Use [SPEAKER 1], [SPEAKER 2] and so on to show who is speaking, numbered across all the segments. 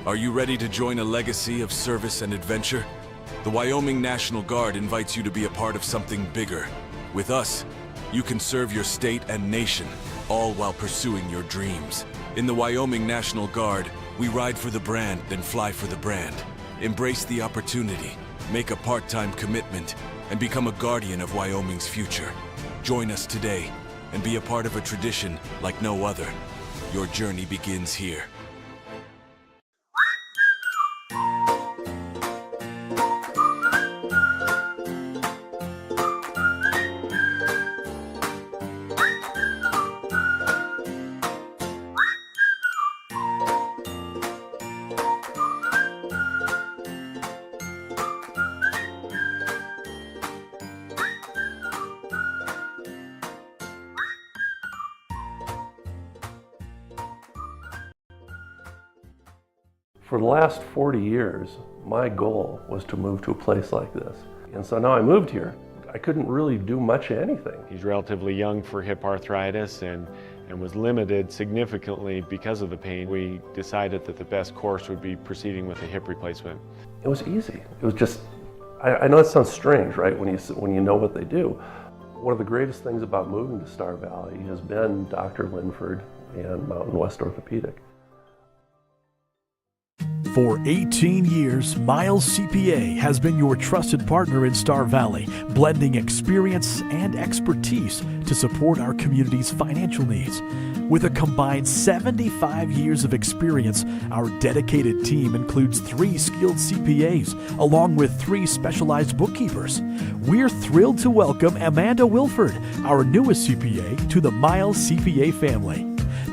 [SPEAKER 1] Are you ready to join a legacy of service and adventure? The Wyoming National Guard invites you to be a part of something bigger. With us, you can serve your state and nation, all while pursuing your dreams. In the Wyoming National Guard, we ride for the brand, then fly for the brand. Embrace the opportunity, make a part-time commitment, and become a guardian of Wyoming's future. Join us today and be a part of a tradition like no other. Your journey begins here.
[SPEAKER 2] For the last 40 years, my goal was to move to a place like this. And so now I moved here. I couldn't really do much of anything.
[SPEAKER 3] He's relatively young for hip arthritis and was limited significantly because of the pain. We decided that the best course would be proceeding with a hip replacement.
[SPEAKER 2] It was easy. It was just, I know it sounds strange, right, when you know what they do. One of the greatest things about moving to Star Valley has been Dr. Linford and Mountain West Orthopedic.
[SPEAKER 4] For 18 years, Miles CPA has been your trusted partner in Star Valley, blending experience and expertise to support our community's financial needs. With a combined 75 years of experience, our dedicated team includes 3 skilled CPAs, along with 3 specialized bookkeepers. We're thrilled to welcome Amanda Wilford, our newest CPA, to the Miles CPA family.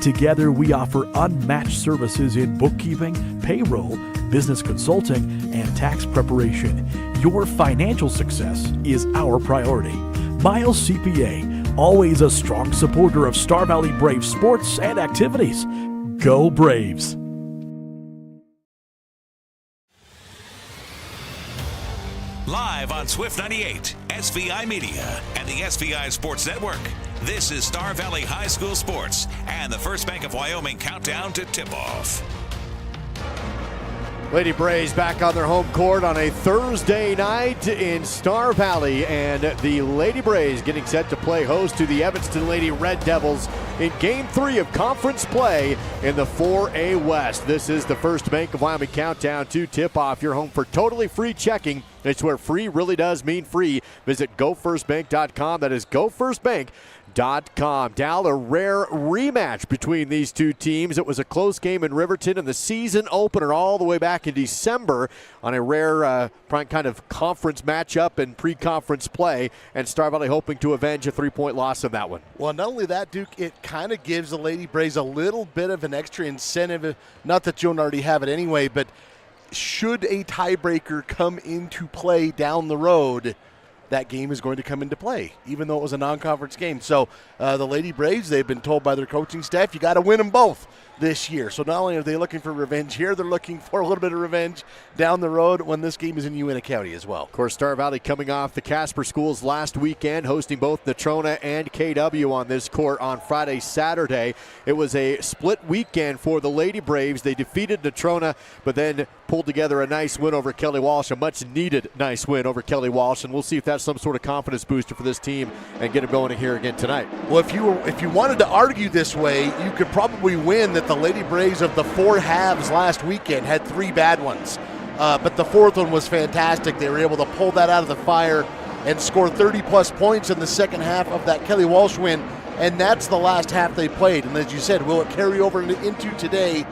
[SPEAKER 4] Together, we offer unmatched services in bookkeeping, payroll, business consulting, and tax preparation. Your financial success is our priority. Miles CPA, always a strong supporter of Star Valley Braves sports and activities. Go Braves!
[SPEAKER 5] Live on Swift 98, SVI Media, and the SVI Sports Network. This is Star Valley High School Sports and the First Bank of Wyoming countdown to tip-off.
[SPEAKER 6] Lady Braves back on their home court on a Thursday night in Star Valley, and the Lady Braves getting set to play host to the Evanston Lady Red Devils in Game 3 of conference play in the 4A West. This is the First Bank of Wyoming countdown to tip-off. Your home for totally free checking. It's where free really does mean free. Visit GoFirstBank.com. That is GoFirstBank.com. Dal, a rare rematch between these two teams. It was a close game in Riverton in the season opener all the way back in December on a rare kind of conference matchup and pre-conference play, and Star Valley hoping to avenge a 3-point loss in that one.
[SPEAKER 7] Well, not only that, Duke, it kind of gives the Lady Braves a little bit of an extra incentive, not that you don't already have it anyway, but should a tiebreaker come into play down the road, that game is going to come into play, even though it was a non-conference game. So the Lady Braves, they've been told by their coaching staff, you got to win them both this year. So not only are they looking for revenge here, they're looking for a little bit of revenge down the road when this game is in Uintah County as well.
[SPEAKER 6] Of course, Star Valley coming off the Casper Schools last weekend, hosting both Natrona and KW on this court on Friday, Saturday. It was a split weekend for the Lady Braves. They defeated Natrona, but then pulled together a nice win over Kelly Walsh, a much-needed nice win over Kelly Walsh, and we'll see if that's some sort of confidence booster for this team and get them going here again tonight.
[SPEAKER 7] Well, if you wanted to argue this way, you could probably win that the Lady Braves of the 4 halves last weekend had 3 bad ones. But the 4th one was fantastic. They were able to pull that out of the fire and score 30-plus points in the second half of that Kelly Walsh win, and that's the last half they played. And as you said, will it carry over into today?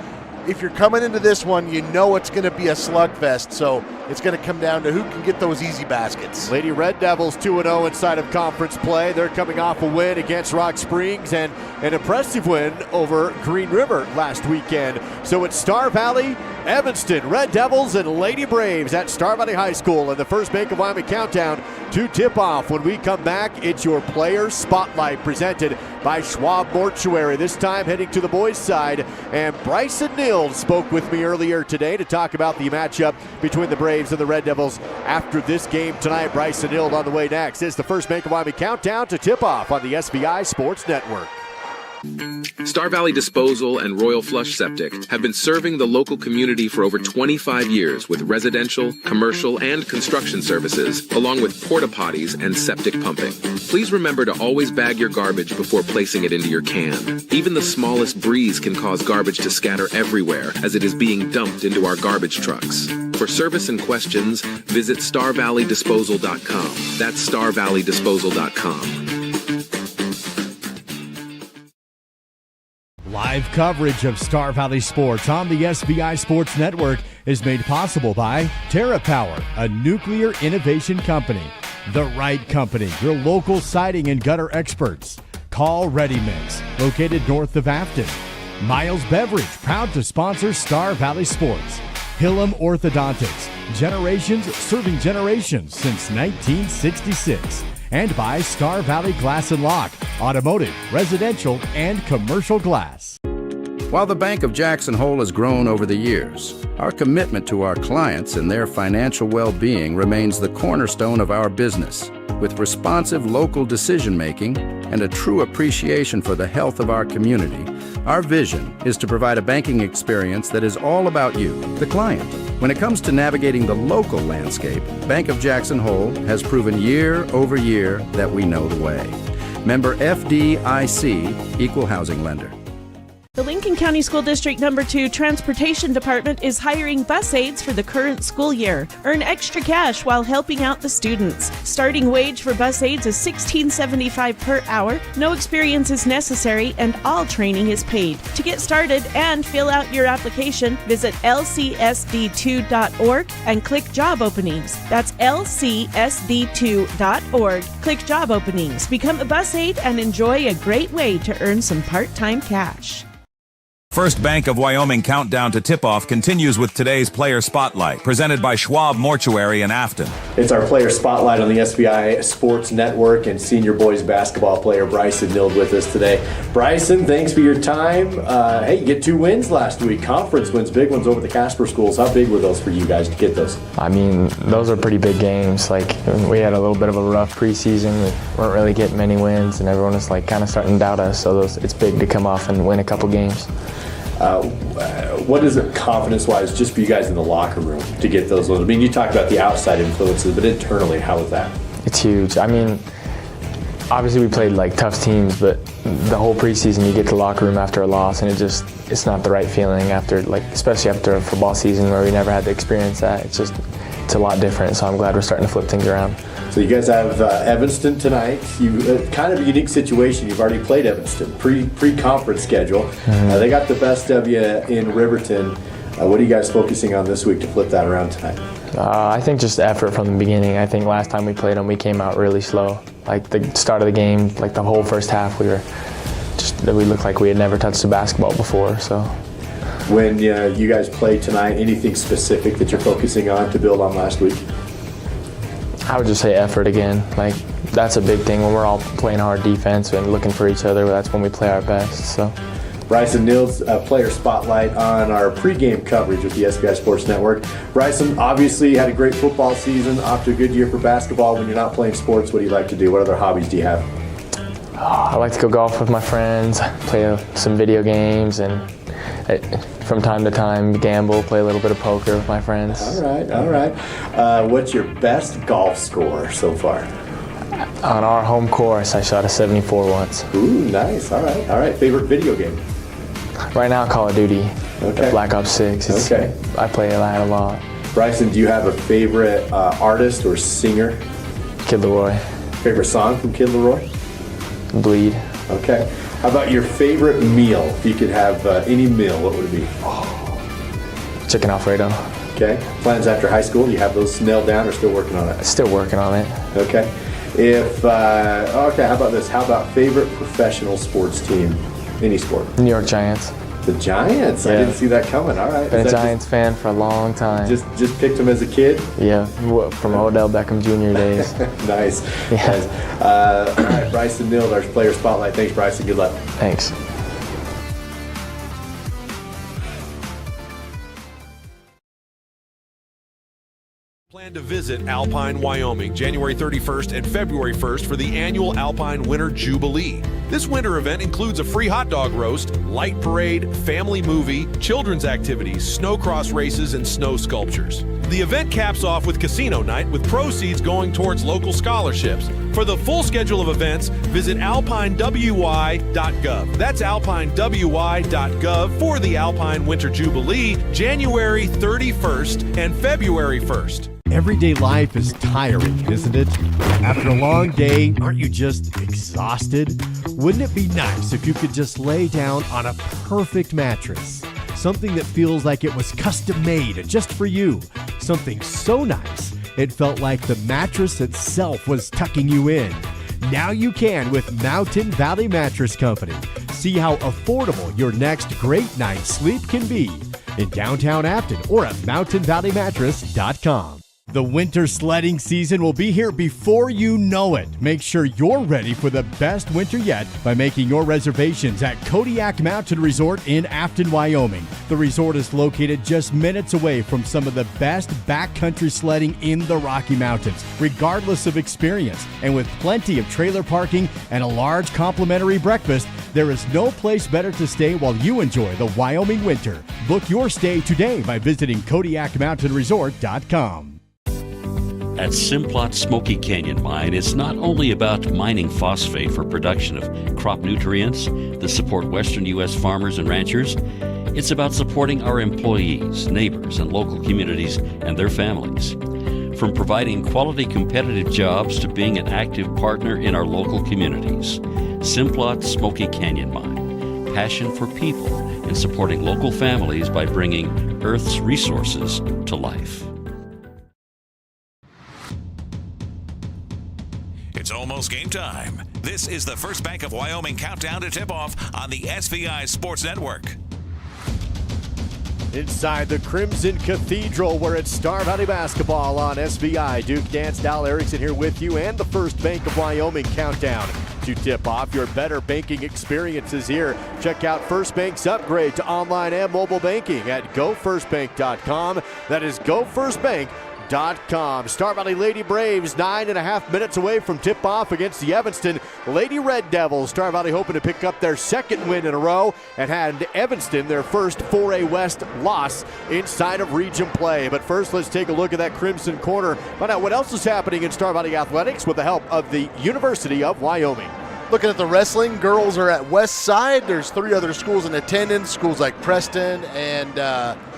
[SPEAKER 7] If you're coming into this one, you know it's going to be a slugfest, so it's going to come down to who can get those easy baskets.
[SPEAKER 6] Lady Red Devils 2-0 inside of conference play. They're coming off a win against Rock Springs and an impressive win over Green River last weekend. So it's Star Valley, Evanston, Red Devils, and Lady Braves at Star Valley High School in the First Bank of Wyoming countdown to tip-off. When we come back, it's your Player Spotlight presented by Schwab Mortuary. This time heading to the boys' side, and Bryson Nilde spoke with me earlier today to talk about the matchup between the Braves and the Red Devils after this game tonight. Bryson Nilde on the way next. It's the First Bank of Wyoming countdown to tip-off on the SVI Sports Network.
[SPEAKER 8] Star Valley Disposal and Royal Flush Septic have been serving the local community for over 25 years with residential, commercial, and construction services, along with porta potties and septic pumping. Please remember to always bag your garbage before placing it into your can. Even the smallest breeze can cause garbage to scatter everywhere as it is being dumped into our garbage trucks. For service and questions, visit StarValleyDisposal.com. That's StarValleyDisposal.com.
[SPEAKER 6] Live coverage of Star Valley Sports on the SVI Sports Network is made possible by TerraPower, a nuclear innovation company. The Right Company, your local siding and gutter experts. Call Ready Mix, located north of Afton. Miles Beverage, proud to sponsor Star Valley Sports. Hillam Orthodontics, generations serving generations since 1966. And by Star Valley Glass and Lock, automotive, residential, and commercial glass.
[SPEAKER 9] While the Bank of Jackson Hole has grown over the years, our commitment to our clients and their financial well-being remains the cornerstone of our business. With responsive local decision-making and a true appreciation for the health of our community, our vision is to provide a banking experience that is all about you, the client. When it comes to navigating the local landscape, Bank of Jackson Hole has proven year over year that we know the way. Member FDIC, Equal Housing Lender.
[SPEAKER 10] The Lincoln County School District No. 2 Transportation Department is hiring bus aides for the current school year. Earn extra cash while helping out the students. Starting wage for bus aides is $16.75 per hour. No experience is necessary and all training is paid. To get started and fill out your application, visit lcsd2.org and click job openings. That's lcsd2.org. Click job openings. Become a bus aide and enjoy a great way to earn some part-time cash.
[SPEAKER 11] First Bank of Wyoming countdown to tip-off continues with today's Player Spotlight, presented by Schwab Mortuary in Afton.
[SPEAKER 6] It's our Player Spotlight on the SVI Sports Network, and senior boys basketball player Bryson Nild with us today. Bryson, thanks for your time. Hey, you get 2 wins last week. Conference wins, big ones over the Casper schools. How big were those for you guys to get those?
[SPEAKER 12] I mean, those are pretty big games. Like, we had a little bit of a rough preseason. We weren't really getting many wins, and everyone was like kind of starting to doubt us. So it's big to come off and win a couple games.
[SPEAKER 6] What is it confidence-wise just for you guys in the locker room to get those ones? I mean, you talked about the outside influences, but internally, how was that?
[SPEAKER 12] It's huge. I mean, obviously we played like tough teams, but the whole preseason you get to the locker room after a loss, and it's not the right feeling after, like, especially after a football season where we never had to experience that. It's a lot different, so I'm glad we're starting to flip things around.
[SPEAKER 6] So you guys have Evanston tonight. Kind of a unique situation. You've already played Evanston, pre-conference schedule.
[SPEAKER 12] Mm-hmm.
[SPEAKER 6] They got the best of you in Riverton. What are you guys focusing on this week to flip that around tonight?
[SPEAKER 12] I think just effort from the beginning. I think last time we played them, we came out really slow. Like the start of the game, like the whole first half, we looked like we had never touched a basketball before. So.
[SPEAKER 6] When you guys play tonight, anything specific that you're focusing on to build on last week?
[SPEAKER 12] I would just say effort again. Like, that's a big thing when we're all playing hard defense and looking for each other. That's when we play our best. So.
[SPEAKER 6] Bryson Nild's Player Spotlight on our pregame coverage with the SVI Sports Network. Bryson, obviously had a great football season, off to a good year for basketball. When you're not playing sports, what do you like to do? What other hobbies do you have?
[SPEAKER 12] I like to go golf with my friends, play some video games, and from time to time gamble, play a little bit of poker with my friends.
[SPEAKER 6] All right. What's your best golf score so far?
[SPEAKER 12] On our home course, I shot a 74 once.
[SPEAKER 6] Ooh, nice. All right. Favorite video game?
[SPEAKER 12] Right now, Call of Duty.
[SPEAKER 6] Okay.
[SPEAKER 12] Black Ops 6.
[SPEAKER 6] Okay.
[SPEAKER 12] I play that a lot.
[SPEAKER 6] Bryson, do you have a favorite artist or singer?
[SPEAKER 12] Kid Laroi.
[SPEAKER 6] Favorite song from Kid Laroi?
[SPEAKER 12] Bleed.
[SPEAKER 6] Okay. How about your favorite meal? If you could have any meal, what would it be?
[SPEAKER 12] Chicken Alfredo.
[SPEAKER 6] Okay. Plans after high school? Do you have those nailed down or still working on it?
[SPEAKER 12] Still working on it.
[SPEAKER 6] Okay. How about this? How about favorite professional sports team? Any sport?
[SPEAKER 12] New York Giants.
[SPEAKER 6] The Giants? Yeah. I didn't see that coming. All right.
[SPEAKER 12] Been a Giants fan for a long time.
[SPEAKER 6] Just picked them as a kid?
[SPEAKER 12] Yeah, from Odell Beckham Jr. days.
[SPEAKER 6] Nice.
[SPEAKER 12] Yeah.
[SPEAKER 6] Nice. All right, Bryson Nild, our Player Spotlight. Thanks, Bryson. Good luck.
[SPEAKER 12] Thanks.
[SPEAKER 13] Plan to visit Alpine, Wyoming, January 31st and February 1st for the annual Alpine Winter Jubilee. This winter event includes a free hot dog roast, light parade, family movie, children's activities, snowcross races, and snow sculptures. The event caps off with casino night with proceeds going towards local scholarships. For the full schedule of events, visit alpinewy.gov. That's alpinewy.gov for the Alpine Winter Jubilee, January 31st and February 1st.
[SPEAKER 6] Everyday life is tiring, isn't it? After a long day, aren't you just exhausted? Wouldn't it be nice if you could just lay down on a perfect mattress? Something that feels like it was custom made just for you. Something so nice, it felt like the mattress itself was tucking you in. Now you can with Mountain Valley Mattress Company. See how affordable your next great night's sleep can be in downtown Afton or at mountainvalleymattress.com. The winter sledding season will be here before you know it. Make sure you're ready for the best winter yet by making your reservations at Kodiak Mountain Resort in Afton, Wyoming. The resort is located just minutes away from some of the best backcountry sledding in the Rocky Mountains, regardless of experience. And with plenty of trailer parking and a large complimentary breakfast, there is no place better to stay while you enjoy the Wyoming winter. Book your stay today by visiting KodiakMountainResort.com.
[SPEAKER 14] At Simplot Smoky Canyon Mine, it's not only about mining phosphate for production of crop nutrients that support western U.S. farmers and ranchers. It's about supporting our employees, neighbors, and local communities and their families. From providing quality competitive jobs to being an active partner in our local communities. Simplot Smoky Canyon Mine. Passion for people and supporting local families by bringing Earth's resources to life.
[SPEAKER 5] It's almost game time. This is the First Bank of Wyoming countdown to tip-off on the SVI Sports Network.
[SPEAKER 6] Inside the Crimson Cathedral, where it's Star Valley basketball on SVI. Duke Dance, Dal Erickson here with you, and the First Bank of Wyoming countdown to tip off. Your better banking experiences here. Check out First Bank's upgrade to online and mobile banking at gofirstbank.com. That is gofirstbank.com. Star Valley Lady Braves 9.5 minutes away from tip-off against the Evanston Lady Red Devils. Star Valley hoping to pick up their second win in a row and hand Evanston their first 4A West loss inside of region play. But first, let's take a look at that Crimson Corner. Find out what else is happening in Star Valley Athletics with the help of the University of Wyoming.
[SPEAKER 7] Looking at the wrestling, girls are at West Side. There's 3 other schools in attendance, schools like Preston and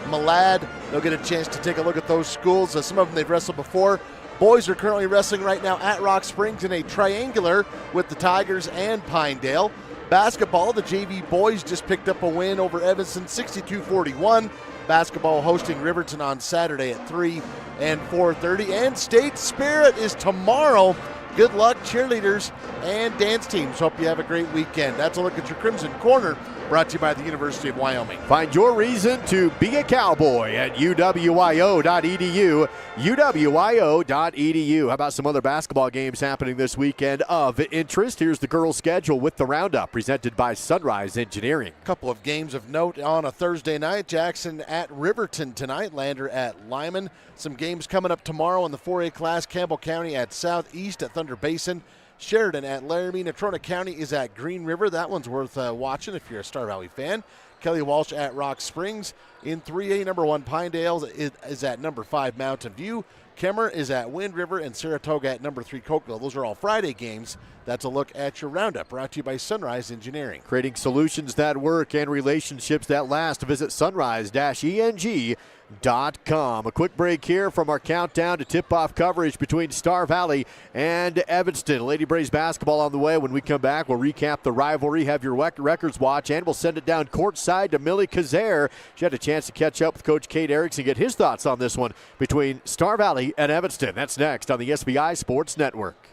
[SPEAKER 7] Malad. They'll get a chance to take a look at those schools. Some of them they've wrestled before. Boys are currently wrestling right now at Rock Springs in a triangular with the Tigers and Pinedale. Basketball, the JV boys just picked up a win over Evanston, 62-41. Basketball hosting Riverton on Saturday at 3 and 4:30. And State Spirit is tomorrow. Good luck, cheerleaders and dance teams. Hope you have a great weekend. That's a look at your Crimson Corner, brought to you by the University of Wyoming.
[SPEAKER 6] Find your reason to be a cowboy at uwyo.edu, uwyo.edu. How about some other basketball games happening this weekend of interest? Here's the girls' schedule with the Roundup, presented by Sunrise Engineering.
[SPEAKER 7] A couple of games of note on a Thursday night. Jackson at Riverton tonight, Lander at Lyman. Some games coming up tomorrow in the 4A class. Campbell County at Southeast at Thunder Basin. Sheridan at Laramie. Natrona County is at Green River. That one's worth watching if you're a Star Valley fan. Kelly Walsh at Rock Springs. In 3A, number 1 Pinedale is at number 5 Mountain View. Kemmer is at Wind River, and Saratoga at number 3 Cokeville. Those are all Friday games. That's a look at your Roundup, brought to you by Sunrise Engineering.
[SPEAKER 6] Creating solutions that work and relationships that last. Visit sunrise-eng.com. A quick break here from our countdown to tip-off coverage between Star Valley and Evanston. Lady Braves basketball on the way. When we come back, we'll recap the rivalry, have your records watch, and we'll send it down courtside to Millie Kazare. She had a chance to catch up with Coach Kate Erickson and get his thoughts on this one between Star Valley and Evanston. That's next on the SBI Sports Network.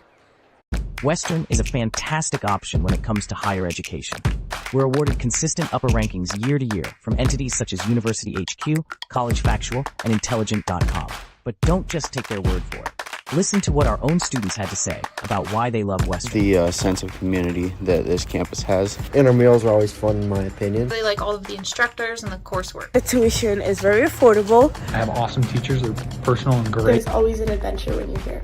[SPEAKER 15] Western is a fantastic option when it comes to higher education. We're awarded consistent upper rankings year to year from entities such as University HQ, College Factual, and Intelligent.com. But don't just take their word for it. Listen to what our own students had to say about why they love Western.
[SPEAKER 16] The sense of community that this campus has.
[SPEAKER 17] Intramurals are always fun, in my opinion.
[SPEAKER 18] They like all of the instructors and the coursework.
[SPEAKER 19] The tuition is very affordable.
[SPEAKER 20] I have awesome teachers. They're personal and great.
[SPEAKER 19] There's always an adventure when you're here.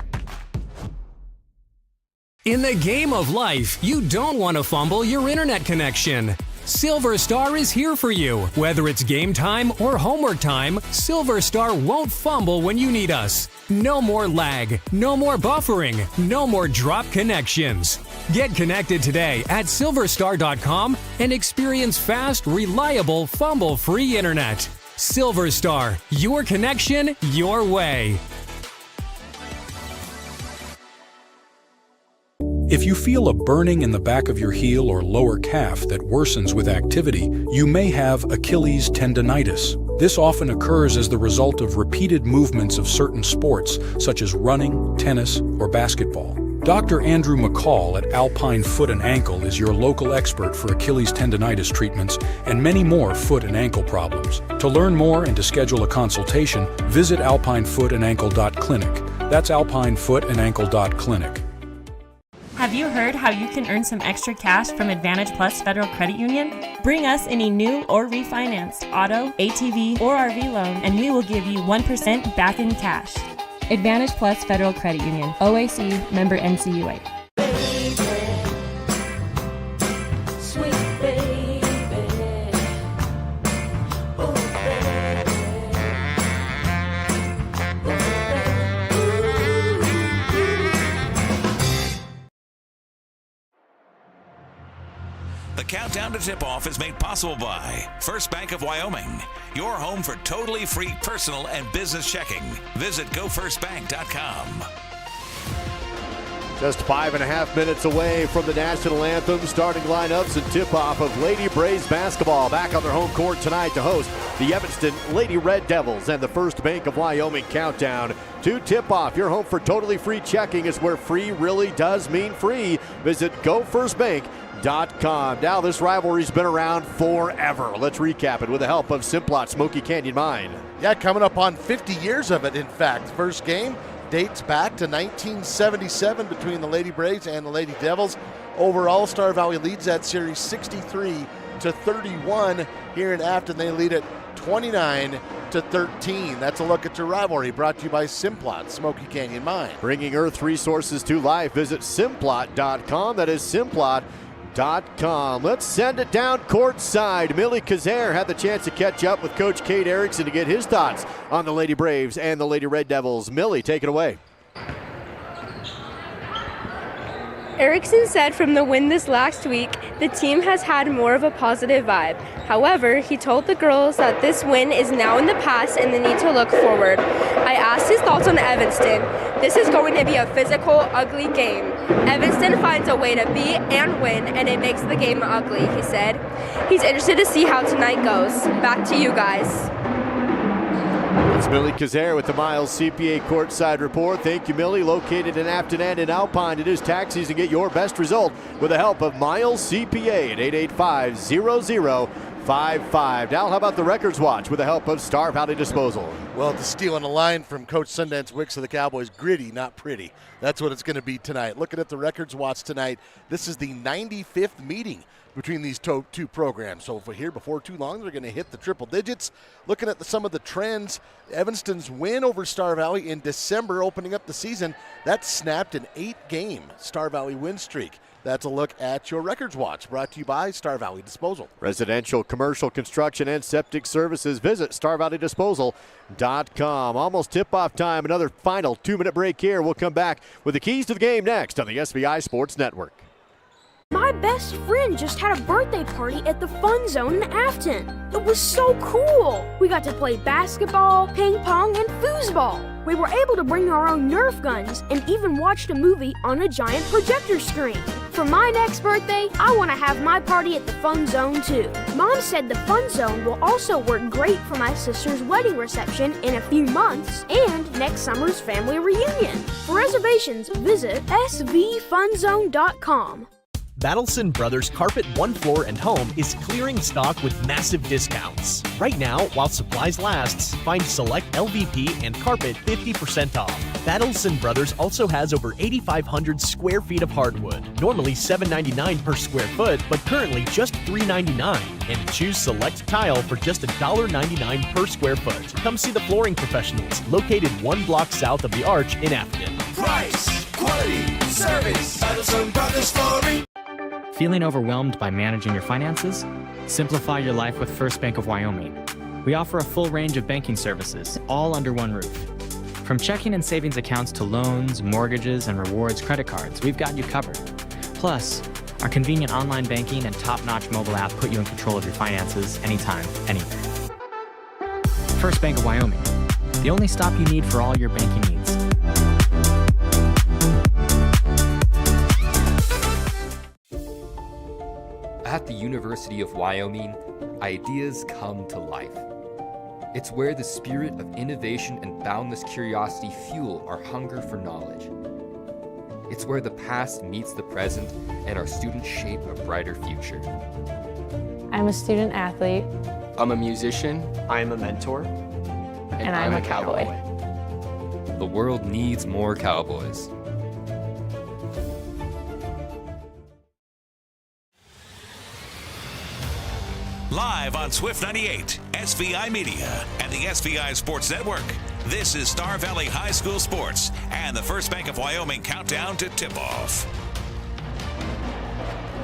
[SPEAKER 21] In the game of life, you don't want to fumble your internet connection. Silver Star is here for you. Whether it's game time or homework time, Silver Star won't fumble when you need us. No more lag, no more buffering, no more drop connections. Get connected today at silverstar.com and experience fast, reliable, fumble-free internet. Silver Star, your connection, your way.
[SPEAKER 22] If you feel a burning in the back of your heel or lower calf that worsens with activity, you may have Achilles tendonitis. This often occurs as the result of repeated movements of certain sports, such as running, tennis, or basketball. Dr. Andrew McCall at Alpine Foot and Ankle is your local expert for Achilles tendonitis treatments and many more foot and ankle problems. To learn more and to schedule a consultation, visit alpinefoothandankle.clinic. That's alpinefoothandankle.clinic.
[SPEAKER 23] Have you heard how you can earn some extra cash from Advantage Plus Federal Credit Union? Bring us any new or refinanced auto, ATV, or RV loan, and we will give you 1% back in cash. Advantage Plus Federal Credit Union, OAC, member NCUA.
[SPEAKER 5] The countdown to tip-off is made possible by First Bank of Wyoming, your home for totally free personal and business checking. Visit gofirstbank.com.
[SPEAKER 6] Just 5.5 minutes away from the national anthem, starting lineups and tip-off of Lady Braves basketball back on their home court tonight to host the Evanston Lady Red Devils, and the First Bank of Wyoming countdown to tip-off. Your home for totally free checking is where free really does mean free. Visit gofirstbank.com. Now this rivalry's been around forever. Let's recap it with the help of Simplot Smoky Canyon Mine.
[SPEAKER 7] Yeah, coming up on 50 years of it, in fact. First game dates back to 1977 between the Lady Braves and the Lady Devils. Overall, Star Valley leads that series 63-31. Here in Afton, they lead it 29-13. That's a look at your rivalry, brought to you by Simplot Smoky Canyon Mine.
[SPEAKER 6] Bringing Earth resources to life. Visit Simplot.com. That is Simplot.com. Let's send it down courtside. Millie Kazare had the chance to catch up with Coach Kate Erickson to get his thoughts on the Lady Braves and the Lady Red Devils. Millie, take it away.
[SPEAKER 24] Erickson said from the win this last week, the team has had more of a positive vibe. However, he told the girls that this win is now in the past and they need to look forward. I asked his thoughts on Evanston. This is going to be a physical, ugly game. Evanston finds a way to beat and win, and it makes the game ugly, he said. He's interested to see how tonight goes. Back to you guys.
[SPEAKER 6] It's Millie Kazare with the Miles CPA courtside report. Thank you, Millie. Located in Afton and in Alpine, it is tax season. Get your best result with the help of Miles CPA at 885-0055. Dal, how about the Records Watch with the help of Star Valley Disposal?
[SPEAKER 7] Well, to stealing a line from Coach Sundance Wicks of the Cowboys, gritty, not pretty. That's what it's going to be tonight. Looking at the Records Watch tonight, this is the 95th meeting between these two programs. So if we're here before too long, they're going to hit the triple digits. Looking at some of the trends, Evanston's win over Star Valley in December, opening up the season, that snapped an 8-game Star Valley win streak. That's a look at your Records Watch, brought to you by Star Valley Disposal.
[SPEAKER 6] Residential, commercial, construction, and septic services. Visit StarValleyDisposal.com. Almost tip-off time. Another final 2-minute break here. We'll come back with the keys to the game next on the SVI Sports Network.
[SPEAKER 25] My best friend just had a birthday party at the Fun Zone in Afton. It was so cool. We got to play basketball, ping pong, and foosball. We were able to bring our own Nerf guns and even watched a movie on a giant projector screen. For my next birthday, I want to have my party at the Fun Zone too. Mom said the Fun Zone will also work great for my sister's wedding reception in a few months and next summer's family reunion. For reservations, visit svfunzone.com.
[SPEAKER 26] Battleson Brothers Carpet One Floor and Home is clearing stock with massive discounts. Right now, while supplies lasts, find select LVP and carpet 50% off. Battleson Brothers also has over 8,500 square feet of hardwood, normally $7.99 per square foot, but currently just $3.99. And choose select tile for just $1.99 per square foot. Come see the flooring professionals, located 1 block south of the Arch in Afton.
[SPEAKER 1] Price, quality, service, Battleson Brothers Flooring.
[SPEAKER 2] Feeling overwhelmed by managing your finances? Simplify your life with First Bank of Wyoming. We offer a full range of banking services, all under one roof. From checking and savings accounts to loans, mortgages, and rewards credit cards, we've got you covered. Plus, our convenient online banking and top-notch mobile app put you in control of your finances anytime, anywhere. First Bank of Wyoming, the only stop you need for all your banking needs.
[SPEAKER 3] At the University of Wyoming, ideas come to life. It's where the spirit of innovation and boundless curiosity fuel our hunger for knowledge. It's where the past meets the present and our students shape a brighter future.
[SPEAKER 4] I'm a student athlete.
[SPEAKER 3] I'm a musician.
[SPEAKER 8] I'm a mentor.
[SPEAKER 4] And I'm a cowboy.
[SPEAKER 3] The world needs more cowboys.
[SPEAKER 5] Live on Swift 98, SVI Media, and the SVI Sports Network. This is Star Valley High School Sports and the First Bank of Wyoming countdown to tip-off.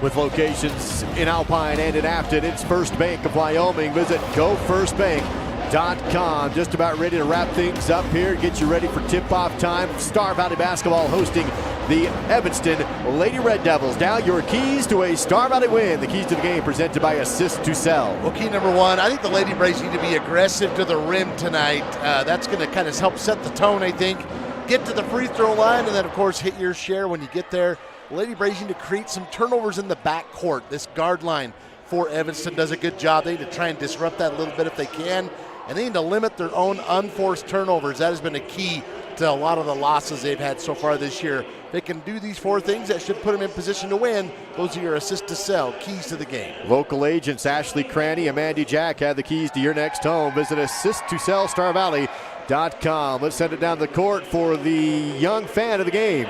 [SPEAKER 6] With locations in Alpine and in Afton, it's First Bank of Wyoming. Visit gofirstbank.com. Just about ready to wrap things up here. Get you ready for tip-off time. Star Valley basketball hosting the Evanston Lady Red Devils. Now your keys to a Star Valley win. The keys to the game presented by Assist to Sell.
[SPEAKER 7] Well, key number one, I think the Lady Braves need to be aggressive to the rim tonight. That's going to kind of help set the tone, I think. Get to the free throw line, and then, of course, hit your share when you get there. Lady Braves need to create some turnovers in the backcourt. This guard line for Evanston does a good job. They need to try and disrupt that a little bit if they can, and they need to limit their own unforced turnovers. That has been a key to a lot of the losses they've had so far this year. They can do these 4 things that should put them in position to win. Those are your Assist to Sell keys to the game.
[SPEAKER 6] Local agents Ashley Cranny and Mandy Jack have the keys to your next home. Visit AssistToSellStarValley.com. Let's send it down the court for the young fan of the game.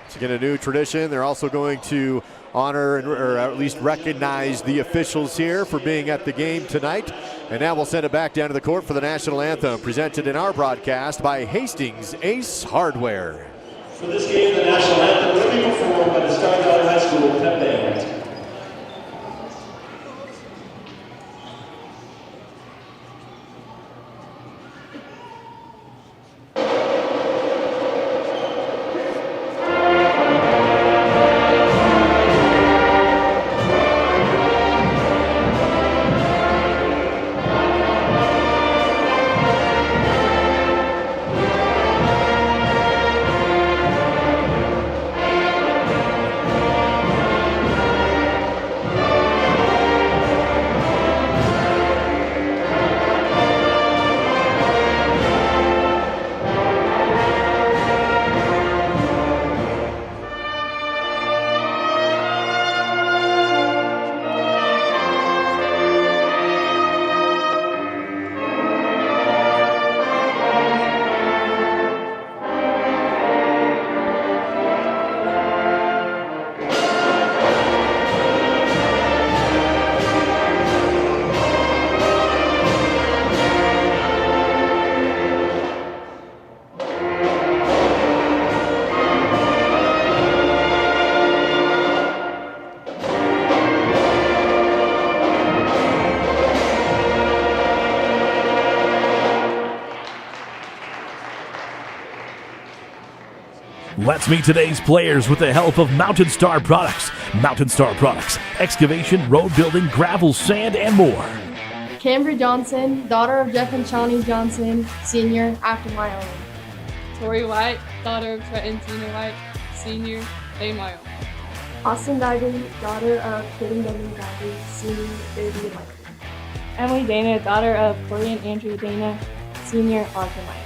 [SPEAKER 6] To get a new tradition, they're also going to honor or at least recognize the officials here for being at the game tonight. And now we'll send it back down to the court for the national anthem, presented in our broadcast by Hastings Ace Hardware.
[SPEAKER 9] For this game, the national anthem will be performed by the Star Valley High School Pep Band.
[SPEAKER 27] Let's meet today's players with the help of Mountain Star Products. Mountain Star Products, excavation, road building, gravel, sand, and more.
[SPEAKER 28] Cambry Johnson, daughter of Jeff and Shawnee Johnson, senior, Afton, Wyoming.
[SPEAKER 29] Tori White, daughter of Trent and Tina White, senior, Bay, Wyoming.
[SPEAKER 24] Austin Digley, daughter of Kid and Devin Digley, senior, Fairview, Wyoming.
[SPEAKER 29] Emily Dana, daughter of Corey and Andrew Dana, senior, Ogden, Wyoming.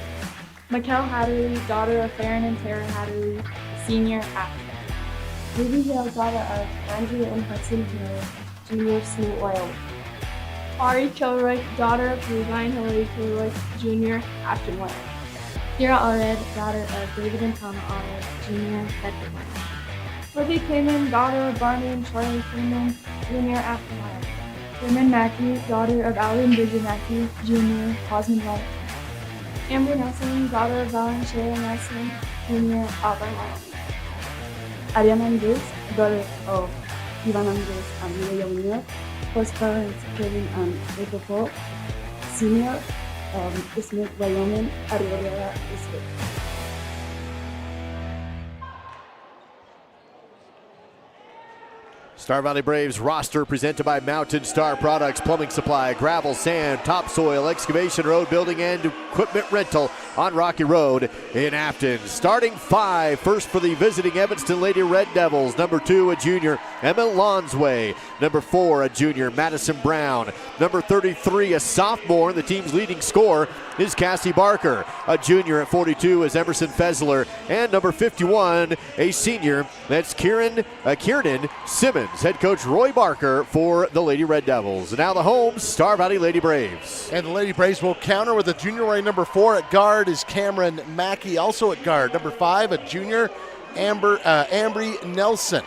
[SPEAKER 24] Mikkel Hatterley, daughter of Farron and Tara Hatterley, senior, Afton.
[SPEAKER 28] Ruby Hill, daughter of Andrew and Hudson Hill, Jr., Smoot, Wyoming. Ari Kilroy, daughter of Levi and Hillary Kilroy, Jr., Afton, Wyoming. Kira Allred, daughter of David and Tana Allred, Jr., Bedford, Wyoming. Libby Cayman, daughter of Barney and Charlie Cayman, Jr., Afton, Wyoming. Raymond Mackey, daughter of Allie and Bridget Mackey, Jr., Cosman, Wyoming. Amber Nelson, daughter of Val and Shayla Nelson, Jr., Auburn, Wyoming.
[SPEAKER 8] Ariana Andres, daughter of Ivan Andres and Mireya Munoz, first parents Kevin and Rachel Paul, Senior, Smith, Wyoming, Arriola, Israel.
[SPEAKER 6] Star Valley Braves roster presented by Mountain Star Products, plumbing supply, gravel, sand, topsoil, excavation, road building, and equipment rental on Rocky Road in Afton. Starting five, first for the visiting Evanston Lady Red Devils. Number 2, a junior, Emma Lonsway. Number 4, a junior, Madison Brown. Number 33, a sophomore, the team's leading scorer is Cassie Barker. A junior at 42 is Emerson Fessler. And number 51, a senior, that's Kieran Simmons. Head coach Roy Barker for the Lady Red Devils. And now the home, Star Valley Lady Braves.
[SPEAKER 7] And the Lady Braves will counter with a junior wearing number 4 at guard is Cameron Mackey. Also at guard, number 5, a junior, Ambry Nelson.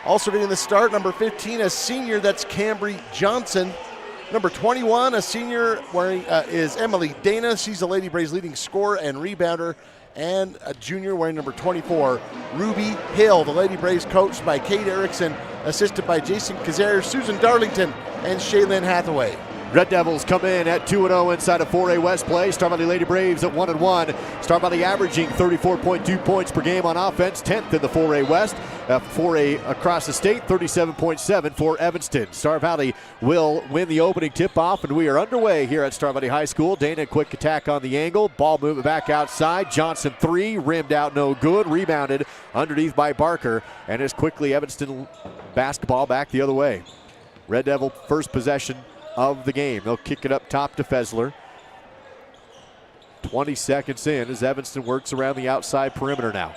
[SPEAKER 7] Also getting the start, number 15, a senior, that's Cambry Johnson. Number 21, a senior, wearing is Emily Dana. She's the Lady Braves leading scorer and rebounder. And a junior wearing number 24, Ruby Hill. The Lady Braves coached by Kate Erickson, assisted by Jason Kazare, Susan Darlington, and Shaylin Hathaway.
[SPEAKER 6] Red Devils come in at 2-0 inside of 4A West play. Star Valley Lady Braves at 1-1. Star Valley averaging 34.2 points per game on offense, 10th in the 4A West. 4A across the state, 37.7 for Evanston. Star Valley will win the opening tip-off, and we are underway here at Star Valley High School. Dana, quick attack on the angle. Ball movement back outside. Johnson 3, rimmed out, no good. Rebounded underneath by Barker, and as quickly Evanston basketball back the other way. Red Devil first possession of the game. They'll kick it up top to Fessler. 20 seconds in as Evanston works around the outside perimeter now.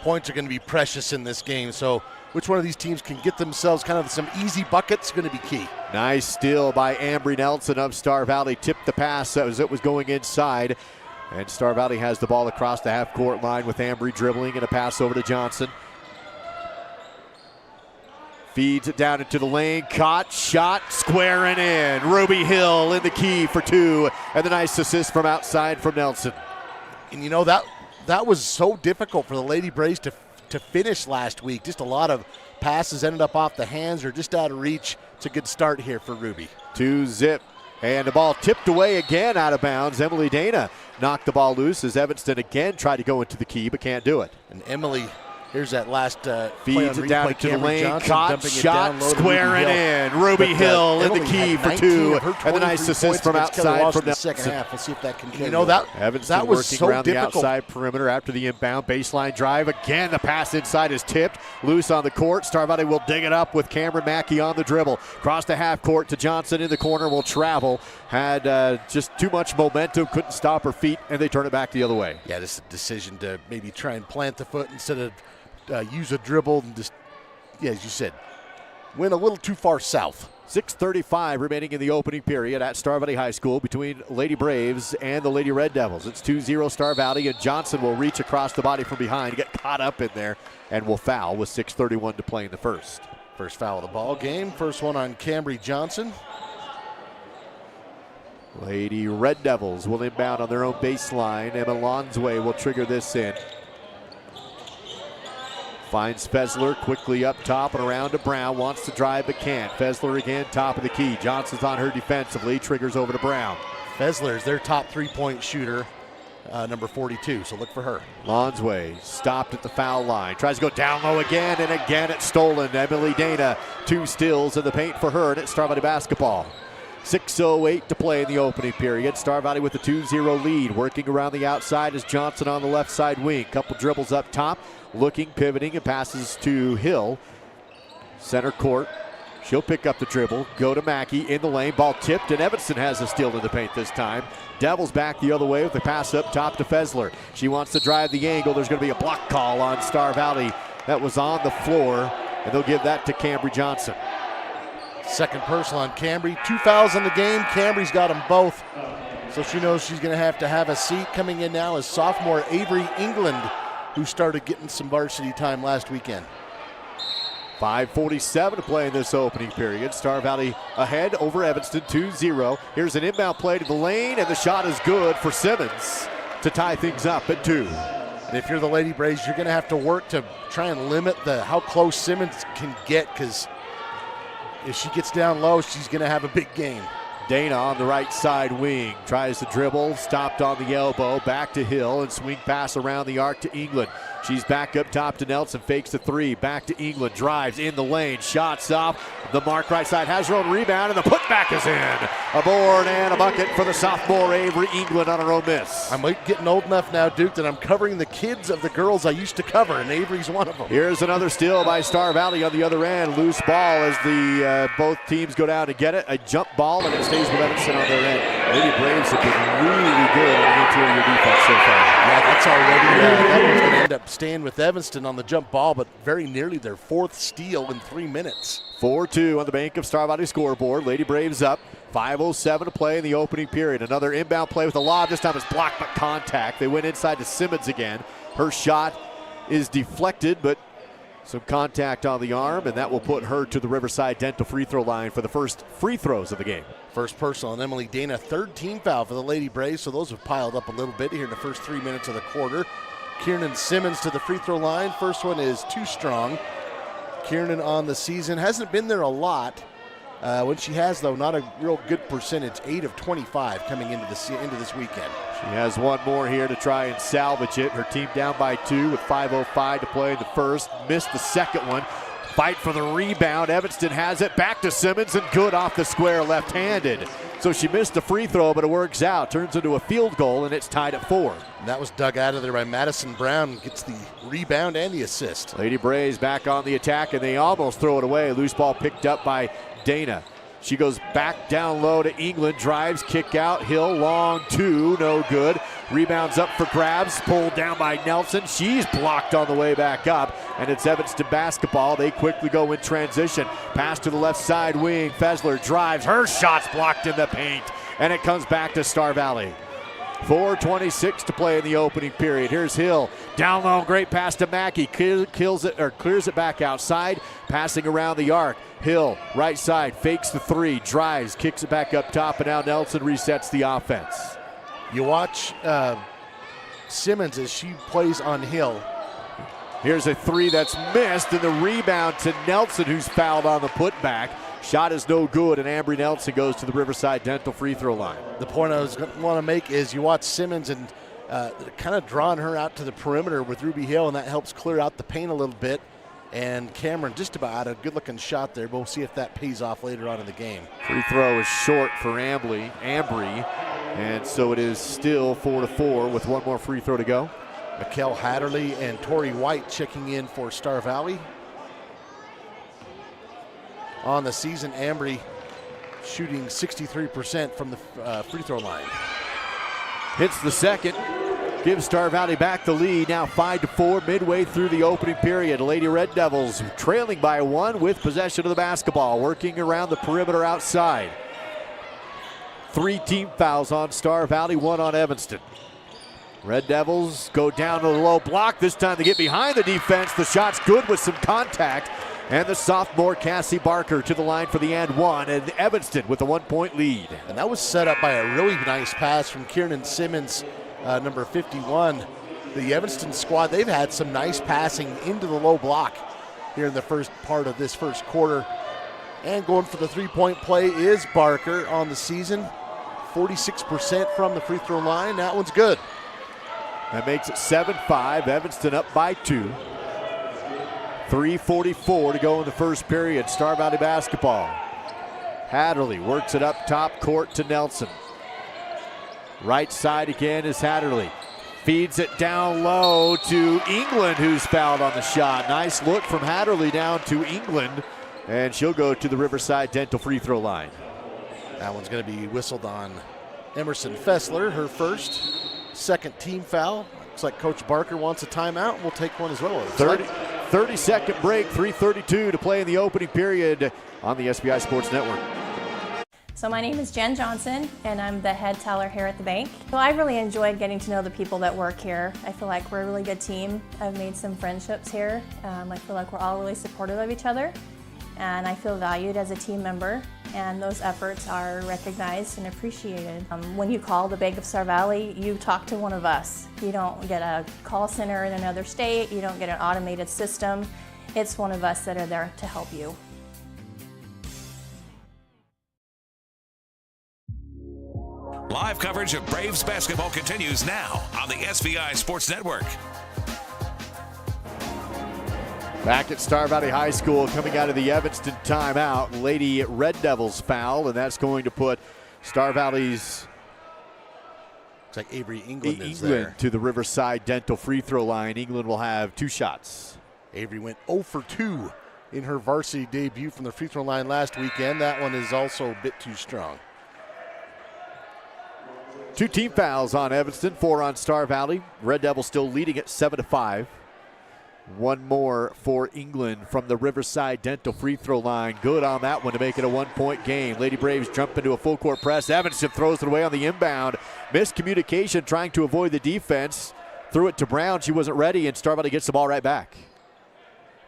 [SPEAKER 7] Points are going to be precious in this game, so which one of these teams can get themselves kind of some easy buckets is going to be key.
[SPEAKER 6] Nice steal by Ambry Nelson of Star Valley. Tipped the pass as it was going inside. And Star Valley has the ball across the half-court line with Ambry dribbling and a pass over to Johnson. Feeds it down into the lane, caught, shot, squaring in. Ruby Hill in the key for 2, and the nice assist from outside from Nelson.
[SPEAKER 7] And you know, that was so difficult for the Lady Braves to finish last week. Just a lot of passes ended up off the hands or just out of reach. It's a good start here for Ruby.
[SPEAKER 6] 2-zip, and the ball tipped away again out of bounds. Emily Dana knocked the ball loose as Evanston again tried to go into the key but can't do it.
[SPEAKER 7] And Emily, here's that last
[SPEAKER 6] feeds it down into the lane,
[SPEAKER 7] Johnson,
[SPEAKER 6] caught, shot, squaring in. Ruby Hill in the key for 2, and a nice assist from outside from Nelson.
[SPEAKER 7] Second half. We'll see if that can carry. You know, that
[SPEAKER 6] Evanston
[SPEAKER 7] was
[SPEAKER 6] working
[SPEAKER 7] so
[SPEAKER 6] around
[SPEAKER 7] difficult.
[SPEAKER 6] the outside perimeter after the inbound baseline drive. Again, the pass inside is tipped, loose on the court. Star Valley will dig it up with Cameron Mackey on the dribble. Cross the half court to Johnson in the corner, will travel. Had just too much momentum, couldn't stop her feet, and they turn it back the other way.
[SPEAKER 7] Yeah, this is a decision to maybe try and plant the foot instead of use a dribble and just, yeah, as you said, went a little too far south.
[SPEAKER 6] 6:35 remaining in the opening period at Star Valley High School between Lady Braves and the Lady Red Devils. It's 2-0 Star Valley, and Johnson will reach across the body from behind, get caught up in there, and will foul with 6:31 to play in the first.
[SPEAKER 7] First foul of the ball game. First one on Cambry Johnson.
[SPEAKER 6] Lady Red Devils will inbound on their own baseline. Emma Lonsway will trigger this in. Finds Fessler quickly up top and around to Brown. Wants to drive but can't. Fessler again, top of the key. Johnson's on her defensively. Triggers over to Brown.
[SPEAKER 7] Fessler is their top three-point shooter, number 42, so look for her.
[SPEAKER 6] Lonsway stopped at the foul line. Tries to go down low again, and again it's stolen. Emily Dana, 2 steals in the paint for her, and it's Star Valley basketball. 6:08 to play in the opening period. Star Valley with a 2-0 lead. Working around the outside is Johnson on the left side wing. Couple dribbles up top. Looking, pivoting, and passes to Hill. Center court. She'll pick up the dribble. Go to Mackey in the lane. Ball tipped, and Evanston has a steal in the paint this time. Devils back the other way with the pass up top to Fessler. She wants to drive the angle. There's going to be a block call on Star Valley that was on the floor, and they'll give that to Cambry Johnson.
[SPEAKER 7] Second personal on Cambry. 2 fouls in the game. Cambry's got them both. So she knows she's going to have a seat. Coming in now is sophomore Avery England, who started getting some varsity time last weekend.
[SPEAKER 6] 5:47 to play in this opening period. Star Valley ahead over Evanston 2-0. Here's an inbound play to the lane, and the shot is good for Simmons to tie things up at 2.
[SPEAKER 7] And if you're the Lady Braves, you're going to have to work to try and limit how close Simmons can get, because if she gets down low, she's going to have a big game.
[SPEAKER 6] Dana on the right side wing, tries to dribble, stopped on the elbow, back to Hill, and swing pass around the arc to England. She's back up top to Nelson, fakes the 3, back to England, drives in the lane, shots off the mark right side, has her own rebound, and the putback is in. A board and a bucket for the sophomore Avery England on her own miss.
[SPEAKER 7] I'm getting old enough now, Duke, that I'm covering the kids of the girls I used to cover, and Avery's one of them.
[SPEAKER 6] Here's another steal by Star Valley on the other end. Loose ball as the both teams go down to get it. A jump ball, and it stays with Evanston on their end. Lady Braves have been really good on the interior defense so far.
[SPEAKER 7] Yeah, that's already, that one's going to end up staying with Evanston on the jump ball, but very nearly their 4th steal in 3 minutes.
[SPEAKER 6] 4-2 on the bank of Star Valley scoreboard. Lady Braves up. 5:07 to play in the opening period. Another inbound play with a lob. This time it's blocked by contact. They went inside to Simmons again. Her shot is deflected, but some contact on the arm, and that will put her to the Riverside Dental free throw line for the first free throws of the game.
[SPEAKER 7] First personal on Emily Dana. 3rd team foul for the Lady Braves, so those have piled up a little bit here in the first 3 minutes of the quarter. Kiernan Simmons to the free throw line. First one is too strong. Kiernan on the season hasn't been there a lot. When she has, though, not a real good percentage. 8 of 25 coming into this weekend.
[SPEAKER 6] She has one more here to try and salvage it. Her team down by 2 with 5:05 to play in the first. Missed the second one. Fight for the rebound. Evanston has it. Back to Simmons, and good off the square left-handed. So she missed the free throw, but it works out. Turns into a field goal, and it's tied at 4.
[SPEAKER 7] And that was dug out of there by Madison Brown. Gets the rebound and the assist.
[SPEAKER 6] Lady Braves back on the attack, and they almost throw it away. Loose ball picked up by Dana. She goes back down low to England, drives, kick out, Hill, long 2, no good. Rebounds up for grabs, pulled down by Nelson. She's blocked on the way back up, and it's Evanston basketball. They quickly go in transition. Pass to the left side wing. Fessler drives, her shot's blocked in the paint, and it comes back to Star Valley. 4:26 to play in the opening period. Here's Hill. Down low, great pass to Mackey. Clears it back outside, passing around the arc. Hill, right side, fakes the 3, drives, kicks it back up top, and now Nelson resets the offense.
[SPEAKER 7] You watch Simmons as she plays on Hill.
[SPEAKER 6] Here's a 3 that's missed, and the rebound to Nelson, who's fouled on the putback. Shot is no good, and Ambry Nelson goes to the Riverside Dental free throw line.
[SPEAKER 7] The point I was going to want to make is you watch Simmons and kind of drawing her out to the perimeter with Ruby Hill, and that helps clear out the paint a little bit. And Cameron just about had a good-looking shot there, but we'll see if that pays off later on in the game.
[SPEAKER 6] Free throw is short for Ambry, and so it is still 4-4 with one more free throw to go.
[SPEAKER 7] Mikkel Hatterley and Tori White checking in for Star Valley. On the season, Ambry shooting 63% from the free throw line.
[SPEAKER 6] Hits the second. Gives Star Valley back the lead, now 5-4 midway through the opening period. Lady Red Devils trailing by 1 with possession of the basketball, working around the perimeter outside. 3 team fouls on Star Valley, 1 on Evanston. Red Devils go down to the low block. This time they get behind the defense. The shot's good with some contact. And the sophomore Cassie Barker to the line for the and 1, and Evanston with a 1-point lead.
[SPEAKER 7] And that was set up by a really nice pass from Kiernan Simmons, number 51. The Evanston squad, they've had some nice passing into the low block here in the first part of this first quarter. And going for the 3-point play is Barker on the season. 46% from the free throw line. That one's good.
[SPEAKER 6] That makes it 7-5. Evanston up by 2. 3:44 to go in the first period. Star Valley basketball. Hatterley works it up top court to Nelson. Right side again is Hatterley. Feeds it down low to England, who's fouled on the shot. Nice look from Hatterley down to England, and she'll go to the Riverside Dental free throw line.
[SPEAKER 7] That one's going to be whistled on Emerson Fessler, her first. Second team foul. Looks like Coach Barker wants a timeout. We'll take one as well.
[SPEAKER 6] 30-second break, 3:32 to play in the opening period on the SBI Sports Network.
[SPEAKER 10] So my name is Jen Johnson, and I'm the head teller here at the bank. So I really enjoyed getting to know the people that work here. I feel like we're a really good team. I've made some friendships here. I feel like we're all really supportive of each other, and I feel valued as a team member, and those efforts are recognized and appreciated. When you call the Bank of Star Valley, you talk to one of us. You don't get a call center in another state. You don't get an automated system. It's one of us that are there to help you.
[SPEAKER 5] Live coverage of Braves basketball continues now on the SVI Sports Network.
[SPEAKER 6] Back at Star Valley High School, coming out of the Evanston timeout, Lady Red Devils foul, and that's going to put Star Valley's
[SPEAKER 7] looks like Avery England is there.
[SPEAKER 6] To the Riverside Dental free throw line. England will have 2 shots.
[SPEAKER 7] Avery went 0 for 2 in her varsity debut from the free throw line last weekend. That one is also a bit too strong.
[SPEAKER 6] 2 team fouls on Evanston, 4 on Star Valley. Red Devils still leading it 7-5. 1 more for England from the Riverside Dental free throw line. Good on that one to make it a 1-point game. Lady Braves jump into a full court press. Evanston throws it away on the inbound. Miscommunication trying to avoid the defense. Threw it to Brown. She wasn't ready, and Star Valley gets the ball right back.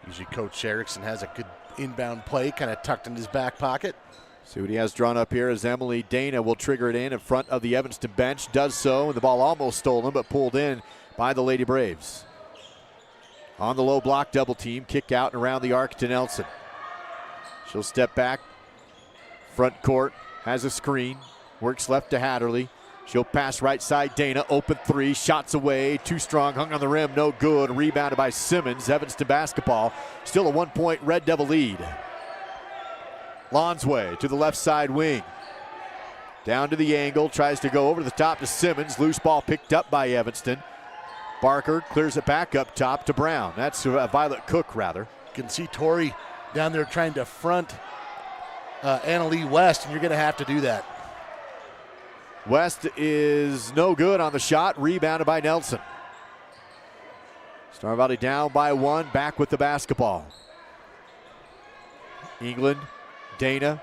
[SPEAKER 7] Usually Coach Erickson has a good inbound play, kind of tucked in his back pocket.
[SPEAKER 6] See what he has drawn up here as Emily Dana will trigger it in front of the Evanston bench. Does so, and the ball almost stolen, but pulled in by the Lady Braves. On the low block, double team, kick out and around the arc to Nelson. She'll step back. Front court, has a screen, works left to Hatterley. She'll pass right side, Dana, open 3, shots away, too strong, hung on the rim, no good. Rebounded by Simmons. Evanston basketball, still a 1-point Red Devil lead. Lonsway to the left side wing. Down to the angle, tries to go over the top to Simmons. Loose ball picked up by Evanston. Barker clears it back up top to Brown. That's Violet Cook, rather.
[SPEAKER 7] You can see Tori down there trying to front Anna Lee West, and you're going to have to do that.
[SPEAKER 6] West is no good on the shot. Rebounded by Nelson. Star Valley down by 1, back with the basketball. England. Dana,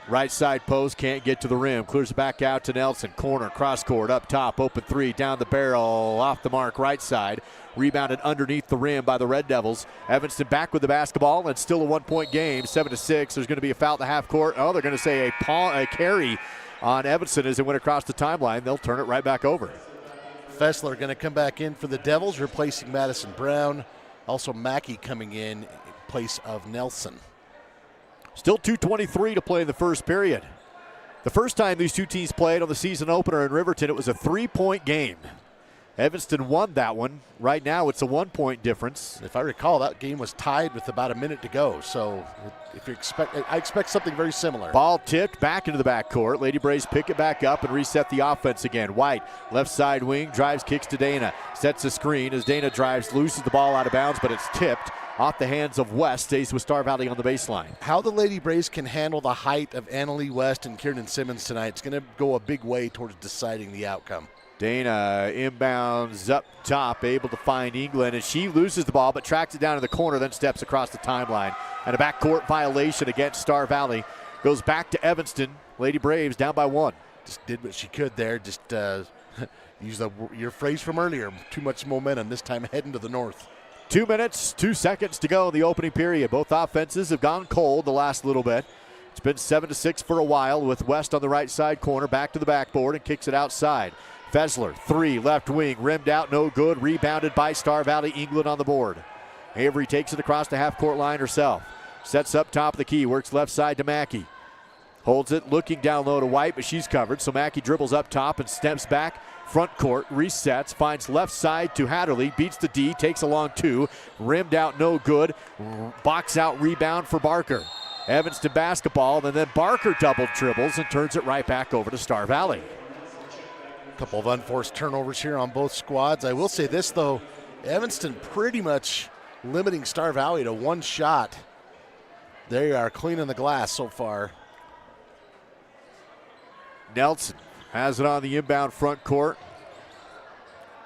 [SPEAKER 6] right side post, can't get to the rim. Clears it back out to Nelson. Corner, cross court, up top, open 3, down the barrel, off the mark, right side. Rebounded underneath the rim by the Red Devils. Evanston back with the basketball, and still a 1-point game, 7-6. There's going to be a foul at the half court. Oh, they're going to say a carry on Evanston as it went across the timeline. They'll turn it right back over.
[SPEAKER 7] Fessler going to come back in for the Devils, replacing Madison Brown. Also Mackey coming in place of Nelson.
[SPEAKER 6] Still 2:23 to play in the first period. The first time these two teams played on the season opener in Riverton, it was a 3-point game. Evanston won that one. Right now, it's a 1-point difference.
[SPEAKER 7] If I recall, that game was tied with about a minute to go. So, if you I expect something very similar.
[SPEAKER 6] Ball tipped back into the backcourt. Lady Braves pick it back up and reset the offense again. White, left side wing, drives, kicks to Dana. Sets a screen as Dana drives, loses the ball out of bounds, but it's tipped off the hands of West. Stays with Star Valley on the baseline.
[SPEAKER 7] How the Lady Braves can handle the height of Anna Lee West and Kiernan Simmons tonight is going to go a big way towards deciding the outcome.
[SPEAKER 6] Dana inbounds up top, able to find England, and she loses the ball but tracks it down to the corner, then steps across the timeline. And a backcourt violation against Star Valley. Goes back to Evanston. Lady Braves down by 1.
[SPEAKER 7] Just did what she could there. Just use your phrase from earlier. Too much momentum, this time heading to the north.
[SPEAKER 6] 2 minutes, 2 seconds to go in the opening period. Both offenses have gone cold the last little bit. It's been 7-6 for a while with West on the right side corner, back to the backboard and kicks it outside. Fessler, 3, left wing, rimmed out, no good. Rebounded by Star Valley. England on the board. Avery takes it across the half-court line herself. Sets up top of the key, works left side to Mackey. Holds it, looking down low to White, but she's covered. So Mackey dribbles up top and steps back. Front court, resets, finds left side to Hatterley, beats the D, takes a long 2. Rimmed out, no good. Box out rebound for Barker. Evanston basketball, and then Barker double dribbles and turns it right back over to Star Valley.
[SPEAKER 7] A couple of unforced turnovers here on both squads. I will say this, though. Evanston pretty much limiting Star Valley to 1 shot. They are cleaning the glass so far.
[SPEAKER 6] Nelson has it on the inbound front court.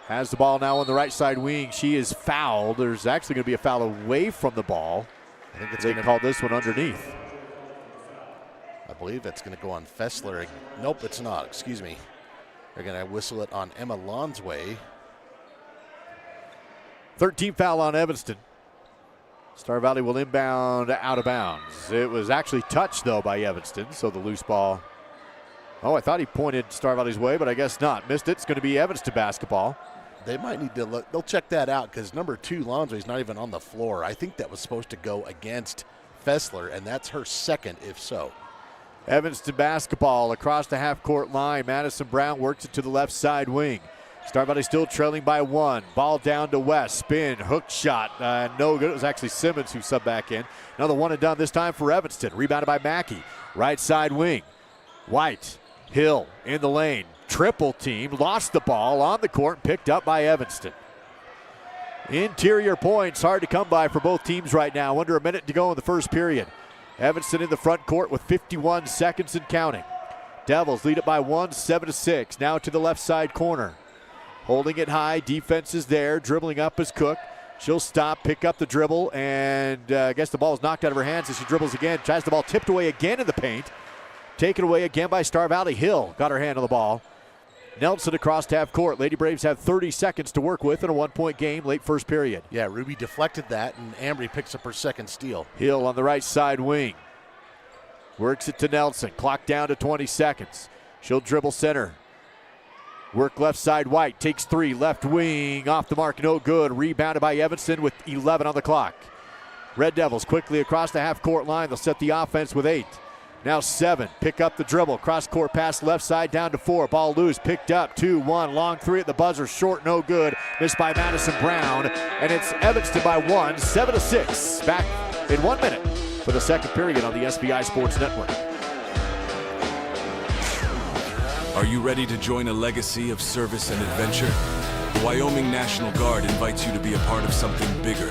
[SPEAKER 6] has the ball now on the right side wing. She is fouled. There's actually going to be a foul away from the ball.
[SPEAKER 7] I think
[SPEAKER 6] they called this one underneath.
[SPEAKER 7] I believe that's going to go on Fessler. Nope, it's not. Excuse me. They're going to whistle it on Emma Lonsway.
[SPEAKER 6] 13th foul on Evanston. Star Valley will inbound out of bounds. It was actually touched, though, by Evanston, so the loose ball. Oh, I thought he pointed Star Valley's way, but I guess not. Missed it. It's going to be Evanston basketball.
[SPEAKER 7] They might need to look. They'll check that out because number 2, Lonsway's not even on the floor. I think that was supposed to go against Fessler, and that's her second, if so.
[SPEAKER 6] Evanston basketball across the half-court line. Madison Brown works it to the left side wing. Star Valley still trailing by 1. Ball down to West. Spin, hook shot. No good. It was actually Simmons who subbed back in. Another one and done this time for Evanston. Rebounded by Mackey. Right side wing. White, Hill in the lane. Triple team. Lost the ball on the court. Picked up by Evanston. Interior points hard to come by for both teams right now. Under a minute to go in the first period. Evanston in the front court with 51 seconds and counting. Devils lead it by 1, 7-6. Now to the left side corner. Holding it high, defense is there. Dribbling up is Cook. She'll stop, pick up the dribble, and I guess the ball is knocked out of her hands as she dribbles again. Tries the ball tipped away again in the paint. Taken away again by Star Valley. Hill got her hand on the ball. Nelson across half court. Lady Braves have 30 seconds to work with in a 1-point game, late first period.
[SPEAKER 7] Yeah, Ruby deflected that, and Ambry picks up her second steal.
[SPEAKER 6] Hill on the right side wing. Works it to Nelson. Clock down to 20 seconds. She'll dribble center. Work left side, White takes 3, left wing, off the mark, no good. Rebounded by Evanston with 11 on the clock. Red Devils quickly across the half-court line. They'll set the offense with 8. Now 7, pick up the dribble. Cross-court pass left side down to 4. Ball loose, picked up, 2-1. Long 3 at the buzzer, short, no good. Missed by Madison Brown, and it's Evanston by 1, 7-6. Back in 1 minute for the second period on the SVI Sports Network.
[SPEAKER 1] Are you ready to join a legacy of service and adventure? The Wyoming National Guard invites you to be a part of something bigger.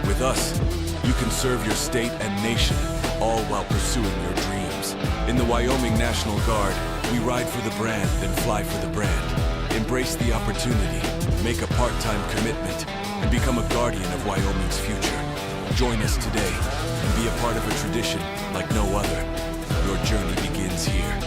[SPEAKER 1] With us, you can serve your state and nation, all while pursuing your dreams. In the Wyoming National Guard, we ride for the brand, then fly for the brand. Embrace the opportunity, make a part-time commitment, and become a guardian of Wyoming's future. Join us today and be a part of a tradition like no other. Your journey begins here.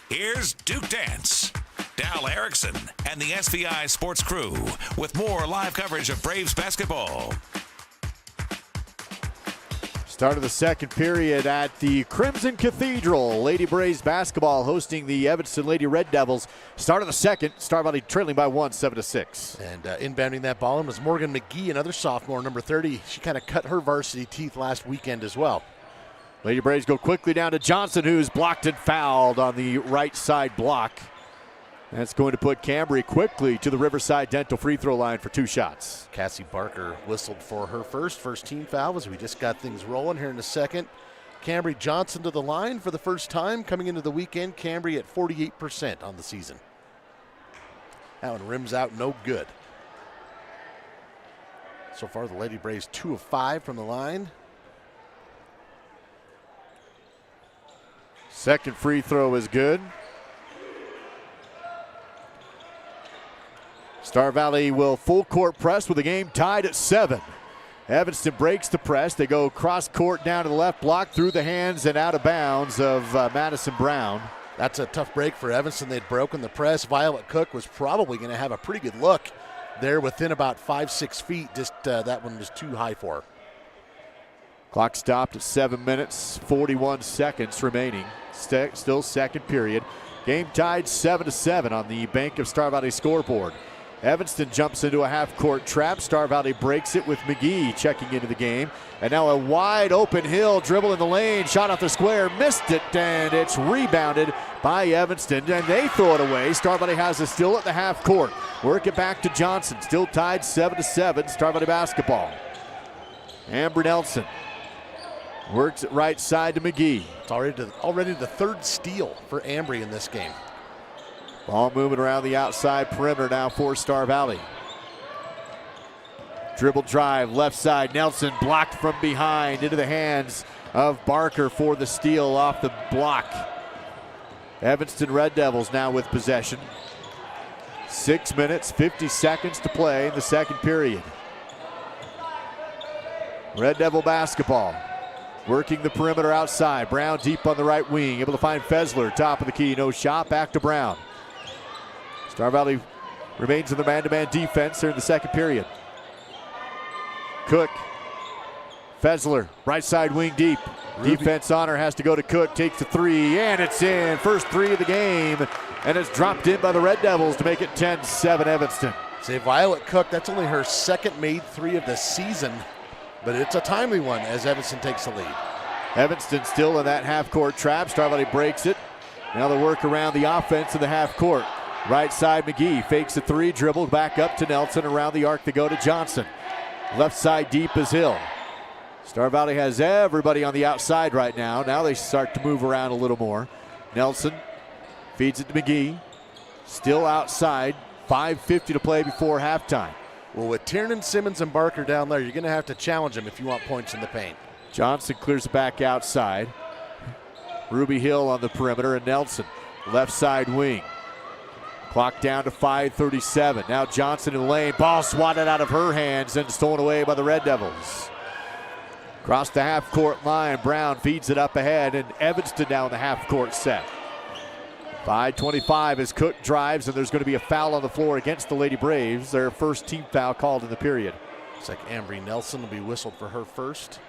[SPEAKER 5] Here's Duke Dance. Dal Erickson and the SVI Sports crew with more live coverage of Braves basketball.
[SPEAKER 6] Start of the second period at the Crimson Cathedral. Lady Braves basketball hosting the Evanston Lady Red Devils. Start of the second, Star Valley trailing by 1, 7-6.
[SPEAKER 7] And inbounding that ball in was Morgan McGee, another sophomore, number 30. She kind of cut her varsity teeth last weekend as well.
[SPEAKER 6] Lady Braves go quickly down to Johnson, who's blocked and fouled on the right side block. That's going to put Cambry quickly to the Riverside Dental free throw line for 2 shots.
[SPEAKER 7] Cassie Barker whistled for her first team foul as we just got things rolling here in a second. Cambry Johnson to the line for the first time coming into the weekend. Cambry at 48% on the season. That one rims out no good. So far the Lady Braves 2 of 5 from the line.
[SPEAKER 6] Second free throw is good. Star Valley will full court press with the game tied at 7. Evanston breaks the press. They go cross court down to the left block through the hands and out of bounds of Madison Brown.
[SPEAKER 7] That's a tough break for Evanston. They'd broken the press. Violet Cook was probably going to have a pretty good look there within about 5-6 feet. Just that one was too high for her.
[SPEAKER 6] Clock stopped at 7 minutes, 41 seconds remaining. Still second period. Game tied 7-7 on the Bank of Star Valley scoreboard. Evanston jumps into a half-court trap. Star Valley breaks it with McGee checking into the game. And now a wide open Hill dribble in the lane, shot off the square, missed it, and it's rebounded by Evanston, and they throw it away. Star Valley has it still at the half court. Work it back to Johnson, still tied 7-7, Star Valley basketball. Amber Nelson works it right side to McGee.
[SPEAKER 7] It's already the third steal for Ambry in this game.
[SPEAKER 6] Ball moving around the outside perimeter now for Star Valley. Dribble drive, left side. Nelson blocked from behind into the hands of Barker for the steal off the block. Evanston Red Devils now with possession. 6 minutes, 50 seconds to play in the second period. Red Devil basketball. Working the perimeter outside. Brown deep on the right wing. Able to find Fessler, top of the key. No shot, back to Brown. Star Valley remains in the man-to-man defense here in the second period. Cook, Fessler, right side wing deep. Ruby. Defense on her, has to go to Cook, takes the three, and it's in. First three of the game, and it's dropped in by the Red Devils to make it 10-7 Evanston.
[SPEAKER 7] Say Violet Cook, that's only her second made three of the season, but it's a timely one as Evanston takes the lead.
[SPEAKER 6] Evanston still in that half-court trap. Star Valley breaks it. Now the work around the offense in the half-court. Right side, McGee fakes a three, dribble back up to Nelson. Around the arc to go to Johnson. Left side deep is Hill. Star Valley has everybody on the outside right now. Now they start to move around a little more. Nelson feeds it to McGee. Still outside. 5:50 to play before halftime.
[SPEAKER 7] Well, with Tiernan, Simmons, and Barker down there, you're going to have to challenge them if you want points in the paint.
[SPEAKER 6] Johnson clears it back outside. Ruby Hill on the perimeter, and Nelson left side wing. Clock down to 5:37. Now Johnson in the lane. Ball swatted out of her hands and stolen away by the Red Devils. Across the half-court line, Brown feeds it up ahead, and Evanston now in the half-court set. 5:25 as Cook drives, and there's going to be a foul on the floor against the Lady Braves. Their first team foul called in the period.
[SPEAKER 7] Looks like Ambry Nelson will be whistled for her first.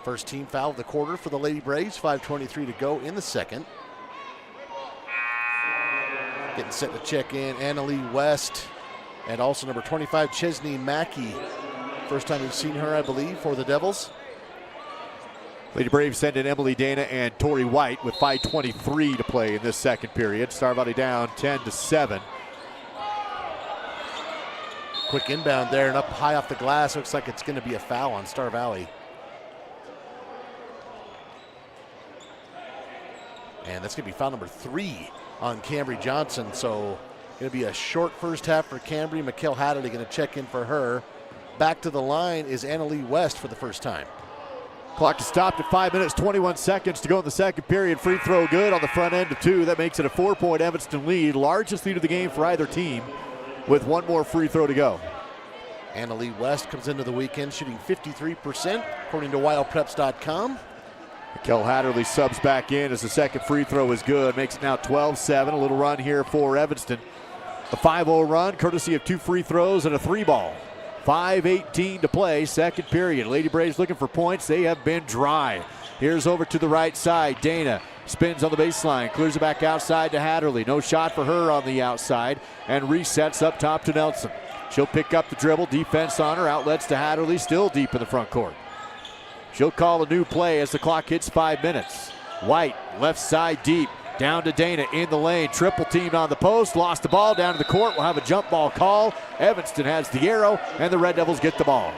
[SPEAKER 7] First team foul of the quarter for the Lady Braves. 5:23 to go in the second. Getting set to check in, Annalie West, and also number 25, Chesney Mackey. First time we've seen her, I believe, for the Devils.
[SPEAKER 6] Lady Braves send in Emily Dana and Tori White with 5:23 to play in this second period. Star Valley down 10-7.
[SPEAKER 7] Quick inbound there and up high off the glass. Looks like it's going to be a foul on Star Valley. And that's going to be foul number 3 on Cambry Johnson. So going to be a short first half for Cambry. Mikkel Hatterley going to check in for her. Back to the line is Annalie West for the first time.
[SPEAKER 6] Clock is stopped at 5 minutes, 21 seconds to go in the second period. Free throw good on the front end of 2. That makes it a 4-point Evanston lead. Largest lead of the game for either team with one more free throw to go.
[SPEAKER 7] Annalie West comes into the weekend shooting 53% according to wildpreps.com.
[SPEAKER 6] Mikkel Hatterley subs back in as the second free throw is good. Makes it now 12-7. A little run here for Evanston. A 5-0 run courtesy of 2 free throws and a 3-ball. 5:18 to play, second period. Lady Braves looking for points. They have been dry. Here's over to the right side. Dana spins on the baseline, clears it back outside to Hatterley. No shot for her on the outside, and resets up top to Nelson. She'll pick up the dribble, defense on her, outlets to Hatterley, still deep in the front court. She'll call a new play as the clock hits 5 minutes. White, left side deep. Down to Dana in the lane, triple teamed on the post, lost the ball down to the court. We'll have a jump ball call. Evanston has the arrow, and the Red Devils get the ball.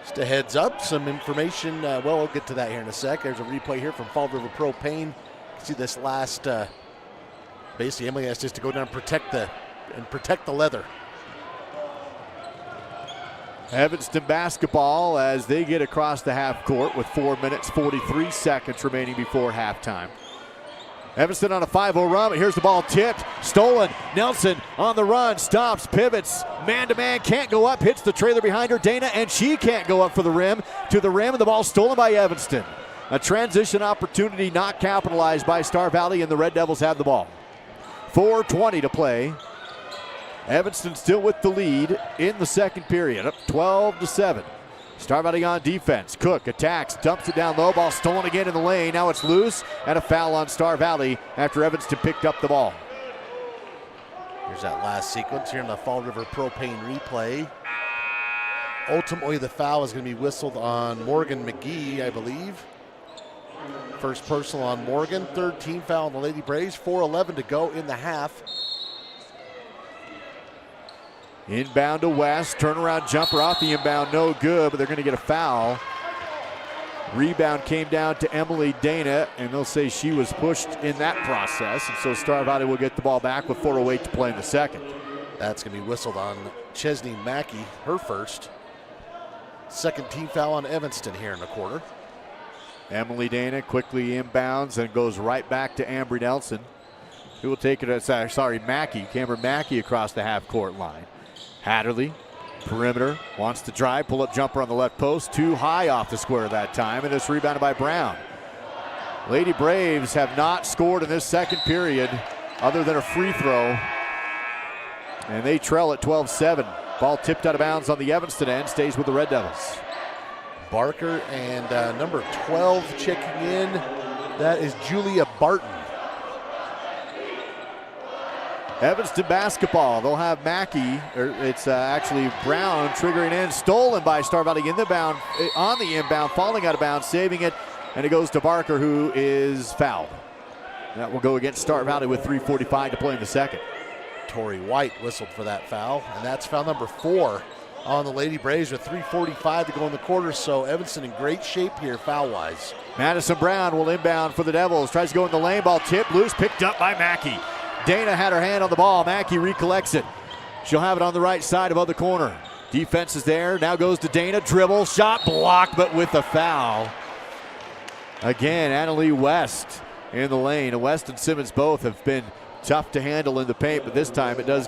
[SPEAKER 7] Just a heads up, some information. We'll get to that here in a sec. There's a replay here from Fall River Propane. See this last, basically Emily has just to go down and protect the leather.
[SPEAKER 6] Evanston basketball as they get across the half court with 4 minutes, 43 seconds remaining before halftime. Evanston on a 5-0 run, but here's the ball tipped, stolen. Nelson on the run, stops, pivots, man-to-man, can't go up, hits the trailer behind her, Dana, and she can't go up for the rim, and the ball stolen by Evanston. A transition opportunity not capitalized by Star Valley, and the Red Devils have the ball. 4:20 to play. Evanston still with the lead in the second period, up 12-7. Star Valley on defense. Cook attacks, dumps it down low, ball stolen again in the lane. Now it's loose, and a foul on Star Valley after Evanston picked up the ball.
[SPEAKER 7] Here's that last sequence here in the Fall River Propane replay. Ultimately, the foul is going to be whistled on Morgan McGee, I believe. First personal on Morgan. Third team foul on the Lady Braves. 4:11 to go in the half.
[SPEAKER 6] Inbound to West. Turnaround jumper off the inbound. No good, but they're going to get a foul. Rebound came down to Emily Dana, and they'll say she was pushed in that process. And so Star Valley will get the ball back with 4:08 to play in the second.
[SPEAKER 7] That's going to be whistled on Chesney Mackey, her first. Second team foul on Evanston here in the quarter.
[SPEAKER 6] Emily Dana quickly inbounds and goes right back to Ambry Nelson, who will take it as, Mackey, Cameron Mackey across the half-court line. Hatterley, perimeter, wants to drive, pull-up jumper on the left post, too high off the square that time, and it's rebounded by Brown. Lady Braves have not scored in this second period other than a free throw, and they trail at 12-7. Ball tipped out of bounds on the Evanston end, stays with the Red Devils.
[SPEAKER 7] Barker and number 12 checking in. That is Julia Barton.
[SPEAKER 6] Evanston basketball. They'll have Mackey, or it's actually Brown triggering in, stolen by Star Valley on the inbound, falling out of bounds, saving it, and it goes to Barker, who is fouled. That will go against Star Valley with 3:45 to play in the second.
[SPEAKER 7] Tori White whistled for that foul, and that's foul number 4 on the Lady Braves with 3:45 to go in the quarter, so Evanston in great shape here foul-wise.
[SPEAKER 6] Madison Brown will inbound for the Devils, tries to go in the lane, ball tipped loose, picked up by Mackey. Dana had her hand on the ball, Mackey recollects it. She'll have it on the right side above the corner. Defense is there, now goes to Dana, dribble, shot blocked, but with a foul. Again, Annalie West in the lane. West and Simmons both have been tough to handle in the paint, but this time it does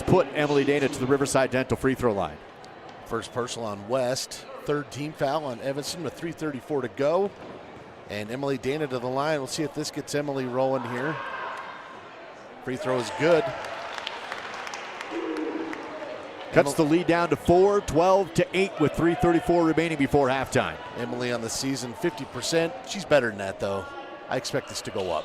[SPEAKER 6] put Emily Dana to the Riverside Dental free throw line.
[SPEAKER 7] First personal on West. Third team foul on Evanston with 3:34 to go. And Emily Dana to the line. We'll see if this gets Emily rolling here. Free throw is good.
[SPEAKER 6] Cuts the lead down to 4, 12-8 with 3:34 remaining before halftime.
[SPEAKER 7] Emily on the season, 50%. She's better than that, though. I expect this to go up.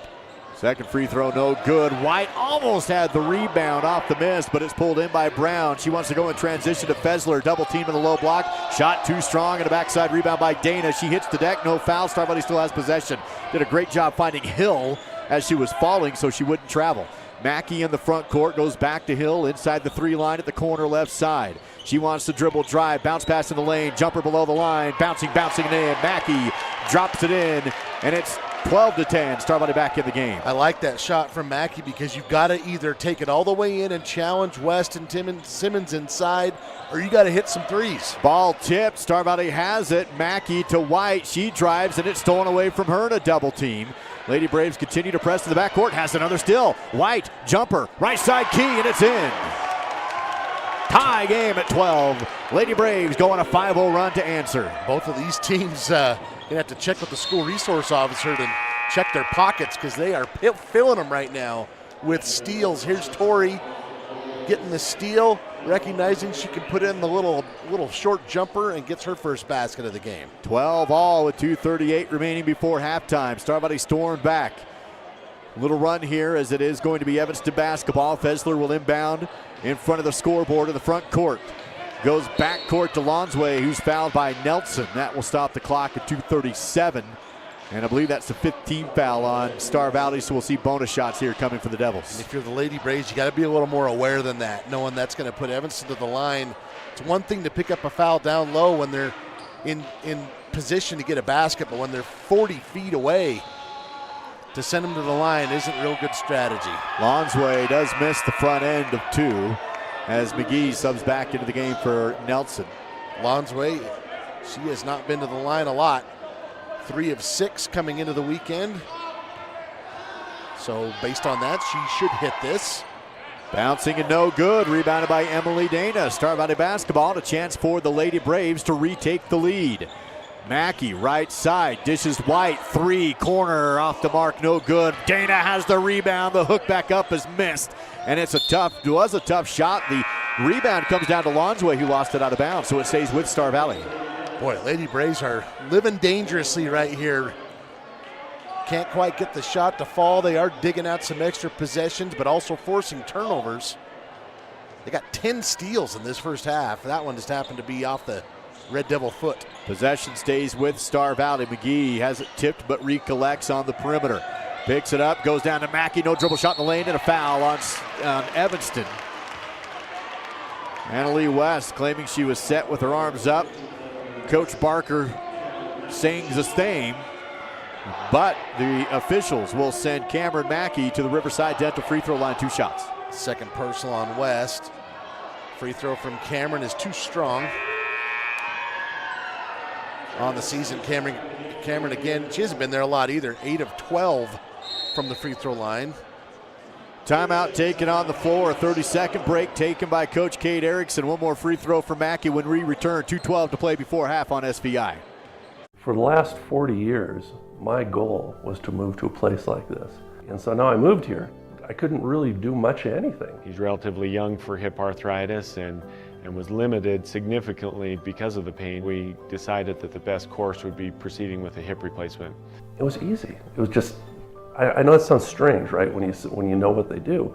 [SPEAKER 6] Second free throw, no good. White almost had the rebound off the miss, but it's pulled in by Brown. She wants to go in transition to Fessler. Double team in the low block. Shot too strong, and a backside rebound by Dana. She hits the deck, no foul. Star Valley still has possession. Did a great job finding Hill as she was falling so she wouldn't travel. Mackey in the front court, goes back to Hill inside the 3 line at the corner left side. She wants to dribble, drive, bounce pass in the lane, jumper below the line, bouncing it in. Mackey drops it in, and it's 12-10. Star Valley back in the game.
[SPEAKER 7] I like that shot from Mackey because you've got to either take it all the way in and challenge West and Simmons inside, or you got to hit some threes.
[SPEAKER 6] Ball tipped. Star Valley has it. Mackey to White. She drives, and it's stolen away from her in a double team. Lady Braves continue to press to the backcourt. Has another still. White, jumper, right side key, and it's in. Tie game at 12. Lady Braves go on a 5-0 run to answer.
[SPEAKER 7] Both of these teams going to have to check with the school resource officer to check their pockets because they are filling them right now with steals. Here's Tori getting the steal, recognizing she can put in the little short jumper and gets her first basket of the game.
[SPEAKER 6] 12 all with 2:38 remaining before halftime. Star Valley stormed back. Little run here as it is going to be Evanston basketball. Fessler will inbound in front of the scoreboard in the front court. Goes back court to Lonsway, who's fouled by Nelson. That will stop the clock at 2:37. And I believe that's the 15th foul on Star Valley, so we'll see bonus shots here coming for the Devils.
[SPEAKER 7] And if you're the Lady Braves, you got to be a little more aware than that, knowing that's going to put Evanston to the line. It's one thing to pick up a foul down low when they're in position to get a basket, but when they're 40 feet away, to send them to the line isn't real good strategy.
[SPEAKER 6] Lonsway does miss the front end of 2 as McGee subs back into the game for Nelson.
[SPEAKER 7] Lonsway, she has not been to the line a lot. 3 of 6 coming into the weekend. So based on that, she should hit this.
[SPEAKER 6] Bouncing and no good. Rebounded by Emily Dana. Star Valley basketball and a chance for the Lady Braves to retake the lead. Mackey, right side, dishes White. 3, corner off the mark, no good. Dana has the rebound. The hook back up is missed. And it was a tough shot. The rebound comes down to Lonsway, who lost it out of bounds. So it stays with Star Valley.
[SPEAKER 7] Boy, Lady Braves are living dangerously right here. can't quite get the shot to fall. They are digging out some extra possessions, but also forcing turnovers. They got 10 steals in this first half. That one just happened to be off the Red Devil foot. Possession stays with Star Valley. McGee has it tipped but recollects on the perimeter. Picks it up, goes down to Mackey. No dribble shot in the lane and a foul on Evanston. Annalie West claiming she was set with her arms up. Coach Barker saying the same, but the officials will send Cameron Mackey to the Riverside Dental free throw line. 2 shots. Second personal on West. Free throw from Cameron is too strong. On the season, Cameron again, she hasn't been there a lot either. 8 of 12 from the free throw line. Timeout taken on the floor. A 30-second break taken by Coach Kate Erickson. One more free throw for Mackey when we return. 2:12 to play before half on SVI.
[SPEAKER 11] For the last 40 years, my goal was to move to a place like this. And so now I moved here. I couldn't really do much of anything.
[SPEAKER 12] He's relatively young for hip arthritis and was limited significantly because of the pain. We decided that the best course would be proceeding with a hip replacement.
[SPEAKER 11] It was easy. It was just, I know it sounds strange, right, when you know what they do.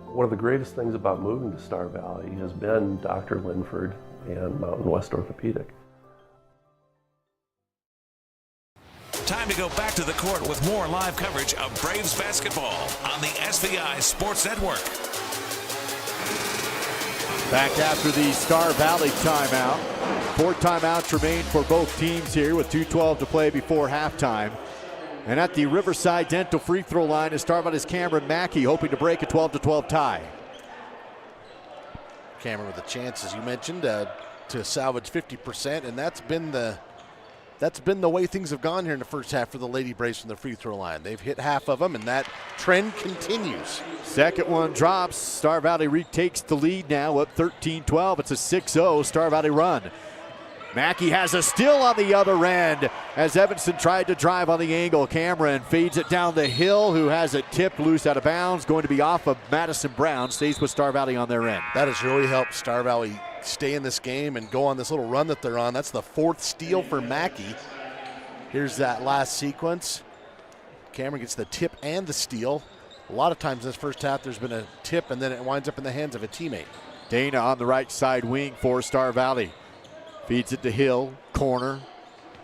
[SPEAKER 11] One of the greatest things about moving to Star Valley has been Dr. Linford and Mountain West Orthopedic.
[SPEAKER 5] Time to go back to the court with more live coverage of Braves basketball on the SVI Sports Network.
[SPEAKER 6] Back after the Star Valley timeout. 4 timeouts remain for both teams here with 2:12 to play before halftime. And at the Riverside Dental free throw line is Star Valley's Cameron Mackey, hoping to break a 12-12 tie. Cameron with a chance, as you mentioned, to salvage 50%, and that's been the way things have gone here in the first half for the Lady Braves from the free throw line. They've hit half of them, and that trend continues. Second one drops. Star Valley retakes the lead now, up 13-12. It's a 6-0 Star Valley run. Mackey has a steal on the other end as Evanston tried to drive on the angle. Cameron feeds it down the hill, who has it tipped loose out of bounds, going to be off of Madison Brown. Stays with Star Valley on their end. That has really helped Star Valley stay in this game and go on this little run that they're on. That's the 4th steal for Mackey. Here's that last sequence. Cameron gets the tip and the steal. A lot of times in this first half there's been a tip and then it winds up in the hands of a teammate. Dana on the right side wing for Star Valley. Feeds it to Hill, corner.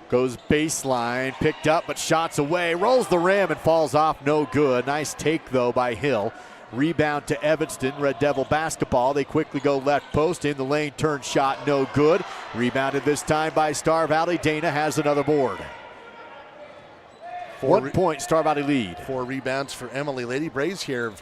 [SPEAKER 6] Goes baseline, picked up but shots away. Rolls the rim and falls off, no good. Nice take though by Hill. Rebound to Evanston, Red Devil basketball. They quickly go left post, in the lane, turn shot, no good. Rebounded this time by Star Valley. Dana has another board. 1 point Star Valley lead. 4 rebounds for Emily. Lady Braves here,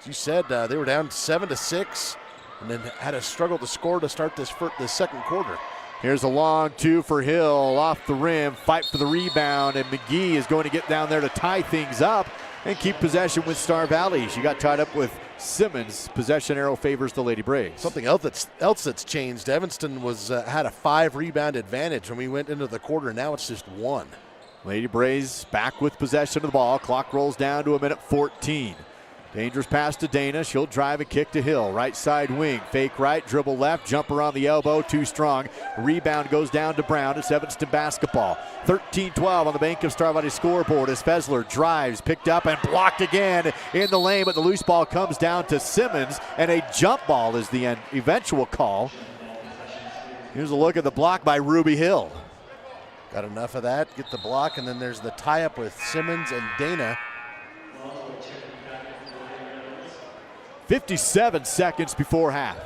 [SPEAKER 6] as you said, they were down 7-6 and then had a struggle to score to start this second quarter. Here's a long 2 for Hill, off the rim, fight for the rebound, and McGee is going to get down there to tie things up and keep possession with Star Valley. She got tied up with Simmons. Possession arrow favors the Lady Braves. Something else that's changed. Evanston had a 5 rebound advantage when we went into the quarter. Now it's just 1. Lady Braves back with possession of the ball. Clock rolls down to 1:14. Dangerous pass to Dana. She'll drive and kick to Hill. Right side wing. Fake right, dribble left, jumper on the elbow, too strong. Rebound goes down to Brown. It's Evanston basketball. 13-12 on the Bank of Star Valley scoreboard as Fesler drives, picked up and blocked again in the lane, but the loose ball comes down to Simmons, and a jump ball is the eventual call. Here's a look at the block by Ruby Hill. Got enough of that, get the block, and then there's the tie-up with Simmons and Dana. 57 seconds before half.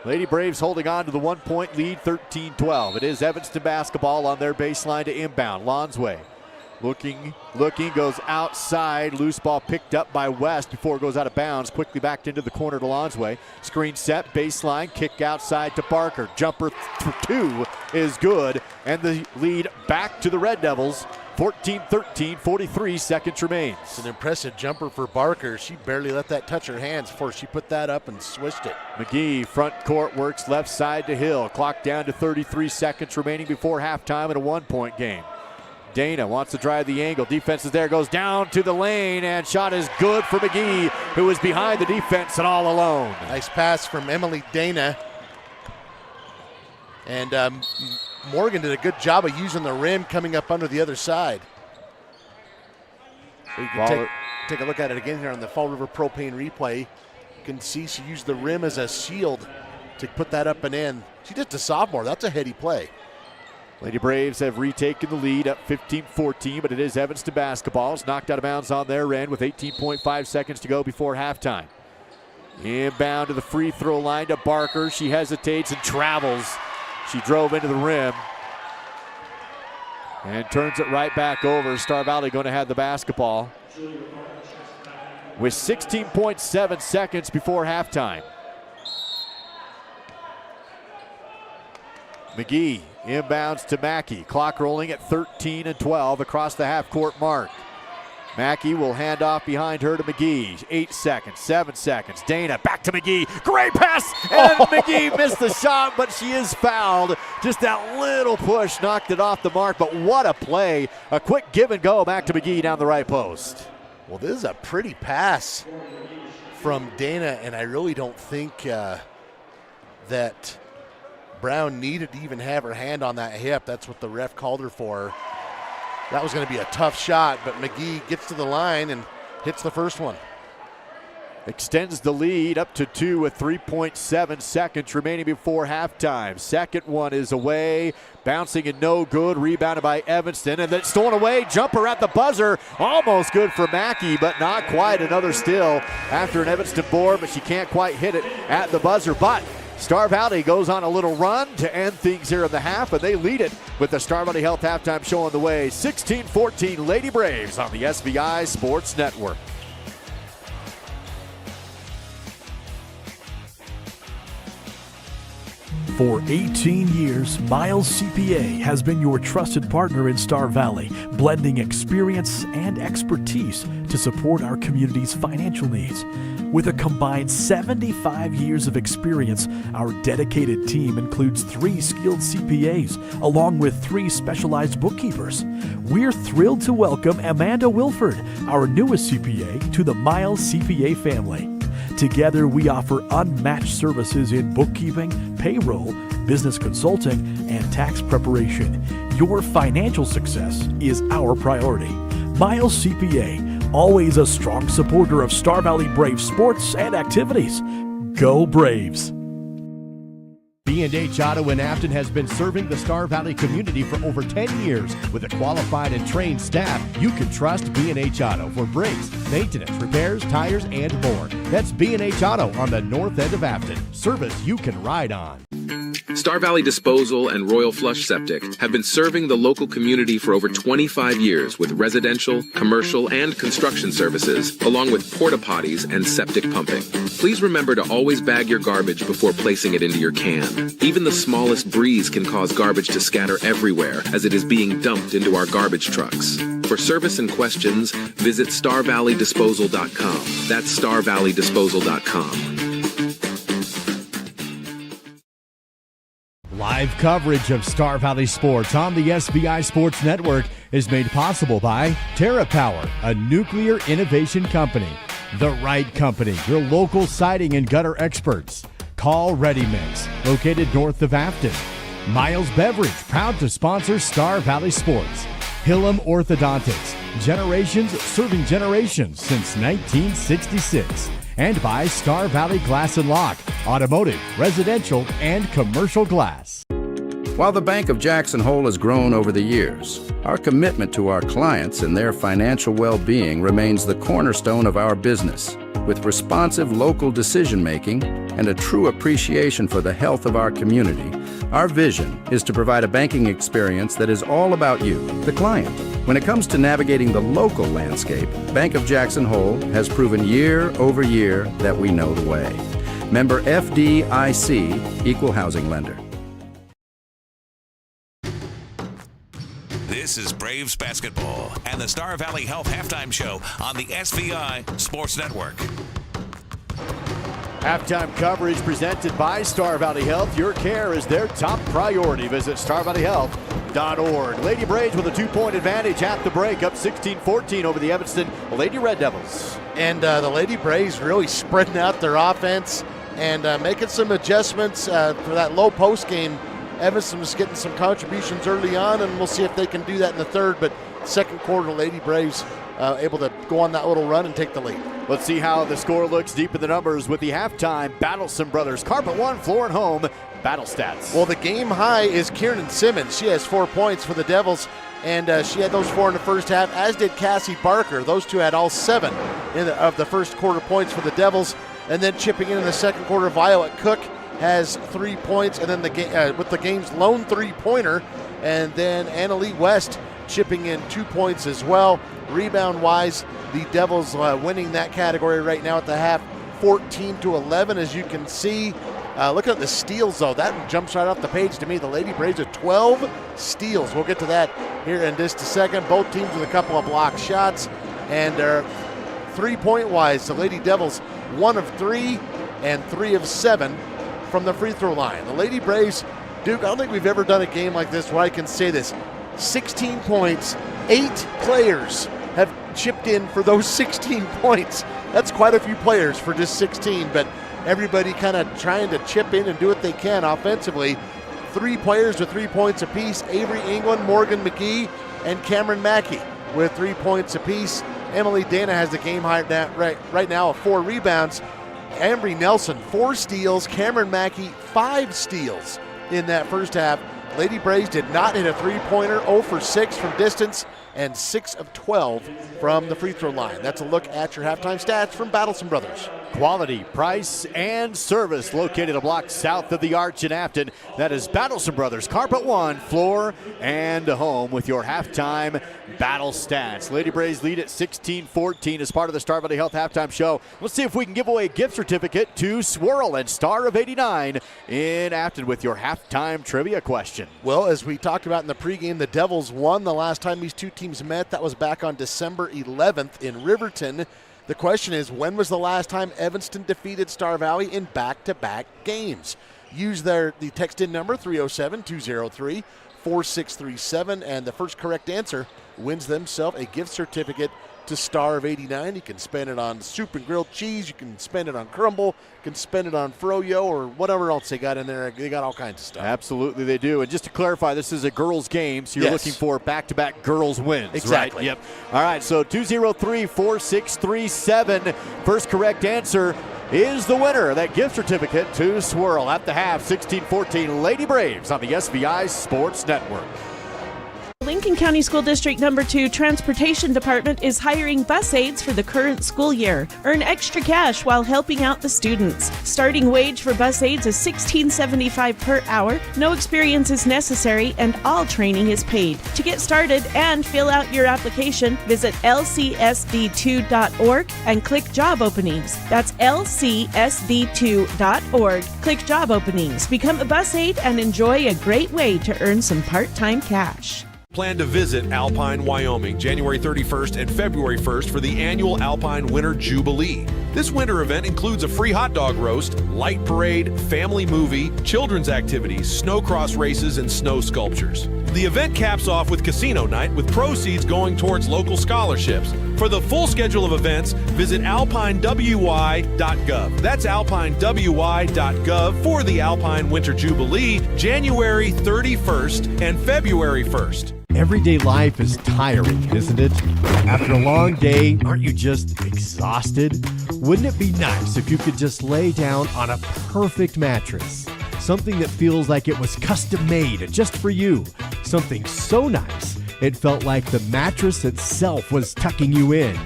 [SPEAKER 6] Lady Braves holding on to the 1-point lead, 13-12. It is Evanston basketball on their baseline to inbound. Lonsway looking, goes outside. Loose ball picked up by West before it goes out of bounds. Quickly backed into the corner to Lonsway. Screen set, baseline, kick outside to Barker. Jumper for 2 is good, and the lead back to the Red Devils. 14-13, 43 seconds remains. It's an impressive jumper for Barker. She barely let that touch her hands before she put that up and swished it. McGee, front court, works left side to Hill. Clock down to 33 seconds remaining before halftime in a 1-point game. Dana wants to drive the angle. Defense is there, goes down to the lane, and shot is good for McGee, who is behind the defense and all alone. Nice pass from Emily Dana. And Morgan did a good job of using the rim coming up under the other side.
[SPEAKER 7] You can take a look at it again here on the Fall River Propane replay. You can see she used the rim as a shield to put that up and in. She's just a sophomore. That's a heady play.
[SPEAKER 6] Lady Braves have retaken the lead up 15-14, but it is Evanston basketball. It's knocked out of bounds on their end with 18.5 seconds to go before halftime. Inbound to the free throw line to Barker. She hesitates and travels. She drove into the rim and turns it right back over. Star Valley going to have the basketball with 16.7 seconds before halftime. McGee inbounds to Mackey. Clock rolling at 13 and 12 across the half-court mark. Mackey will hand off behind her to McGee. 8 seconds, 7 seconds. Dana back to McGee. Great pass! And McGee missed the shot, but she is fouled. Just that little push knocked it off the mark, but what a play. A quick give and go back to McGee down the right post.
[SPEAKER 7] Well, this is a pretty pass from Dana, and I really don't think that Brown needed to even have her hand on that hip. That's what the ref called her for. That was going to be a tough shot, but McGee gets to the line and hits the first one.
[SPEAKER 6] Extends the lead up to 2 with 3.7 seconds remaining before halftime. Second one is away, bouncing and no good, rebounded by Evanston, and then stolen away. Jumper at the buzzer, almost good for Mackey, but not quite. Another steal after an Evanston board, but she can't quite hit it at the buzzer. But Star Valley goes on a little run to end things here in the half, and they lead it with the Star Valley Health halftime show on the way. 16-14 Lady Braves on the SVI Sports Network.
[SPEAKER 27] For 18 years, Miles CPA has been your trusted partner in Star Valley, blending experience and expertise to support our community's financial needs. With a combined 75 years of experience, our dedicated team includes 3 skilled CPAs, along with 3 specialized bookkeepers. We're thrilled to welcome Amanda Wilford, our newest CPA, to the Miles CPA family. Together, we offer unmatched services in bookkeeping, payroll, business consulting, and tax preparation. Your financial success is our priority. Miles CPA, always a strong supporter of Star Valley Braves sports and activities. Go Braves!
[SPEAKER 13] B&H Auto in Afton has been serving the Star Valley community for over 10 years. With a qualified and trained staff, you can trust B&H Auto for brakes, maintenance, repairs, tires, and more. That's B&H Auto on the north end of Afton. Service you can ride on.
[SPEAKER 14] Star Valley Disposal and Royal Flush Septic have been serving the local community for over 25 years with residential, commercial, and construction services, along with porta potties and septic pumping. Please remember to always bag your garbage before placing it into your can. Even the smallest breeze can cause garbage to scatter everywhere as it is being dumped into our garbage trucks. For service and questions, visit StarValleyDisposal.com. That's StarValleyDisposal.com.
[SPEAKER 13] Live coverage of Star Valley Sports on the SVI Sports Network is made possible by TerraPower, a nuclear innovation company. The Right Company, your local siding and gutter experts. Call Ready Mix, located north of Afton. Miles Beverage, proud to sponsor Star Valley Sports. Hillam Orthodontics, generations serving generations since 1966. And by Star Valley Glass and Lock, automotive, residential, and commercial glass.
[SPEAKER 15] While the Bank of Jackson Hole has grown over the years, our commitment to our clients and their financial well-being remains the cornerstone of our business. With responsive local decision-making and a true appreciation for the health of our community, our vision is to provide a banking experience that is all about you, the client. When it comes to navigating the local landscape, Bank of Jackson Hole has proven year over year that we know the way. Member FDIC, Equal Housing Lender.
[SPEAKER 5] This is Braves basketball and the Star Valley Health halftime show on the SVI Sports Network.
[SPEAKER 6] Halftime coverage presented by Star Valley Health. Your care is their top priority. Visit StarValleyHealth.org. Lady Braves with a 2-point advantage at the break, up 16-14 over the Evanston Lady Red Devils.
[SPEAKER 7] And the Lady Braves really spreading out their offense and making some adjustments for that low post game. Evanston was getting some contributions early on, and we'll see if they can do that in the third. But Second quarter, Lady Braves able to go on that little run and take the lead.
[SPEAKER 6] Let's see how the score looks deep in the numbers with the halftime Battlesome Brothers Carpet One Floor and Home battle stats.
[SPEAKER 7] Well, the game high is Kieran Simmons. She has 4 points for the Devils, and she had those 4 in the first half, as did Cassie Barker. Those two had all 7 of the first quarter points for the Devils. And then chipping in the second quarter, Violet Cook has 3 points, and then with the game's lone 3-pointer, and then Annalie West chipping in 2 points as well. Rebound-wise, the Devils winning that category right now at the half, 14-11, as you can see. Look at the steals, though. That jumps right off the page to me. The Lady Braves are 12 steals. We'll get to that here in just a second. Both teams with a couple of block shots. And 3-point-wise, the Lady Devils 1 of 3 and 3 of 7 from the free throw line. The Lady Braves, Duke, I don't think we've ever done a game like this where I can say this. 16 points, 8 players have chipped in for those 16 points. That's quite a few players for just 16, but everybody kind of trying to chip in and do what they can offensively. 3 players with 3 points apiece: Avery England, Morgan McGee, and Cameron Mackey with 3 points apiece. Emily Dana has the game high right now of 4 rebounds. Ambry Nelson, 4 steals. Cameron Mackey, 5 steals in that first half. Lady Braves did not hit a 3-pointer, 0 for 6 from distance, and 6 of 12 from the free throw line. That's a look at your halftime stats from Battlesome Brothers.
[SPEAKER 6] Quality, price, and service located a block south of the Arch in Afton. That is Battlesome Brothers Carpet One Floor and Home with your halftime battle stats. Lady Braves lead at 16-14 as part of the Star Valley Health halftime show. Let's see if we can give away a gift certificate to Swirl and Star of 89 in Afton with your halftime trivia question.
[SPEAKER 7] Well, as we talked about in the pregame, the Devils won the last time these two teams met. That was back on December 11th in Riverton. The question is, when was the last time Evanston defeated Star Valley in back-to-back games? Use the text-in number 307-203-4637, and the first correct answer wins themselves a gift certificate to Star of 89. You can spend it on soup and grilled cheese. You can spend it on crumble. You can spend it on froyo or whatever else they got in there. They got all kinds of stuff.
[SPEAKER 6] Absolutely, they do. And just to clarify, this is a girls' game, so you're looking for back-to-back girls' wins.
[SPEAKER 7] Exactly.
[SPEAKER 6] Right? Yep. All right, so 203-4637. First correct answer is the winner of that gift certificate to Swirl. At the half, 16-14 Lady Braves on the SVI Sports Network.
[SPEAKER 16] Lincoln County School District Number 2 Transportation Department is hiring bus aides for the current school year. Earn extra cash while helping out the students. Starting wage for bus aides is $16.75 per hour. No experience is necessary and all training is paid. To get started and fill out your application, visit lcsd2.org and click job openings. That's lcsd2.org. Click job openings. Become a bus aide and enjoy a great way to earn some part-time cash.
[SPEAKER 17] Plan to visit Alpine, Wyoming, January 31st and February 1st for the annual Alpine Winter Jubilee. This winter event includes a free hot dog roast, light parade, family movie, children's activities, snowcross races, and snow sculptures. The event caps off with casino night with proceeds going towards local scholarships. For the full schedule of events, visit alpinewy.gov. That's alpinewy.gov for the Alpine Winter Jubilee, January 31st and February 1st.
[SPEAKER 13] Everyday life is tiring, isn't it? After a long day, aren't you just exhausted? Wouldn't it be nice if you could just lay down on a perfect mattress? Something that feels like it was custom made just for you. Something so nice, it felt like the mattress itself was tucking you in.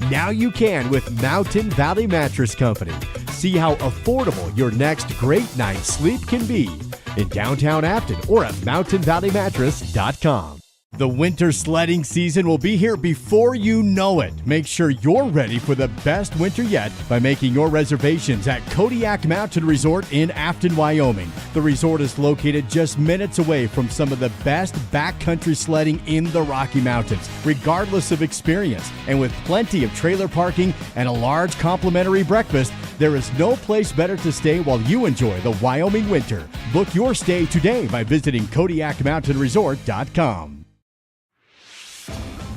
[SPEAKER 13] Now you can with Mountain Valley Mattress Company. See how affordable your next great night's sleep can be in downtown Afton or at mountainvalleymattress.com. The winter sledding season will be here before you know it. Make sure you're ready for the best winter yet by making your reservations at Kodiak Mountain Resort in Afton, Wyoming. The resort is located just minutes away from some of the best backcountry sledding in the Rocky Mountains, regardless of experience. And with plenty of trailer parking and a large complimentary breakfast, there is no place better to stay while you enjoy the Wyoming winter. Book your stay today by visiting KodiakMountainResort.com.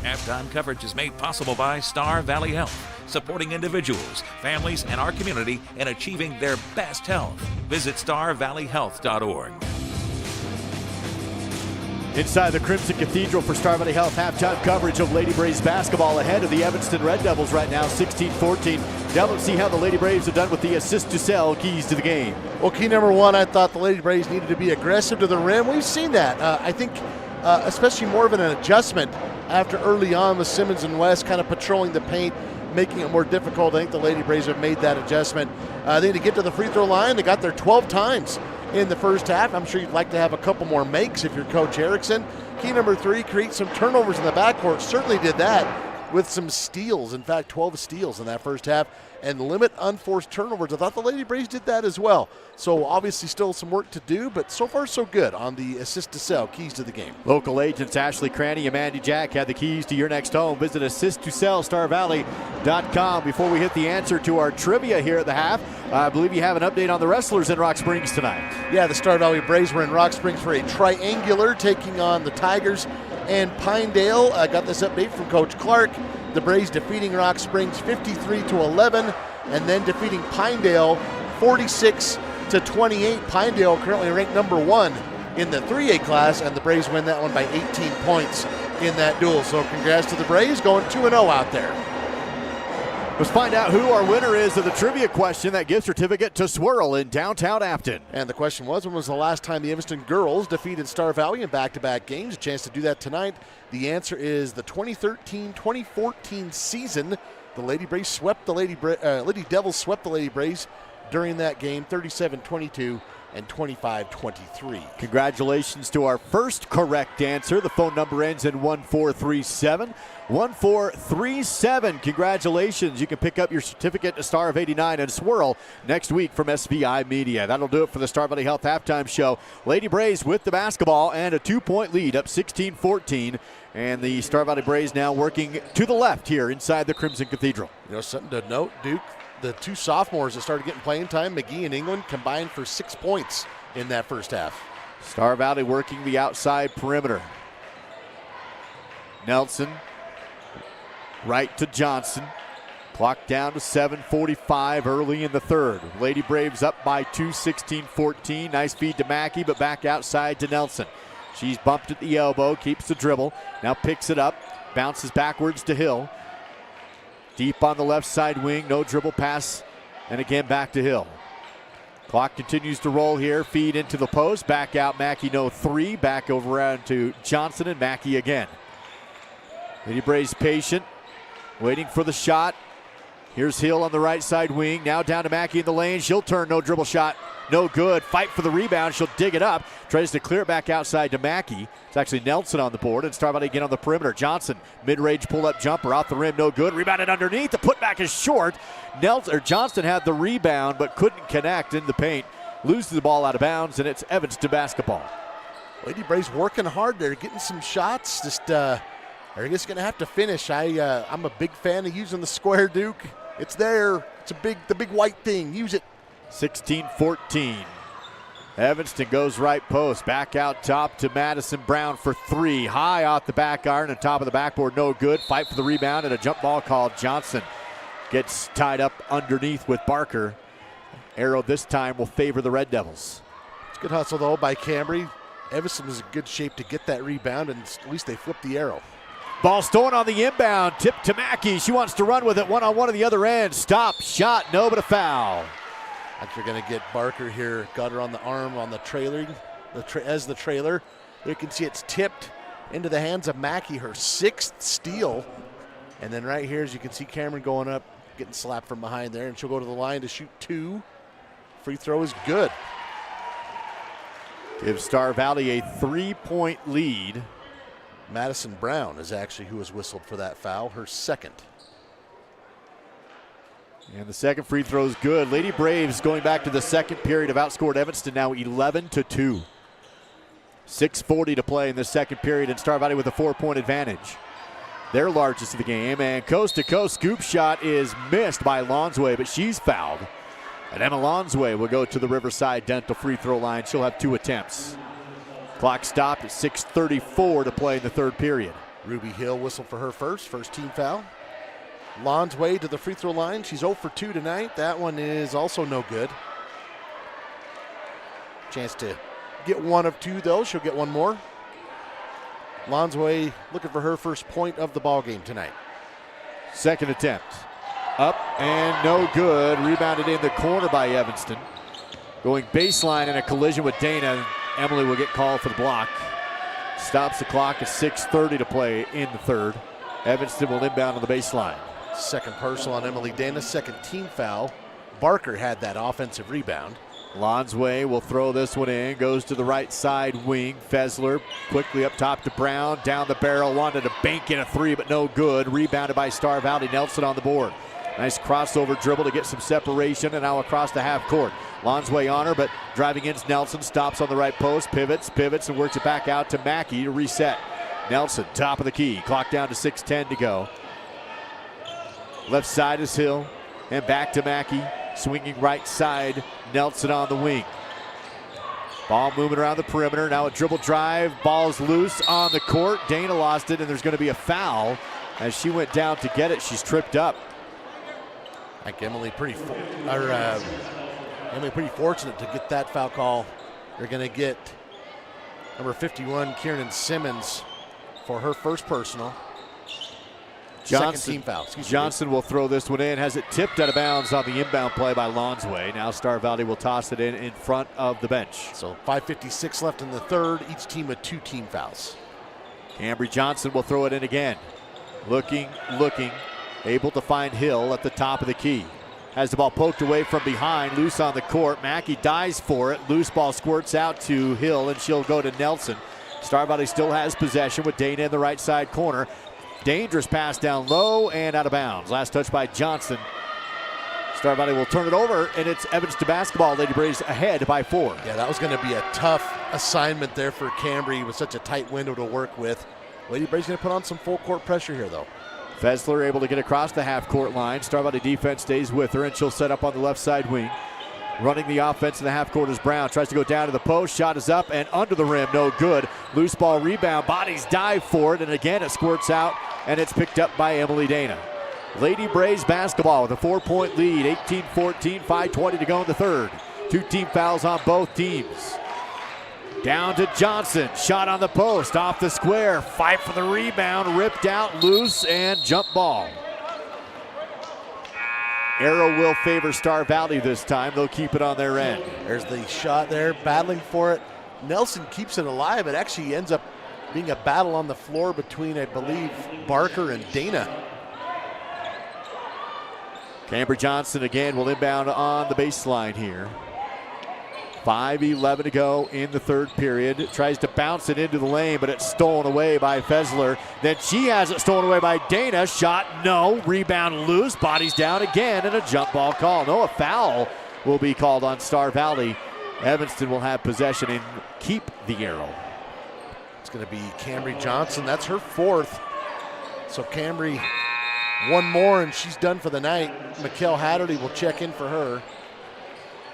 [SPEAKER 5] Halftime coverage is made possible by Star Valley Health, supporting individuals, families, and our community in achieving their best health. Visit starvalleyhealth.org.
[SPEAKER 6] Inside the Crimson Cathedral for Star Valley Health halftime coverage of Lady Braves basketball ahead of the Evanston Red Devils right now, 16-14. Now let's see how the Lady Braves have done with the assist to sell keys to the game.
[SPEAKER 7] Well, key number one, I thought the Lady Braves needed to be aggressive to the rim. We've seen that. I think especially more of an adjustment after early on with Simmons and West kind of patrolling the paint, making it more difficult. I think the Lady Braves have made that adjustment. They need to get to the free throw line. They got there 12 times in the first half. I'm sure you'd like to have a couple more makes if you're Coach Erickson. Key number three, create some turnovers in the backcourt. Certainly did that with some steals. In fact, 12 steals in that first half, and limit unforced turnovers. I thought the Lady Braves did that as well. So obviously still some work to do, but so far so good on the assist to sell, keys to the game.
[SPEAKER 6] Local agents Ashley Cranny and Mandy Jack had the keys to your next home. Visit assisttosellstarvalley.com. Before we hit the answer to our trivia here at the half, I believe you have an update on the wrestlers in Rock Springs tonight.
[SPEAKER 7] Yeah, the Star Valley Braves were in Rock Springs for a triangular taking on the Tigers and Pinedale. I got this update from Coach Clark. The Braves defeating Rock Springs 53-11, and then defeating Pinedale 46-28. Pinedale currently ranked number 1 in the 3A class, and the Braves win that one by 18 points in that duel. So congrats to the Braves, going 2-0 out there.
[SPEAKER 6] Let's find out who our winner is of the trivia question, that gift certificate to Swirl in downtown Afton.
[SPEAKER 7] And the question was, when was the last time the Evanston girls defeated Star Valley in back-to-back games? A chance to do that tonight. The answer is the 2013-2014 season. The Lady Braves swept the Lady Devils swept the Lady Braves during that game, 37-22 and 25-23.
[SPEAKER 6] Congratulations to our first correct answer. The phone number ends in 1437. 1437. Congratulations. You can pick up your certificate to Star of 89 and Swirl next week from SVI Media. That'll do it for the Star Valley Health halftime show. Lady Braves with the basketball and a 2-point lead, up 16-14. And the Star Valley Braves now working to the left here inside the Crimson Cathedral.
[SPEAKER 7] You know, something to note, Duke, the two sophomores that started getting playing time, McGee and England, combined for 6 points in that first half.
[SPEAKER 6] Star Valley working the outside perimeter. Nelson, right to Johnson. Clock down to 7:45 early in the third. Lady Braves up by 2, 16-14. Nice feed to Mackey, but back outside to Nelson. She's bumped at the elbow, keeps the dribble, now picks it up, bounces backwards to Hill. Deep on the left side wing, no dribble pass, and again back to Hill. Clock continues to roll here, feed into the post, back out Mackey, no three, back over around to Johnson and Mackey again. Lady Braves patient, waiting for the shot. Here's Hill on the right side wing, now down to Mackey in the lane, she'll turn, no dribble shot, no good. Fight for the rebound, she'll dig it up, tries to clear it back outside to Mackey. It's actually Nelson on the board, and Star Valley again on the perimeter. Johnson, mid-range pull-up jumper, off the rim, no good. Rebounded underneath, the putback is short. Johnson had the rebound, but couldn't connect in the paint. Loses the ball out of bounds, and it's Evanston basketball.
[SPEAKER 7] Lady Braves working hard there, getting some shots. Just, they're just going to have to finish. I'm a big fan of using the square, Duke. It's there. It's the big white thing. Use it.
[SPEAKER 6] 16-14. Evanston goes right post. Back out top to Madison Brown for three. High off the back iron and top of the backboard. No good. Fight for the rebound and a jump ball called. Johnson gets tied up underneath with Barker. Arrow this time will favor the Red Devils.
[SPEAKER 7] It's a good hustle, though, by Cambry. Evanston was in good shape to get that rebound, and at least they flipped the arrow.
[SPEAKER 6] Ball stolen on the inbound. Tip to Mackey. She wants to run with it. One-on-one at the other end. Stop. Shot. No, but a foul.
[SPEAKER 7] You're going to get Barker here. Got her on the arm on the trailer. As the trailer. You can see it's tipped into the hands of Mackey, her 6th steal. And then right here, as you can see Cameron going up, getting slapped from behind there. And she'll go to the line to shoot 2. Free throw is good.
[SPEAKER 6] Gives Star Valley a 3-point lead.
[SPEAKER 7] Madison Brown is actually who was whistled for that foul, her 2nd.
[SPEAKER 6] And the second free throw is good. Lady Braves going back to the second period have outscored Evanston now 11-2. 6:40 to play in the second period, and Star Valley with a 4-point advantage. Their largest of the game, and coast-to-coast scoop shot is missed by Lonsway, but she's fouled. And Emma Lonsway will go to the Riverside Dental free throw line. She'll have 2 attempts. Clock stopped at 6:34 to play in the third period.
[SPEAKER 7] Ruby Hill whistled for her first team foul. Lonsway to the free throw line. She's 0 for 2 tonight. That one is also no good. Chance to get 1 of 2, though. She'll get 1 more. Lonsway looking for her first point of the ball game tonight.
[SPEAKER 6] Second attempt. Up and no good. Rebounded in the corner by Evanston. Going baseline in a collision with Dana. Emily will get called for the block. Stops the clock at 6:30 to play in the third. Evanston will inbound on the baseline.
[SPEAKER 7] Second personal on Emily Dana, second team foul. Barker had that offensive rebound.
[SPEAKER 6] Lonsway will throw this one in, goes to the right side wing. Fesler quickly up top to Brown, down the barrel, wanted to bank in a three, but no good. Rebounded by Star Valley. Nelson on the board. Nice crossover dribble to get some separation, and now across the half court. Lonsway on her, but driving in Nelson, stops on the right post, pivots, and works it back out to Mackey to reset. Nelson, top of the key, clock down to 6:10 to go. Left side is Hill, and back to Mackey. Swinging right side, Nelson on the wing. Ball moving around the perimeter. Now a dribble drive. Ball's loose on the court. Dana lost it, and there's going to be a foul. As she went down to get it, she's tripped up.
[SPEAKER 7] I think Emily pretty fortunate to get that foul call. They're going to get number 51, Kieran Simmons, for her first personal. Second team foul.
[SPEAKER 6] Johnson will throw this one in. Has it tipped out of bounds on the inbound play by Lonsway. Now Star Valley will toss it in front of the bench.
[SPEAKER 7] So 5:56 left in the third. Each team with 2 team fouls.
[SPEAKER 6] Cambry Johnson will throw it in again. Looking. Able to find Hill at the top of the key. Has the ball poked away from behind. Loose on the court. Mackey dives for it. Loose ball squirts out to Hill, and she'll go to Nelson. Star Valley still has possession with Dana in the right side corner. Dangerous pass down low and out of bounds. Last touch by Johnson. Star Valley will turn it over, and it's Evanston basketball. Lady Braves ahead by 4.
[SPEAKER 7] Yeah, that was going to be a tough assignment there for Cambry with such a tight window to work with. Lady Braves going to put on some full court pressure here, though.
[SPEAKER 6] Fesler able to get across the half court line. Star Valley defense stays with her, and she'll set up on the left side wing. Running the offense in the half court is Brown. Tries to go down to the post. Shot is up and under the rim. No good. Loose ball rebound. Bodies dive for it. And again, it squirts out. And it's picked up by Emily Dana. Lady Braves basketball with a 4-point lead. 18-14. 5:20 to go in the third. 2 team fouls on both teams. Down to Johnson. Shot on the post. Off the square. Fight for the rebound. Ripped out. Loose. And jump ball. Arrow will favor Star Valley this time. They'll keep it on their end.
[SPEAKER 7] There's the shot there, battling for it. Nelson keeps it alive. It actually ends up being a battle on the floor between, I believe, Barker and Dana.
[SPEAKER 6] Cambry Johnson again will inbound on the baseline here. 5:11 to go in the third period. Tries to bounce it into the lane, but it's stolen away by Fesler. Then she has it stolen away by Dana. Shot, no. Rebound loose. Bodies down again, and a jump ball call. No, a foul will be called on Star Valley. Evanston will have possession and keep the arrow.
[SPEAKER 7] It's going to be Cambry Johnson. That's her 4th. So Cambry, 1 more, and she's done for the night. Mikkel Hatterley will check in for her.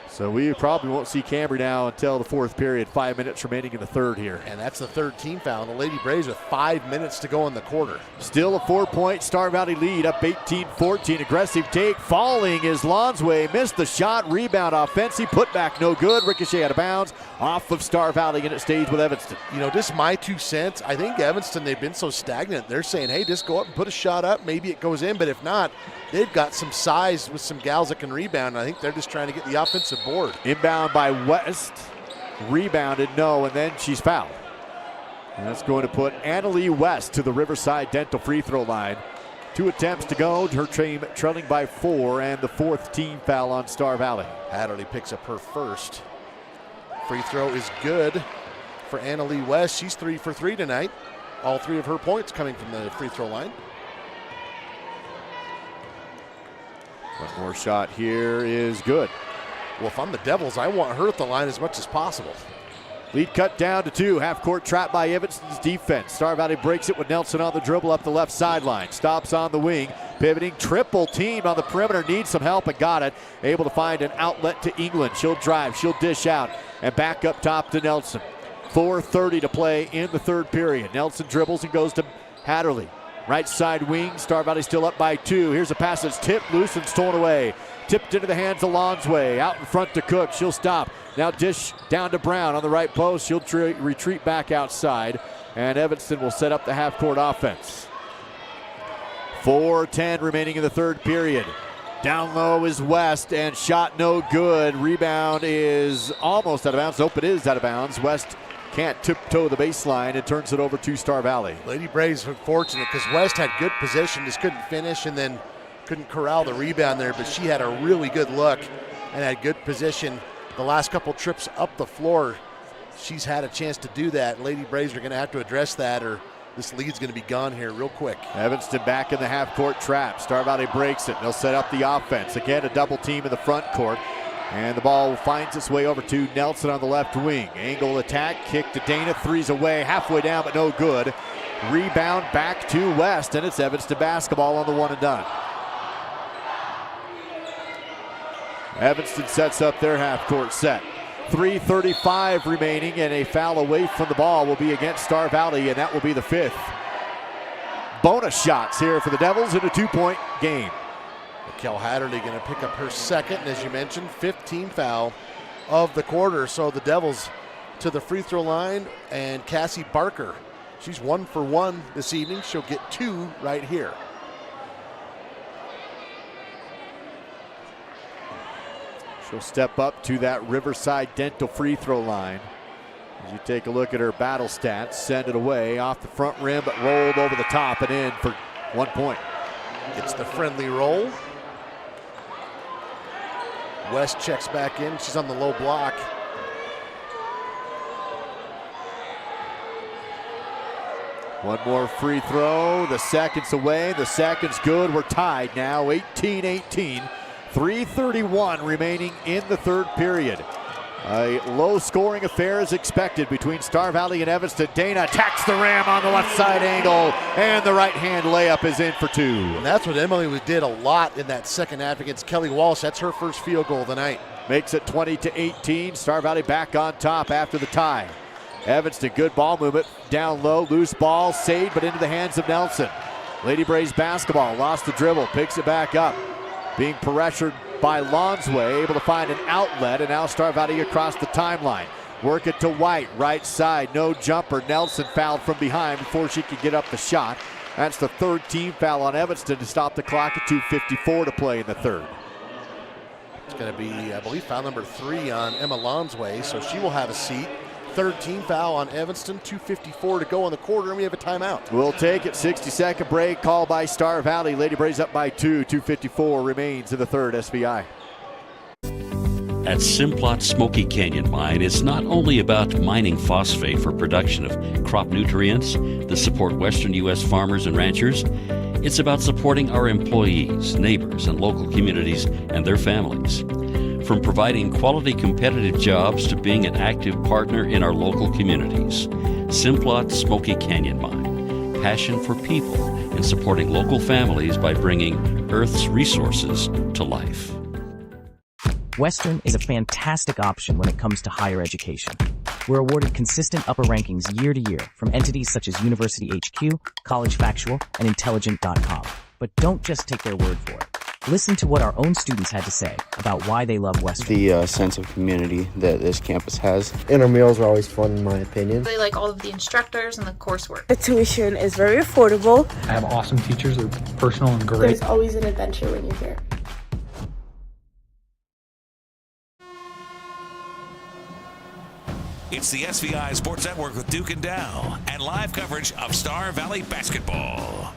[SPEAKER 6] So we probably won't see Cambry now until the 4th period. 5 minutes remaining in the third here.
[SPEAKER 7] And that's the 3rd team foul. The Lady Braves with 5 minutes to go in the quarter.
[SPEAKER 6] Still a 4-point Star Valley lead, up 18-14. Aggressive take. Falling is Lonsway. Missed the shot. Rebound offensive. Put back no good. Ricochet out of bounds. Off of Star Valley, and it stays with Evanston.
[SPEAKER 7] You know, just my 2 cents. I think Evanston, they've been so stagnant. They're saying, hey, just go up and put a shot up. Maybe it goes in, but if not, they've got some size with some gals that can rebound. I think they're just trying to get the offensive board.
[SPEAKER 6] Inbound by West. Rebounded, no, and then she's fouled. And that's going to put Annalie West to the Riverside Dental free throw line. 2 attempts to go. Her team trailing by 4, and the 4th team foul on Star Valley.
[SPEAKER 7] Hatterley picks up her first. Free throw is good for Annalie West. She's 3 for 3 tonight. All 3 of her points coming from the free throw line.
[SPEAKER 6] One more shot here is good.
[SPEAKER 7] Well, if I'm the Devils, I want her at the line as much as possible.
[SPEAKER 6] Lead cut down to 2. Half-court trap by Evanston's defense. Star Valley breaks it with Nelson on the dribble up the left sideline. Stops on the wing. Pivoting, triple team on the perimeter. Needs some help and got it. Able to find an outlet to England. She'll drive. She'll dish out. And back up top to Nelson. 4:30 to play in the third period. Nelson dribbles and goes to Hatterley. Right side wing. Star Valley still up by 2. Here's a pass that's tipped loose and stolen away. Tipped into the hands of Lonsway. Out in front to Cook. She'll stop. Now dish down to Brown on the right post. She'll retreat back outside. and Evanston will set up the half-court offense. 4:10 remaining in the third period. Down low is West, and shot no good. Rebound is almost out of bounds. Nope, it is out of bounds. West can't tiptoe the baseline and turns it over to Star Valley.
[SPEAKER 7] Lady Braves were fortunate because West had good position, just couldn't finish and then couldn't corral the rebound there, but she had a really good look and had good position. The last couple trips up the floor, she's had a chance to do that. Lady Braves are going to have to address that, or this lead's going to be gone here real quick.
[SPEAKER 6] Evanston back in the half-court trap. Star Valley breaks it. They'll set up the offense. Again, a double team in the front court. And the ball finds its way over to Nelson on the left wing. Angle attack, kick to Dana, three's away, halfway down, but no good. Rebound back to West, and it's Evanston basketball on the one and done. Evanston sets up their half-court set. 3:35 remaining, and a foul away from the ball will be against Star Valley, and that will be the 5th. Bonus shots here for the Devils in a 2-point game.
[SPEAKER 7] Raquel Hatterley going to pick up her second, and as you mentioned, 15th foul of the quarter. So the Devils to the free throw line, and Cassie Barker, she's 1 for 1 this evening. She'll get 2 right here.
[SPEAKER 6] She'll step up to that Riverside Dental free throw line. As you take a look at her battle stats, send it away off the front rim, but rolled over the top and in for 1 point.
[SPEAKER 7] It's the friendly roll. West checks back in. She's on the low block.
[SPEAKER 6] One more free throw. The second's away. The second's good. We're tied now, 18-18. 3:31 remaining in the third period. A low-scoring affair is expected between Star Valley and Evanston. Dana attacks the ram on the left side angle, and the right-hand layup is in for 2.
[SPEAKER 7] And that's what Emily did a lot in that second half against Kelly Walsh. That's her first field goal of the night.
[SPEAKER 6] Makes it 20-18. Star Valley back on top after the tie. Evanston, good ball movement. Down low, loose ball, saved, but into the hands of Nelson. Lady Braves basketball, lost the dribble, picks it back up. Being pressured by Lonsway, able to find an outlet, and now Star Valley across the timeline. Work it to White, right side, no jumper. Nelson fouled from behind before she could get up the shot. That's the third team foul on Evanston to stop the clock at 2:54 to play in the third.
[SPEAKER 7] It's going to be, I believe, foul number 3 on Emma Lonsway, so she will have a seat. Third team foul on Evanston, 2:54 to go on the quarter, and we have a timeout.
[SPEAKER 6] We'll take it. 60-second break called by Star Valley. Lady Braves up by 2. 2:54 remains in the third SVI.
[SPEAKER 2] At Simplot Smoky Canyon Mine, it's not only about mining phosphate for production of crop nutrients that support western U.S. farmers and ranchers. It's about supporting our employees, neighbors, and local communities and their families. From providing quality competitive jobs to being an active partner in our local communities. Simplot Smoky Canyon Mine. Passion for people and supporting local families by bringing Earth's resources to life.
[SPEAKER 18] Western is a fantastic option when it comes to higher education. We're awarded consistent upper rankings year to year from entities such as University HQ, College Factual, and Intelligent.com. But don't just take their word for it. Listen to what our own students had to say about why they love Western.
[SPEAKER 19] The sense of community that this campus has.
[SPEAKER 20] Inter meals are always fun, in my opinion.
[SPEAKER 21] They like all of the instructors and the coursework.
[SPEAKER 22] The tuition is very affordable.
[SPEAKER 23] I have awesome teachers. They're personal and great.
[SPEAKER 22] There's always an adventure when you're here.
[SPEAKER 5] It's the SVI Sports Network with Duke and Dow and live coverage of Star Valley basketball.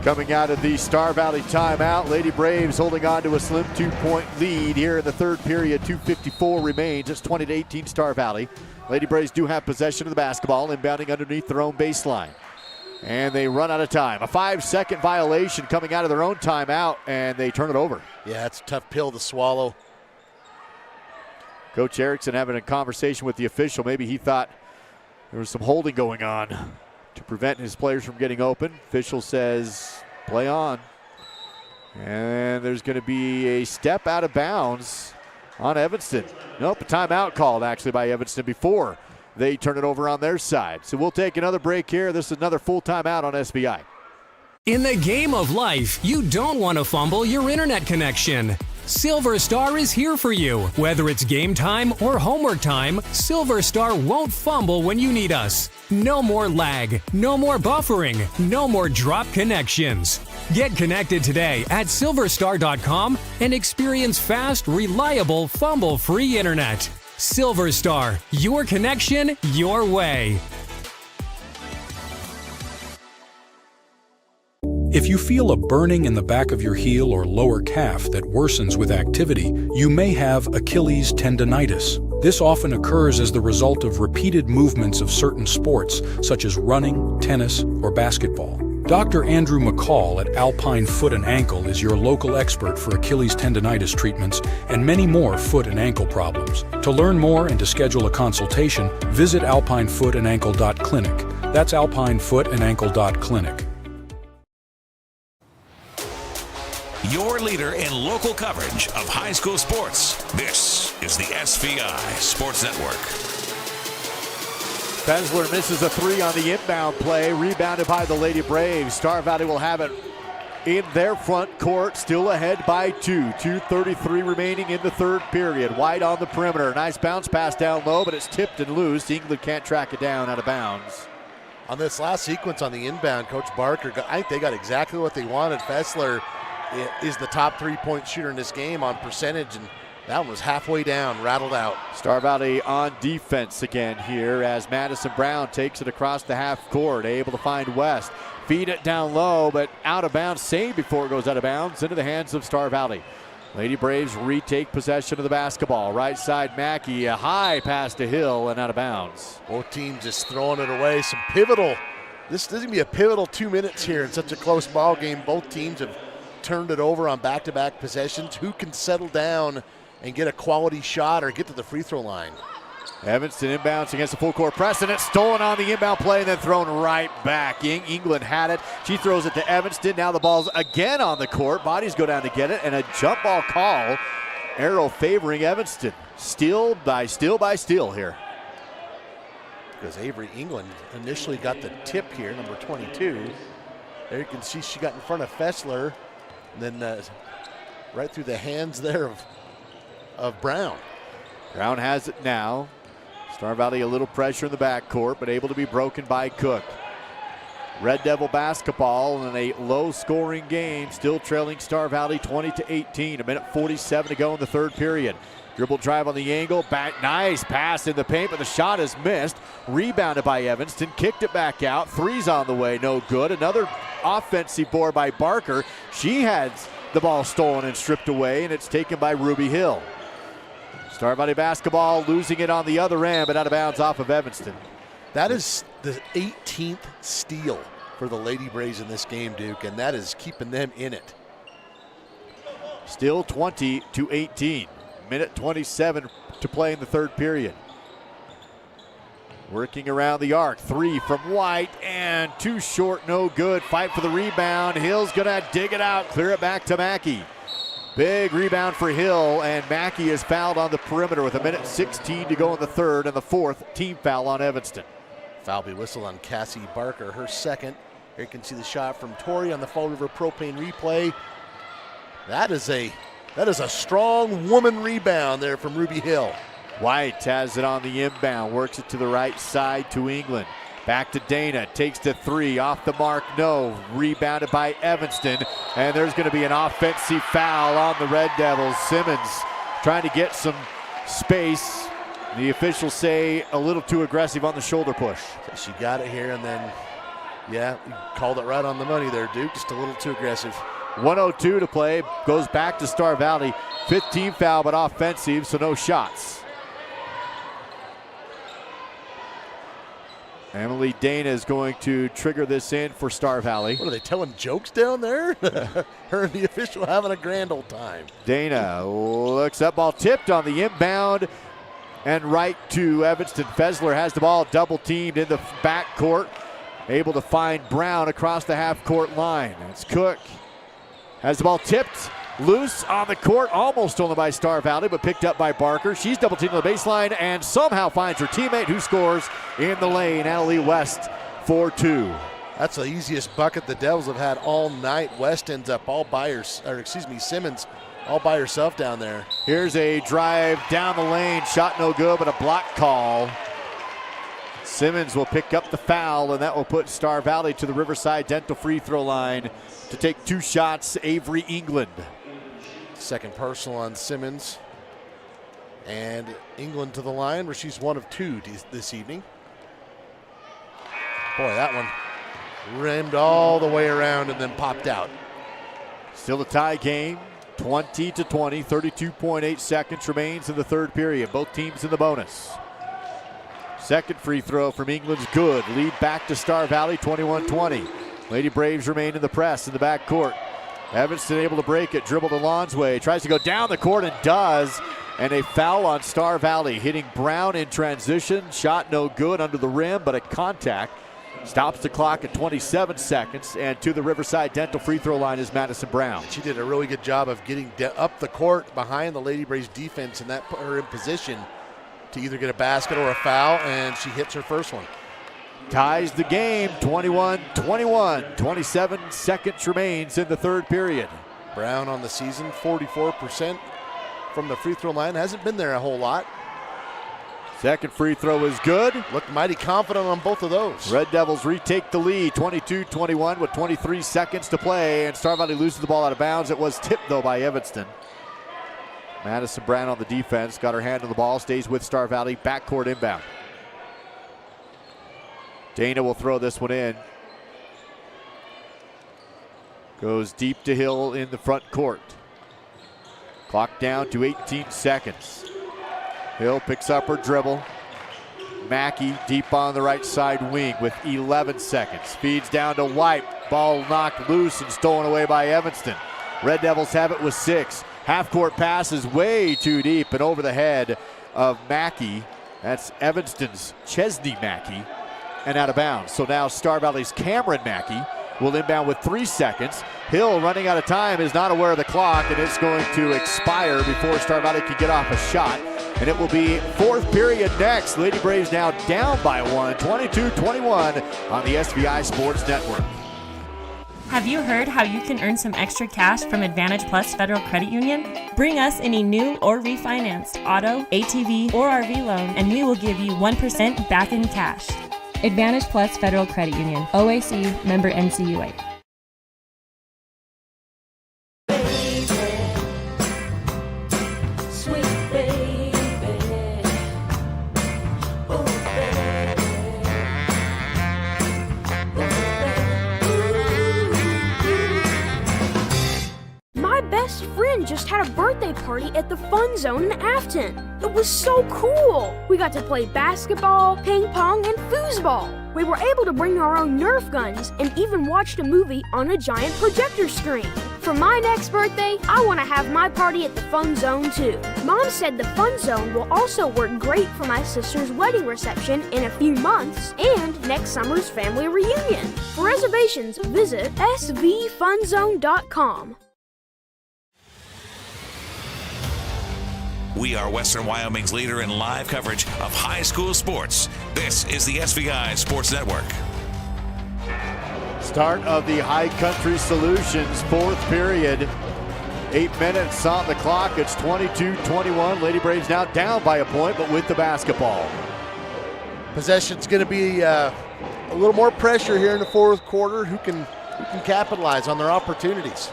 [SPEAKER 6] Coming out of the Star Valley timeout, Lady Braves holding on to a slim 2-point lead here in the third period. 2:54 remains. It's 20-18 Star Valley. Lady Braves do have possession of the basketball, inbounding underneath their own baseline. And they run out of time. A 5-second violation coming out of their own timeout, and they turn it over.
[SPEAKER 7] Yeah, it's a tough pill to swallow.
[SPEAKER 6] Coach Erickson having a conversation with the official. Maybe he thought there was some holding going on to prevent his players from getting open. Official says, play on. And there's going to be a step out of bounds on Evanston. Nope, a timeout called actually by Evanston before they turn it over on their side. So we'll take another break here. This is another full timeout on SVI.
[SPEAKER 25] In the game of life, you don't want to fumble your internet connection.
[SPEAKER 3] Silver Star is here for you. Whether it's game time or homework time, Silver Star won't fumble when you need us. No more lag, no more buffering, no more drop connections. Get connected today at silverstar.com and experience fast, reliable, fumble-free internet. Silver Star, your connection, your way.
[SPEAKER 4] If you feel a burning in the back of your heel or lower calf that worsens with activity, you may have Achilles tendonitis. This often occurs as the result of repeated movements of certain sports, such as running, tennis, or basketball. Dr. Andrew McCall at Alpine Foot and Ankle is your local expert for Achilles tendonitis treatments and many more foot and ankle problems. To learn more and to schedule a consultation, visit alpinefoothandankle.clinic. That's alpinefoothandankle.clinic.
[SPEAKER 5] Your leader in local coverage of high school sports. This is the SVI Sports Network.
[SPEAKER 6] Fessler misses a three on the inbound play, rebounded by the Lady Braves. Star Valley will have it in their front court, still ahead by 2. 2:33 remaining in the third period. White on the perimeter. Nice bounce pass down low, but it's tipped and loose. England can't track it down out of bounds.
[SPEAKER 7] On this last sequence on the inbound, Coach Barker, I think they got exactly what they wanted. Fessler is the top three-point shooter in this game on percentage, and that one was halfway down, rattled out.
[SPEAKER 6] Star Valley on defense again here as Madison Brown takes it across the half court, able to find West. Feed it down low, but out of bounds, saved before it goes out of bounds, into the hands of Star Valley. Lady Braves retake possession of the basketball. Right side, Mackey, a high pass to Hill and out of bounds.
[SPEAKER 7] Both teams just throwing it away. Some pivotal, this is going to be a pivotal 2 minutes here in such a close ball game. Both teams have turned it over on back-to-back possessions. Who can settle down and get a quality shot or get to the free throw line?
[SPEAKER 6] Evanston inbounds against the full court press, and it's stolen on the inbound play and then thrown right back. England had it. She throws it to Evanston. Now the ball's again on the court. Bodies go down to get it, and a jump ball call. Arrow favoring Evanston. Steal by steal here.
[SPEAKER 7] Because Avery England initially got the tip here, number 22. There you can see she got in front of Fessler. And then right through the hands there of Brown.
[SPEAKER 6] Brown has it now. Star Valley a little pressure in the backcourt, but able to be broken by Cook. Red Devil basketball in a low-scoring game, still trailing Star Valley 20-18. A minute 47 to go in the third period. Dribble drive on the angle, back, nice pass in the paint, but the shot is missed. Rebounded by Evanston, kicked it back out. Three's on the way, no good. Another offensive board by Barker. She had the ball stolen and stripped away, and it's taken by Ruby Hill. Star Valley basketball losing it on the other end, but out of bounds off of Evanston.
[SPEAKER 7] That is the 18th steal for the Lady Braves in this game, Duke, and that is keeping them in it.
[SPEAKER 6] Still 20-18. Minute 27 to play in the third period. Working around the arc. Three from White and too short, no good. Fight for the rebound. Hill's gonna dig it out, clear it back to Mackey. Big rebound for Hill, and Mackey is fouled on the perimeter with a minute 16 to go in the third, and the fourth team foul on Evanston.
[SPEAKER 7] Foul be whistled on Cassie Barker, her second. Here you can see the shot from Tori on the Fall River Propane replay. That is a strong woman rebound there from Ruby Hill.
[SPEAKER 6] White has it on the inbound, works it to the right side to England. Back to Dana, takes the three, off the mark, no. Rebounded by Evanston, and there's going to be an offensive foul on the Red Devils. Simmons trying to get some space. The officials say a little too aggressive on the shoulder push.
[SPEAKER 7] So she got it here, and then, yeah, you called it right on the money there, Duke. Just a little too aggressive.
[SPEAKER 6] 1:02 to play, goes back to Star Valley. 15 foul, but offensive, so no shots. Emily Dana is going to trigger this in for Star Valley.
[SPEAKER 7] What are they telling jokes down there? Her and the official having a grand old time.
[SPEAKER 6] Dana looks up, ball tipped on the inbound and right to Evanston. Fessler has the ball double teamed in the backcourt, able to find Brown across the half court line. It's Cook. Has the ball tipped, loose on the court, almost stolen by Star Valley, but picked up by Barker. She's double teamed on the baseline and somehow finds her teammate who scores in the lane. Annalie West for two.
[SPEAKER 7] That's the easiest bucket the Devils have had all night. West ends up all by her, or excuse me, Simmons all by herself down there.
[SPEAKER 6] Here's a drive down the lane. Shot no good, but a block call. Simmons will pick up the foul, and that will put Star Valley to the Riverside Dental free throw line to take 2 shots. Avery England.
[SPEAKER 7] Second personal on Simmons. And England to the line where she's 1 of 2 this evening. Boy, that one rimmed all the way around and then popped out.
[SPEAKER 6] Still a tie game, 20-20, 32.8 seconds remains in the third period. Both teams in the bonus. Second free throw from England's good. Lead back to Star Valley, 21-20. Lady Braves remain in the press in the back court. Evanston able to break it, dribble to Lonsway. Tries to go down the court and does. And a foul on Star Valley, hitting Brown in transition. Shot no good under the rim, but a contact. Stops the clock at 27 seconds, and to the Riverside Dental free throw line is Madison Brown.
[SPEAKER 7] She did a really good job of getting up the court behind the Lady Braves defense, and that put her in position to either get a basket or a foul, and she hits her first one.
[SPEAKER 6] Ties the game, 21-21. 27 seconds remains in the third period.
[SPEAKER 7] Brown on the season, 44% from the free throw line. Hasn't been there a whole lot.
[SPEAKER 6] Second free throw is good.
[SPEAKER 7] Looked mighty confident on both of those.
[SPEAKER 6] Red Devils retake the lead, 22-21 with 23 seconds to play, and Star Valley loses the ball out of bounds. It was tipped, though, by Evanston. Madison Brown on the defense, got her hand on the ball, stays with Star Valley, backcourt inbound. Dana will throw this one in. Goes deep to Hill in the front court. Clock down to 18 seconds. Hill picks up her dribble. Mackey deep on the right side wing with 11 seconds. Feeds down to White. Ball knocked loose and stolen away by Evanston. Red Devils have it with 6. Half-court pass is way too deep and over the head of Mackey. That's Evanston's Chesney Mackey and out of bounds. So now Star Valley's Cameron Mackey will inbound with 3 seconds. Hill, running out of time, is not aware of the clock, and it's going to expire before Star Valley can get off a shot. And it will be fourth period next. Lady Braves now down by 1, 22-21 on the SVI Sports Network.
[SPEAKER 1] Have you heard how you can earn some extra cash from Advantage Plus Federal Credit Union? Bring us any new or refinanced auto, ATV, or RV loan, and we will give you 1% back in cash. Advantage Plus Federal Credit Union, OAC, member NCUA.
[SPEAKER 8] Best friend just had a birthday party at the Fun Zone in Afton. It was so cool. We got to play basketball, ping pong, and foosball. We were able to bring our own Nerf guns and even watched a movie on a giant projector screen. For my next birthday, I want to have my party at the Fun Zone too. Mom said the Fun Zone will also work great for my sister's wedding reception in a few months and next summer's family reunion. For reservations, visit svfunzone.com.
[SPEAKER 5] We are Western Wyoming's leader in live coverage of high school sports. This is the SVI Sports Network.
[SPEAKER 6] Start of the High Country Solutions fourth period. 8 minutes on the clock. It's 22-21. Lady Braves now down by a point, but with the basketball.
[SPEAKER 7] Possession's going to be a little more pressure here in the fourth quarter. Who can capitalize on their opportunities?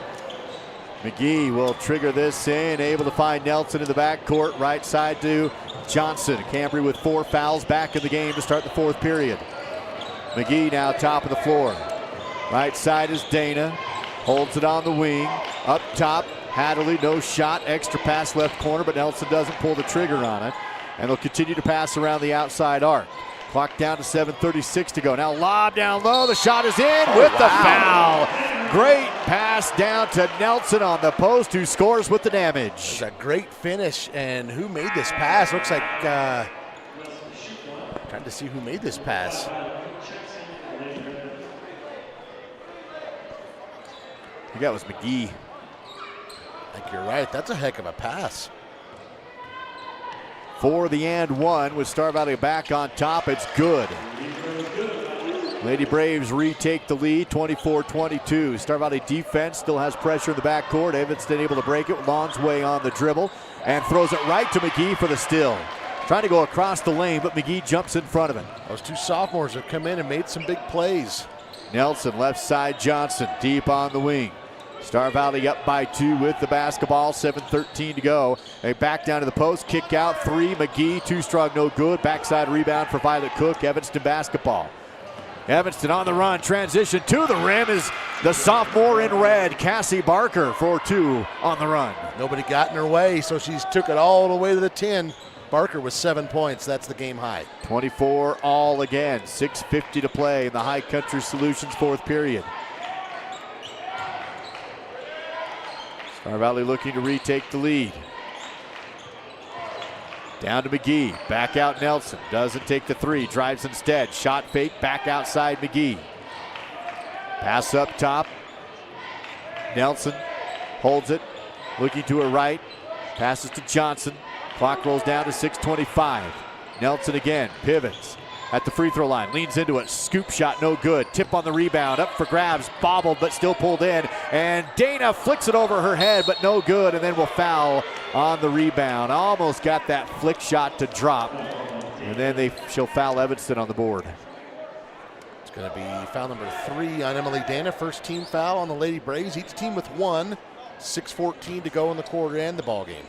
[SPEAKER 6] McGee will trigger this in, able to find Nelson in the backcourt, right side to Johnson. Cambry with 4 fouls back in the game to start the fourth period. McGee now top of the floor. Right side is Dana, holds it on the wing. Up top, Hadley, no shot, extra pass left corner, but Nelson doesn't pull the trigger on it. And they'll continue to pass around the outside arc. Clock down to 7:36 to go. Now lob down low, the shot is in with the foul. Great pass down to Nelson on the post, who scores with the damage.
[SPEAKER 7] It's a great finish, and who made this pass? Looks like, trying to see who made this pass.
[SPEAKER 6] I think that was McGee.
[SPEAKER 7] I think you're right, that's a heck of a pass.
[SPEAKER 6] For the and one with Star Valley back on top, it's good. Lady Braves retake the lead, 24-22. Star Valley defense still has pressure in the backcourt. Evanston able to break it. Lonsway on the dribble and throws it right to McGee for the steal. Trying to go across the lane, but McGee jumps in front of it.
[SPEAKER 7] Those two sophomores have come in and made some big plays.
[SPEAKER 6] Nelson, left side, Johnson, deep on the wing. Star Valley up by 2 with the basketball, 7:13 to go. They back down to the post, kick out 3, McGee, too strong, no good. Backside rebound for Violet Cook, Evanston basketball. Evanston on the run, transition to the rim is the sophomore in red, Cassie Barker, for 2 on the run.
[SPEAKER 7] Nobody got in her way, so she's took it all the way to the 10. Barker with 7 points, that's the game high.
[SPEAKER 6] 24 all again, 6:50 to play in the High Country Solutions 4th period. Star Valley looking to retake the lead. Down to McGee, back out Nelson, doesn't take the 3, drives instead, shot fake, back outside McGee. Pass up top, Nelson holds it, looking to her right, passes to Johnson, clock rolls down to 6:25. Nelson again, pivots at the free throw line, leans into it, scoop shot no good, tip on the rebound, up for grabs, bobbled but still pulled in, and Dana flicks it over her head but no good, and then will foul on the rebound. Almost got that flick shot to drop, and then she'll foul Evanston on the board.
[SPEAKER 7] It's going to be foul number 3 on Emily Dana, first team foul on the Lady Braves, each team with 1, 6:14 to go in the quarter and the ball game.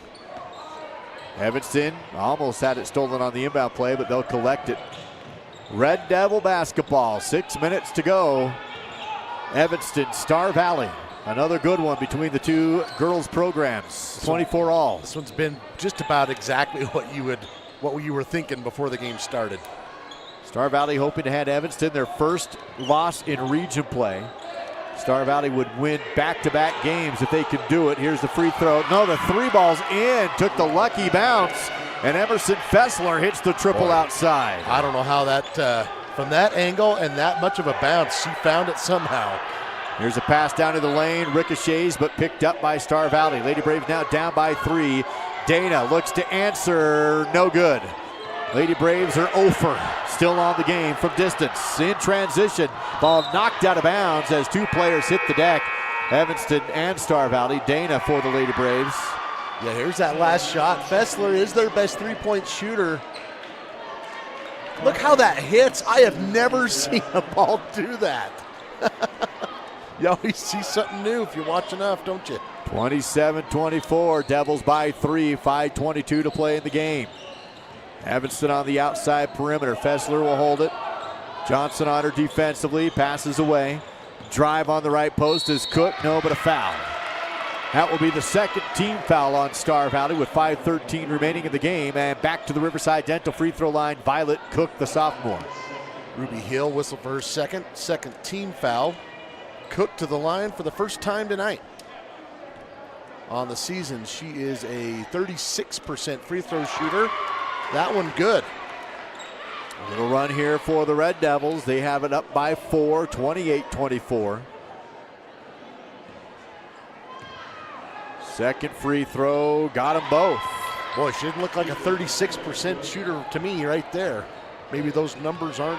[SPEAKER 6] Evanston almost had it stolen on the inbound play, but they'll collect it. Red Devil basketball, 6 minutes to go. Evanston, Star Valley. Another good one between the two girls programs, 24 all.
[SPEAKER 7] This one's been just about exactly what you were thinking before the game started.
[SPEAKER 6] Star Valley hoping to hand Evanston their first loss in region play. Star Valley would win back-to-back games if they could do it. Here's the free throw. No, the 3 ball's in. Took the lucky bounce. And Emerson Fessler hits the triple outside.
[SPEAKER 7] I don't know how that, from that angle and that much of a bounce, she found it somehow.
[SPEAKER 6] Here's a pass down to the lane. Ricochets, but picked up by Star Valley. Lady Braves now down by 3. Dana looks to answer. No good. Lady Braves are 0 for. Still on the game from distance. In transition. Ball knocked out of bounds as 2 players hit the deck. Evanston and Star Valley. Dana for the Lady Braves.
[SPEAKER 7] Yeah, here's that last shot. Fessler is their best 3-point shooter. Look how that hits. I have never seen a ball do that. You always see something new if you watch enough, don't you?
[SPEAKER 6] 27-24, Devils by 3, 5:22 to play in the game. Evanston on the outside perimeter. Fessler will hold it. Johnson on her defensively, passes away. Drive on the right post is Cook, no, but a foul. That will be the second team foul on Star Valley with 5:13 remaining in the game. And back to the Riverside Dental free throw line, Violet Cook, the sophomore.
[SPEAKER 7] Ruby Hill whistled for her second team foul. Cook to the line for the first time tonight. On the season, she is a 36% free throw shooter. That one good.
[SPEAKER 6] A little run here for the Red Devils. They have it up by 4, 28-24. Second free throw, got them both.
[SPEAKER 7] Boy, she didn't look like a 36% shooter to me right there. Maybe those numbers don't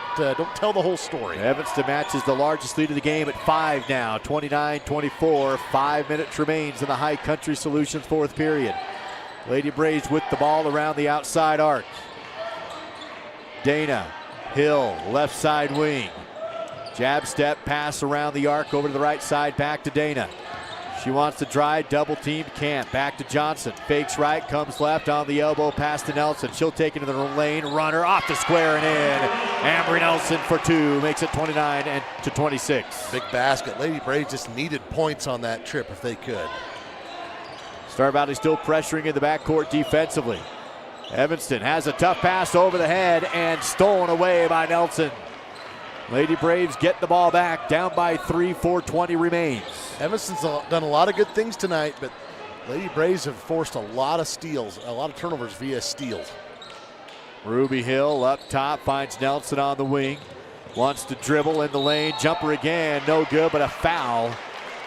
[SPEAKER 7] tell the whole story.
[SPEAKER 6] Evanston matches the largest lead of the game at 5 now, 29-24. 5 minutes remains in the High Country Solutions 4th period. Lady Braves with the ball around the outside arc. Dana, Hill, left side wing. Jab step, pass around the arc over to the right side, back to Dana. She wants to drive, double team, can't. Back to Johnson, fakes right, comes left on the elbow, pass to Nelson. She'll take it into the lane, runner off the square and in. Ambry Nelson for 2, makes it 29-26.
[SPEAKER 7] Big basket. Lady Braves just needed points on that trip if they could.
[SPEAKER 6] Star Valley still pressuring in the backcourt defensively. Evanston has a tough pass over the head and stolen away by Nelson. Lady Braves get the ball back, down by 3, 4:20 remains.
[SPEAKER 7] Evanston's done a lot of good things tonight, but Lady Braves have forced a lot of steals, a lot of turnovers via steals.
[SPEAKER 6] Ruby Hill up top, finds Nelson on the wing. Wants to dribble in the lane, jumper again, no good, but a foul.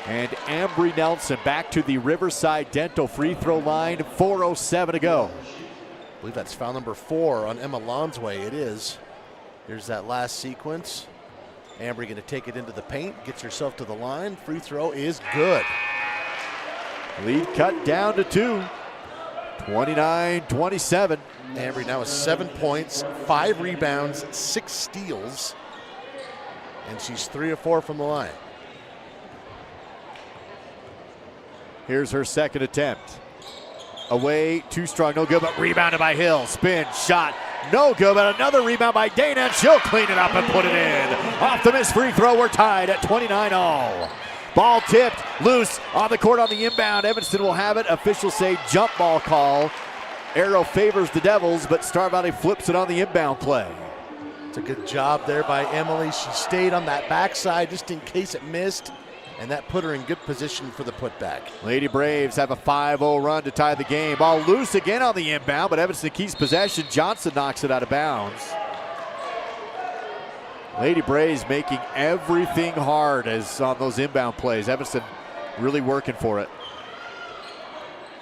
[SPEAKER 6] And Ambry Nelson back to the Riverside Dental free throw line, 4:07 to go.
[SPEAKER 7] I believe that's foul number 4 on Emma Lonsway. It is. Here's that last sequence. Ambry going to take it into the paint, gets herself to the line. Free throw is good.
[SPEAKER 6] Lead cut down to 2. 29-27.
[SPEAKER 7] Ambry now has 7 points, 5 rebounds, 6 steals, and she's 3 of 4 from the line.
[SPEAKER 6] Here's her second attempt. Away, too strong, no good, but rebounded by Hill. Spin, shot, no good, but another rebound by Dana, and she'll clean it up and put it in. Off the missed free throw, we're tied at 29-all. Ball tipped, loose, on the court on the inbound. Evanston will have it. Officials say jump ball call. Arrow favors the Devils, but Star Valley flips it on the inbound play.
[SPEAKER 7] It's a good job there by Emily. She stayed on that backside just in case it missed, and that put her in good position for the putback.
[SPEAKER 6] Lady Braves have a 5-0 run to tie the game. Ball loose again on the inbound, but Evanston keeps possession. Johnson knocks it out of bounds. Lady Braves making everything hard as on those inbound plays. Evanston really working for it.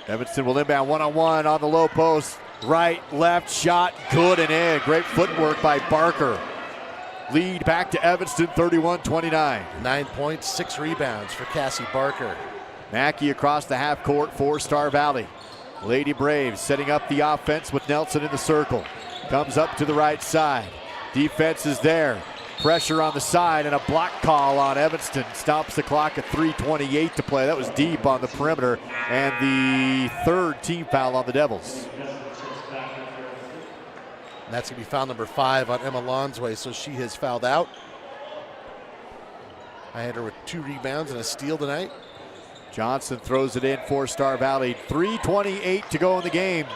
[SPEAKER 6] Evanston will inbound one-on-one on the low post. Right, left, shot, good and in. Great footwork by Barker. Lead back to Evanston, 31-29.
[SPEAKER 7] 9 points, 6 rebounds for Cassie Barker.
[SPEAKER 6] Mackey across the half court for Star Valley. Lady Braves setting up the offense with Nelson in the circle. Comes up to the right side. Defense is there. Pressure on the side and a block call on Evanston. Stops the clock at 3:28 to play. That was deep on the perimeter, and the third team foul on the Devils.
[SPEAKER 7] And that's going to be foul number 5 on Emma Lonsway, so she has fouled out. I had her with 2 rebounds and a steal tonight.
[SPEAKER 6] Johnson throws it in for Star Valley. 3:28 to go in the game.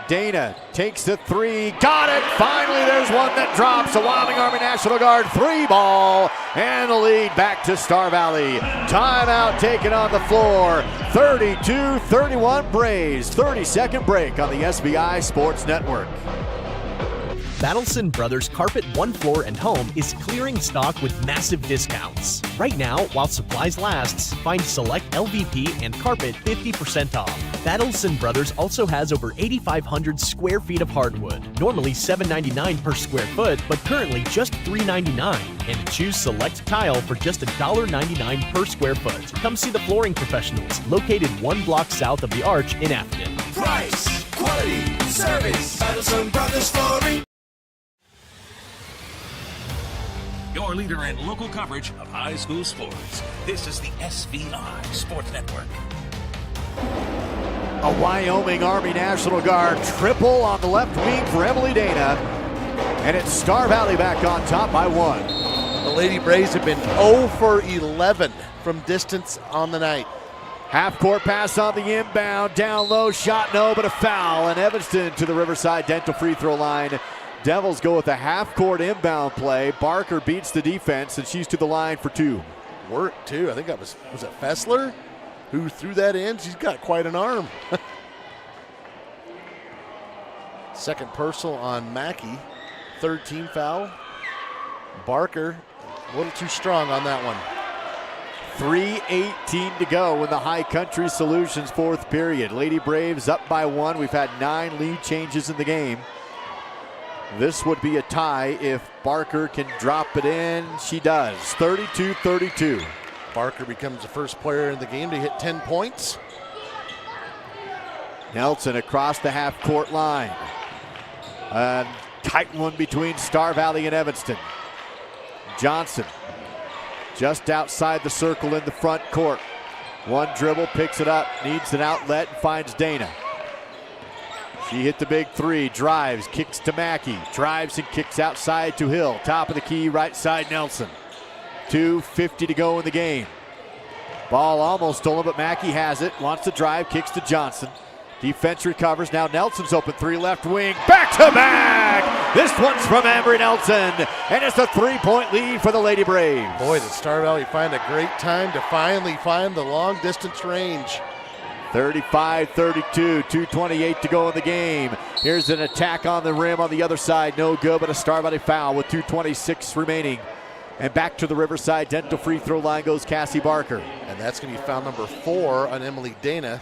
[SPEAKER 6] Dana takes the 3, got it! Finally, there's one that drops. A Wyoming Army National Guard 3 ball, and the lead back to Star Valley. Timeout taken on the floor. 32-31 Braves. 30-second break on the SBI Sports Network.
[SPEAKER 9] Battleson Brothers Carpet One Floor and Home is clearing stock with massive discounts. Right now, while supplies lasts, find select LVP and carpet 50% off. Battleson Brothers also has over 8,500 square feet of hardwood, normally $7.99 per square foot, but currently just $3.99. And choose select tile for just $1.99 per square foot. Come see the flooring professionals, located 1 block south of the Arch in Afton.
[SPEAKER 10] Price, quality, service, Battleson Brothers Flooring.
[SPEAKER 5] Your leader in local coverage of high school sports. This is the SVI Sports Network.
[SPEAKER 6] A Wyoming Army National Guard triple on the left wing for Emily Dana. And it's Star Valley back on top by 1.
[SPEAKER 7] The Lady Braves have been 0 for 11 from distance on the night.
[SPEAKER 6] Half court pass on the inbound. Down low, shot no, but a foul. And Evanston to the Riverside Dental free throw line. Devils go with a half-court inbound play. Barker beats the defense, and she's to the line for 2.
[SPEAKER 7] Work, too. I think that was it Fessler who threw that in? She's got quite an arm. Second personal on Mackey. Third team foul. Barker, a little too strong on that one.
[SPEAKER 6] 3:18 to go in the High Country Solutions fourth period. Lady Braves up by 1. We've had 9 lead changes in the game. This would be a tie if Barker can drop it in. She does. 32-32.
[SPEAKER 7] Barker becomes the first player in the game to hit 10 points.
[SPEAKER 6] Nelson across the half-court line. A tight one between Star Valley and Evanston. Johnson just outside the circle in the front court. One dribble, picks it up, needs an outlet, and finds Dana. She hit the big 3, drives, kicks to Mackey, drives and kicks outside to Hill. Top of the key, right side Nelson. 2:50 to go in the game. Ball almost stolen, but Mackey has it. Wants to drive, kicks to Johnson. Defense recovers. Now Nelson's open 3 left wing. Back to back! This one's from Ambry Nelson. And it's a 3-point lead for the Lady Braves.
[SPEAKER 7] Boy, did Star Valley find a great time to finally find the long distance range.
[SPEAKER 6] 35-32, 2:28 to go in the game. Here's an attack on the rim on the other side. No good, but a Star Valley foul with 2:26 remaining. And back to the Riverside Dental free throw line goes Cassie Barker.
[SPEAKER 7] And that's going to be foul number 4 on Emily Dana.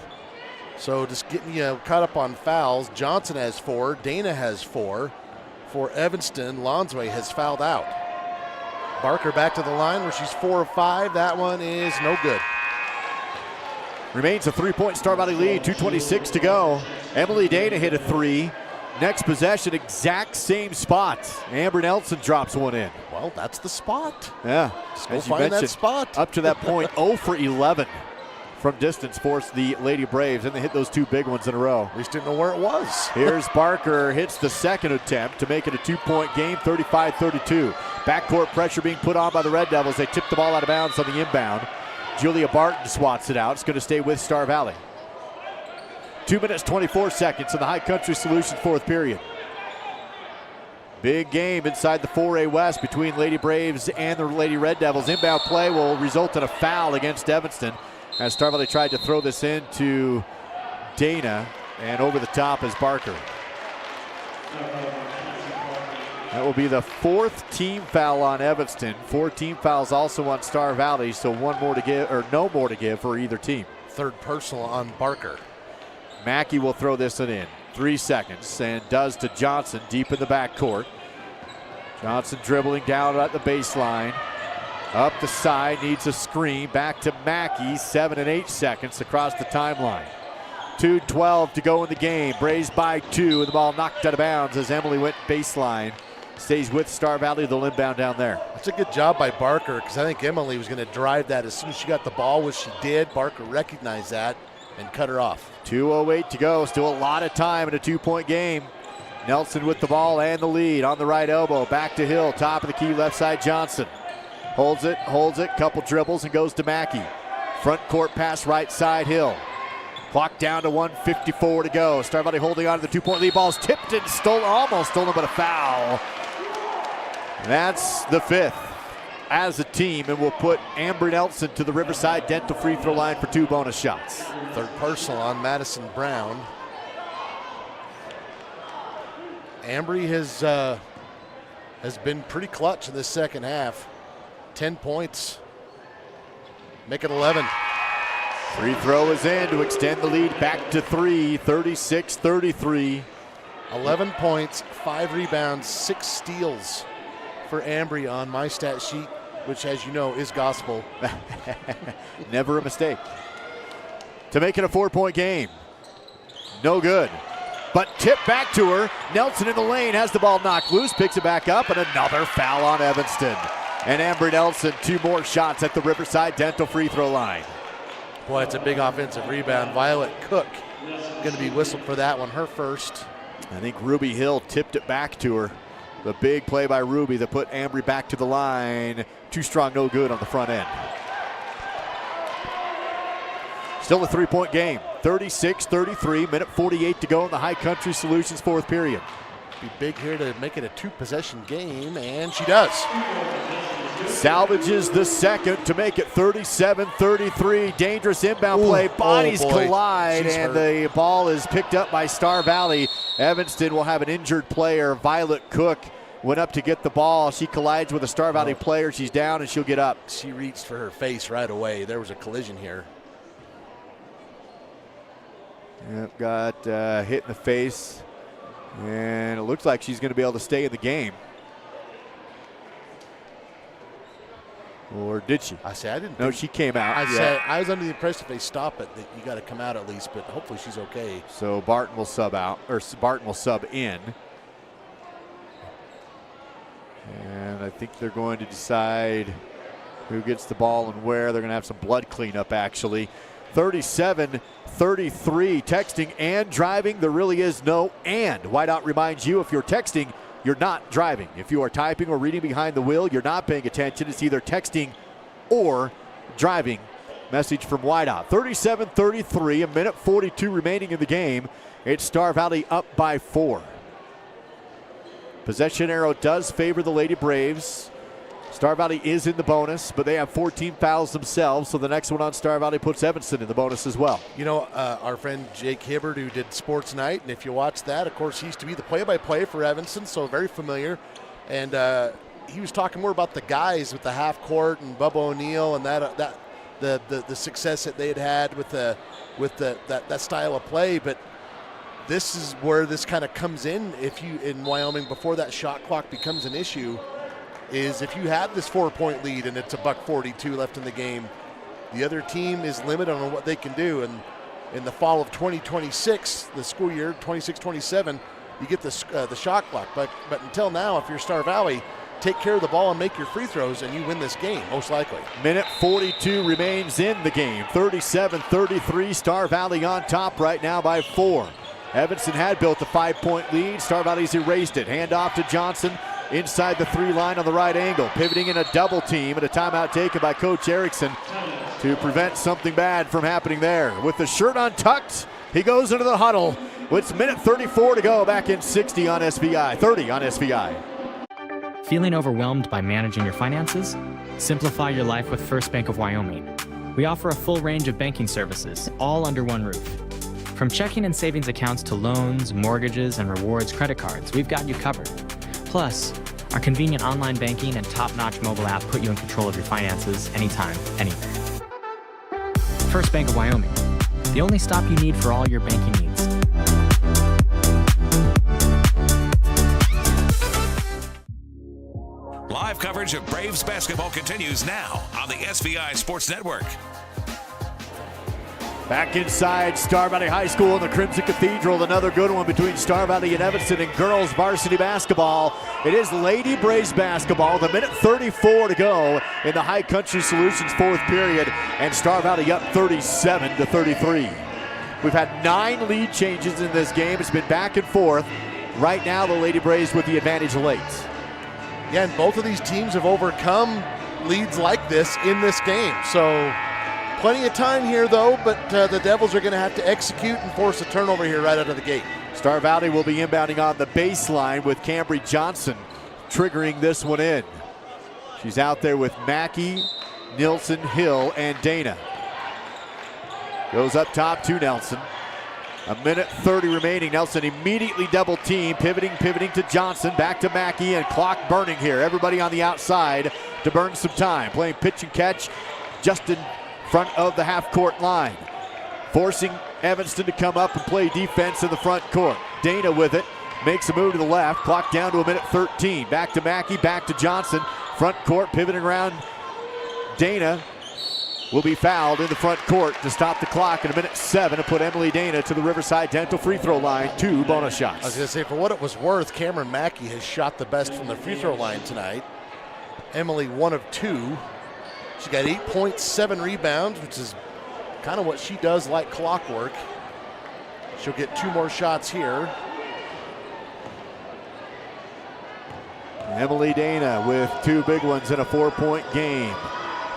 [SPEAKER 7] So just getting you caught up on fouls. Johnson has 4, Dana has 4. For Evanston, Lonsway has fouled out. Barker back to the line where she's 4 of 5. That one is no good.
[SPEAKER 6] Remains a 3-point Star Valley lead, 2:26 to go. Emily Dana hit a 3. Next possession, exact same spot. Amber Nelson drops one in.
[SPEAKER 7] Well, that's the spot.
[SPEAKER 6] Yeah,
[SPEAKER 7] Just go find that spot.
[SPEAKER 6] Up to that point, 0 for 11 from distance forced the Lady Braves, and they hit those 2 big ones in a row.
[SPEAKER 7] At least didn't know where it was.
[SPEAKER 6] Here's Barker, hits the second attempt to make it a 2-point game, 35-32. Backcourt pressure being put on by the Red Devils. They tip the ball out of bounds on the inbound. Julia Barton swats it out. It's going to stay with Star Valley. 2 minutes, 24 seconds in the High Country Solutions fourth period. Big game inside the 4A West between Lady Braves and the Lady Red Devils. Inbound play will result in a foul against Evanston as Star Valley tried to throw this into Dana, and over the top is Barker. That will be the 4th team foul on Evanston. 4 team fouls also on Star Valley, so one more to give, or no more to give for either team.
[SPEAKER 7] 3rd personal on Barker.
[SPEAKER 6] Mackey will throw this one in. 3 seconds, and does to Johnson deep in the backcourt. Johnson dribbling down at the baseline. Up the side, needs a screen. Back to Mackey, 7 and 8 seconds across the timeline. 2:12 to go in the game. Braves by 2, and the ball knocked out of bounds as Emily went baseline. Stays with Star Valley, they'll inbound down there.
[SPEAKER 7] That's a good job by Barker, because I think Emily was going to drive that as soon as she got the ball, which she did. Barker recognized that and cut her off.
[SPEAKER 6] 2:08 to go, still a lot of time in a 2-point game. Nelson with the ball and the lead on the right elbow. Back to Hill, top of the key, left side Johnson. Holds it, couple dribbles and goes to Mackey. Front court pass right side Hill. Clock down to 1:54 to go. Star Valley holding on to the 2-point lead. Ball's tipped and almost stolen, but a foul. That's the 5th as a team, and we'll put Amber Nelson to the Riverside Dental free throw line for 2 bonus shots.
[SPEAKER 7] 3rd personal on Madison Brown. Ambry has been pretty clutch in this second half. 10 points. Make it 11.
[SPEAKER 6] Free throw is in to extend the lead back to 3, 36-33.
[SPEAKER 7] 11 points, 5 rebounds, 6 steals for Ambry on my stat sheet, which, as you know, is gospel.
[SPEAKER 6] Never a mistake. To make it a 4-point game. No good. But tip back to her. Nelson in the lane has the ball knocked loose, picks it back up, and another foul on Evanston. And Amber Nelson, 2 more shots at the Riverside Dental free throw line.
[SPEAKER 7] Boy, it's a big offensive rebound. Violet Cook going to be whistled for that one, her first.
[SPEAKER 6] I think Ruby Hill tipped it back to her. The big play by Ruby that put Ambry back to the line. Too strong, no good on the front end. Still a 3-point game. 36-33, minute 48 to go in the High Country Solutions fourth period.
[SPEAKER 7] Be big here to make it a 2-possession game, and she does.
[SPEAKER 6] Salvages the second to make it 37-33. Dangerous inbound play. Bodies collide, and the ball is picked up by Star Valley. Evanston will have an injured player. Violet Cook went up to get the ball. She collides with a Star Valley player. She's down, and she'll get up.
[SPEAKER 7] She reached for her face right away. There was a collision here.
[SPEAKER 6] Yep, got hit in the face, and it looks like she's going to be able to stay in the game. Or did she?
[SPEAKER 7] I didn't.
[SPEAKER 6] No, she came out.
[SPEAKER 7] I was under the impression if they stop it, that you got to come out at least, but hopefully she's okay.
[SPEAKER 6] So Barton will sub out, or Barton will sub in. And I think they're going to decide who gets the ball and where. They're going to have some blood cleanup, actually. 37-33, texting and driving. There really is no and. Whiteout reminds you, if you're texting, you're not driving. If you are typing or reading behind the wheel, you're not paying attention. It's either texting or driving. Message from Whiteout. 37-33, a minute 42 remaining in the game. It's Star Valley up by 4. Possession arrow does favor the Lady Braves. Star Valley is in the bonus, but they have 14 fouls themselves, so the next one on Star Valley puts Evanston in the bonus as well.
[SPEAKER 7] You know, our friend Jake Hibbard, who did Sports Night, and if you watch that, of course, he used to be the play-by-play for Evanston, so very familiar. And he was talking more about the guys with the half court and Bubba O'Neill and the success that they had with that style of play. But this is where this kind of comes in. If you in Wyoming, before that shot clock becomes an issue, is if you have this 4-point lead and it's a $142 left in the game, the other team is limited on what they can do. And in the fall of 2026, the school year 26-27, you get the shot clock. But until now, if you're Star Valley, take care of the ball and make your free throws, and you win this game, most likely.
[SPEAKER 6] Minute 42 remains in the game. 37-33, Star Valley on top right now by 4. Evanston had built a 5-point lead. Star Valley's erased it. Hand off to Johnson inside the 3 line on the right angle. Pivoting in a double team, and a timeout taken by Coach Erickson to prevent something bad from happening there. With the shirt untucked, he goes into the huddle. With minute 34 to go, back in 60 on SVI, 30 on SVI.
[SPEAKER 11] Feeling overwhelmed by managing your finances? Simplify your life with First Bank of Wyoming. We offer a full range of banking services, all under one roof. From checking and savings accounts to loans, mortgages, and rewards credit cards, we've got you covered. Plus, our convenient online banking and top-notch mobile app put you in control of your finances anytime, anywhere. First Bank of Wyoming, the only stop you need for all your banking needs.
[SPEAKER 5] Live coverage of Braves basketball continues now on the SVI Sports Network.
[SPEAKER 6] Back inside Star Valley High School in the Crimson Cathedral. Another good one between Star Valley and Evanston in girls varsity basketball. It is Lady Braves basketball. The minute 34 to go in the High Country Solutions fourth period, and Star Valley up 37-33. We've had 9 lead changes in this game. It's been back and forth. Right now, the Lady Braves with the advantage late.
[SPEAKER 7] Yeah, and both of these teams have overcome leads like this in this game. So plenty of time here, though, but the Devils are going to have to execute and force a turnover here right out of the gate.
[SPEAKER 6] Star Valley will be inbounding on the baseline with Cambry Johnson triggering this one in. She's out there with Mackey, Nilsson, Hill, and Dana. Goes up top to Nelson. A minute 30 remaining. Nelson immediately double team, pivoting to Johnson, back to Mackey, and clock burning here. Everybody on the outside to burn some time. Playing pitch and catch just in front of the half-court line. Forcing Evanston to come up and play defense in the front court. Dana with it, makes a move to the left. Clock down to a minute 13. Back to Mackey, back to Johnson. Front court pivoting around. Dana will be fouled in the front court to stop the clock in a minute 7 to put Emily Dana to the Riverside Dental free throw line. 2 bonus shots.
[SPEAKER 7] I was going to say, for what it was worth, Cameron Mackey has shot the best from the free throw line tonight. Emily 1 of 2. She got 8 points, 7 rebounds, which is kind of what she does like clockwork. She'll get 2 more shots here.
[SPEAKER 6] Emily Dana with 2 big ones in a 4-point game.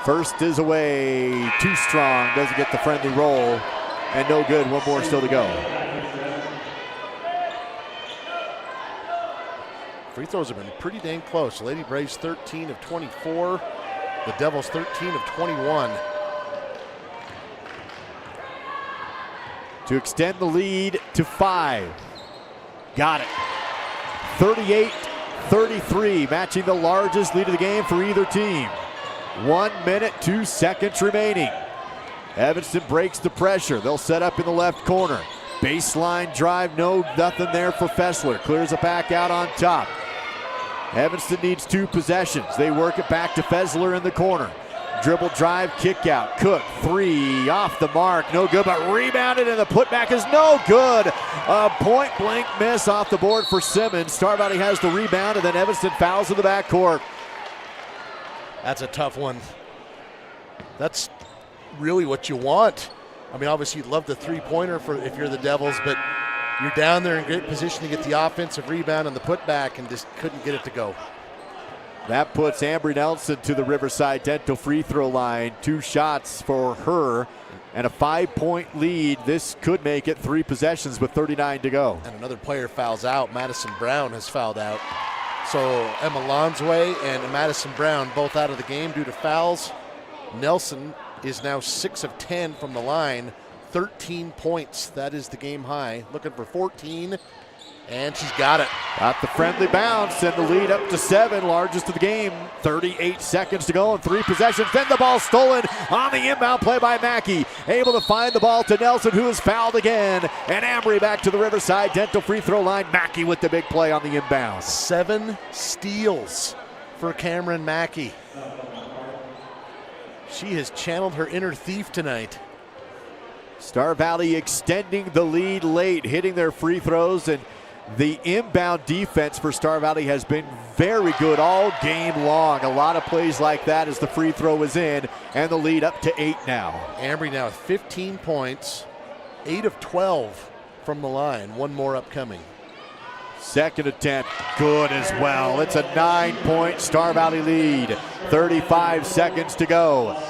[SPEAKER 6] First is away, too strong, doesn't get the friendly roll, and no good, 1 more still to go.
[SPEAKER 7] Free throws have been pretty dang close. Lady Braves 13 of 24, the Devils 13 of 21.
[SPEAKER 6] To extend the lead to 5. Got it. 38-33, matching the largest lead of the game for either team. 1 minute, 2 seconds remaining. Evanston breaks the pressure. They'll set up in the left corner. Baseline drive, nothing there for Fessler. Clears it back out on top. Evanston needs 2 possessions. They work it back to Fessler in the corner. Dribble drive, kick out. Cook, 3, off the mark, no good, but rebounded, and the putback is no good. A point blank miss off the board for Simmons. Star Valley has the rebound, and then Evanston fouls in the backcourt.
[SPEAKER 7] That's a tough one. That's really what you want. I mean, obviously you'd love the 3-pointer for if you're the Devils, but you're down there in great position to get the offensive rebound and the putback and just couldn't get it to go.
[SPEAKER 6] That puts Ambry Nelson to the Riverside Dental free throw line. 2 shots for her and a 5-point lead. This could make it 3 possessions with 39 to go.
[SPEAKER 7] And another player fouls out. Madison Brown has fouled out. So Emma Lonsway and Madison Brown both out of the game due to fouls. Nelson is now 6 of 10 from the line, 13 points. That is the game high. Looking for 14, and she's got it.
[SPEAKER 6] Got the friendly bounce and the lead up to 7, largest of the game. 38 seconds to go and 3 possessions. Then the ball stolen on the inbound play by Mackey. Able to find the ball to Nelson, who is fouled again. And Ambry back to the Riverside Dental free throw line. Mackey with the big play on the inbound.
[SPEAKER 7] 7 steals for Cameron Mackey. She has channeled her inner thief tonight.
[SPEAKER 6] Star Valley extending the lead late, hitting their free throws, and the inbound defense for Star Valley has been very good all game long. A lot of plays like that as the free throw is in, and the lead up to 8 now.
[SPEAKER 7] Ambry now with 15 points, 8 of 12 from the line. One more upcoming.
[SPEAKER 6] Second attempt, good as well. It's a 9-point Star Valley lead. 35 seconds to go.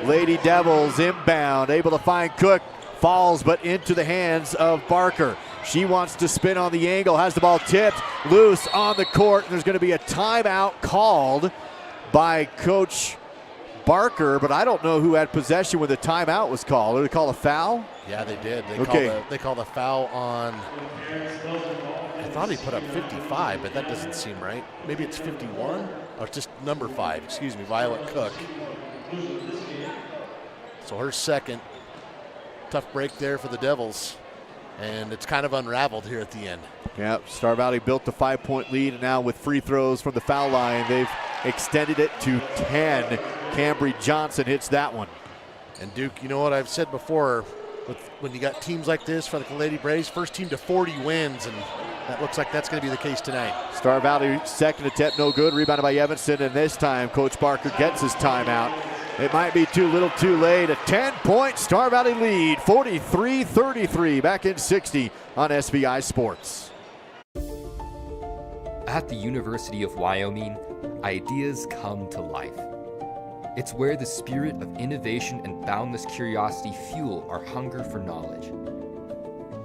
[SPEAKER 6] Lady Devils inbound, able to find Cook. Falls, but into the hands of Barker. She wants to spin on the angle, has the ball tipped, loose on the court. There's going to be a timeout called by Coach Barker, but I don't know who had possession when the timeout was called. Did they call a foul?
[SPEAKER 7] Yeah, they did. They called a foul on, I thought he put up 55, but that doesn't seem right. Maybe it's 51? Or just number 5, excuse me, Violet Cook. So her second. Tough break there for the Devils, and it's kind of unraveled here at the end.
[SPEAKER 6] Yeah, Star Valley built the 5-point lead, and now with free throws from the foul line, they've extended it to 10. Cambry Johnson hits that one.
[SPEAKER 7] And Duke, you know what I've said before, when you got teams like this for the Lady Braves, first team to 40 wins, and that looks like that's going to be the case tonight.
[SPEAKER 6] Star Valley second attempt, no good, rebounded by Evanston, and this time Coach Barker gets his timeout. It might be too little too late. A 10-point Star Valley lead, 43-33, back in 60 on SVI Sports.
[SPEAKER 12] At the University of Wyoming, ideas come to life. It's where the spirit of innovation and boundless curiosity fuel our hunger for knowledge.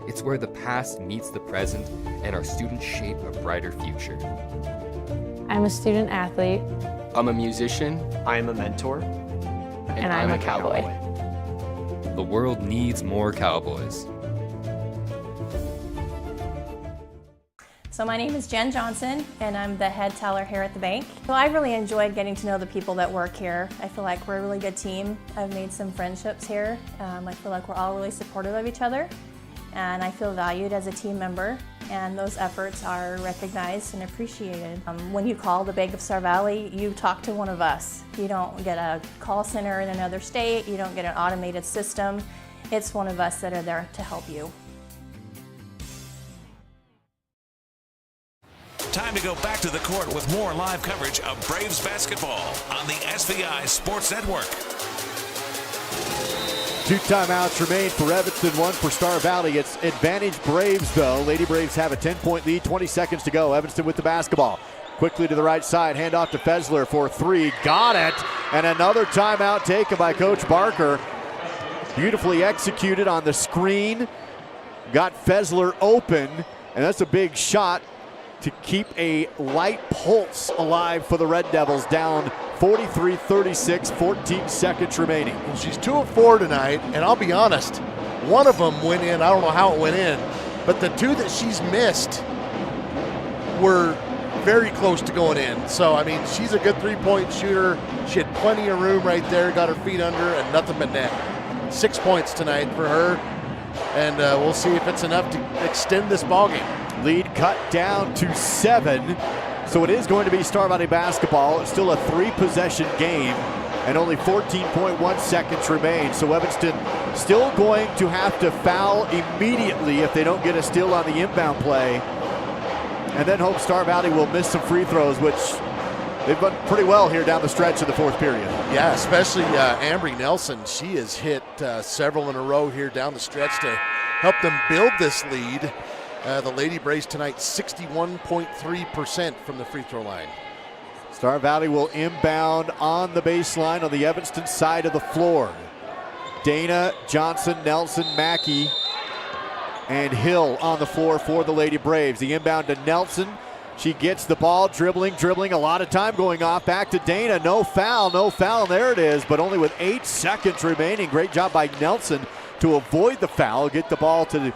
[SPEAKER 12] It's where the past meets the present and our students shape a brighter future.
[SPEAKER 14] I'm a student athlete.
[SPEAKER 15] I'm a musician.
[SPEAKER 24] I'm a mentor.
[SPEAKER 14] And I'm a cowboy.
[SPEAKER 12] The world needs more cowboys.
[SPEAKER 25] So my name is Jen Johnson, and I'm the head teller here at the bank. So I really enjoyed getting to know the people that work here. I feel like we're a really good team. I've made some friendships here. I feel like we're all really supportive of each other, and I feel valued as a team member, and those efforts are recognized and appreciated. When you call the Bank of Star Valley, you talk to one of us. You don't get a call center in another state, you don't get an automated system. It's one of us that are there to help you.
[SPEAKER 5] Time to go back to the court with more live coverage of Braves basketball on the SVI Sports Network.
[SPEAKER 6] 2 timeouts remain for Evanston, 1 for Star Valley. It's advantage Braves, though. Lady Braves have a 10-point lead, 20 seconds to go. Evanston with the basketball. Quickly to the right side, handoff to Fessler for 3. Got it! And another timeout taken by Coach Barker. Beautifully executed on the screen. Got Fessler open, and that's a big shot to keep a light pulse alive for the Red Devils, down 43-36, 14 seconds remaining.
[SPEAKER 7] Well, she's 2 of 4 tonight, and I'll be honest, one of them went in. I don't know how it went in, but the 2 that she's missed were very close to going in. So, I mean, she's a good 3-point shooter. She had plenty of room right there, got her feet under, and nothing but net. 6 points tonight for her, and we'll see if it's enough to extend this ballgame.
[SPEAKER 6] Lead cut down to 7. So it is going to be Star Valley basketball. It's still a 3-possession game, and only 14.1 seconds remain. So Evanston still going to have to foul immediately if they don't get a steal on the inbound play. And then hope Star Valley will miss some free throws, which they've done pretty well here down the stretch in the 4th period.
[SPEAKER 7] Yeah, especially Ambry Nelson. She has hit several in a row here down the stretch to help them build this lead. The Lady Braves tonight, 61.3% from the free throw line.
[SPEAKER 6] Star Valley will inbound on the baseline on the Evanston side of the floor. Dana, Johnson, Nelson, Mackey, and Hill on the floor for the Lady Braves. The inbound to Nelson. She gets the ball, dribbling, a lot of time going off. Back to Dana, no foul, there it is, but only with 8 seconds remaining. Great job by Nelson to avoid the foul, get the ball to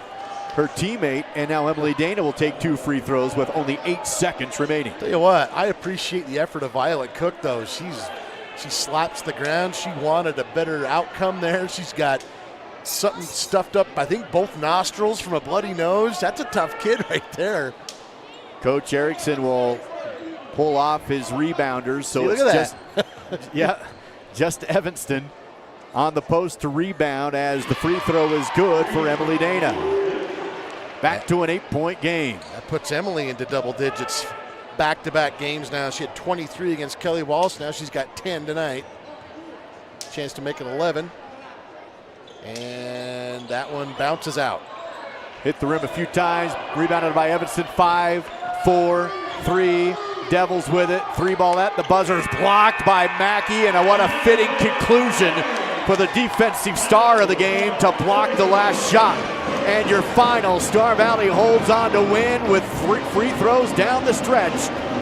[SPEAKER 6] her teammate, and now Emily Dana will take 2 free throws with only 8 seconds remaining.
[SPEAKER 7] Tell you what, I appreciate the effort of Violet Cook, though. She slaps the ground. She wanted a better outcome there. She's got something stuffed up, I think, both nostrils from a bloody nose. That's a tough kid right there.
[SPEAKER 6] Coach Erickson will pull off his rebounders. So
[SPEAKER 7] See,
[SPEAKER 6] it's
[SPEAKER 7] look at
[SPEAKER 6] just, just Evanston on the post to rebound as the free throw is good for Emily Dana. Back to an 8-point game.
[SPEAKER 7] That puts Emily into double digits. Back-to-back games now. She had 23 against Kelly Walsh. Now she's got 10 tonight. Chance to make it 11. And that one bounces out.
[SPEAKER 6] Hit the rim a few times. Rebounded by Evanston. 5, 4, 3. Devils with it. 3 ball at the buzzer is blocked by Mackey. And what a fitting conclusion for the defensive star of the game to block the last shot. And your final, Star Valley holds on to win with free throws down the stretch.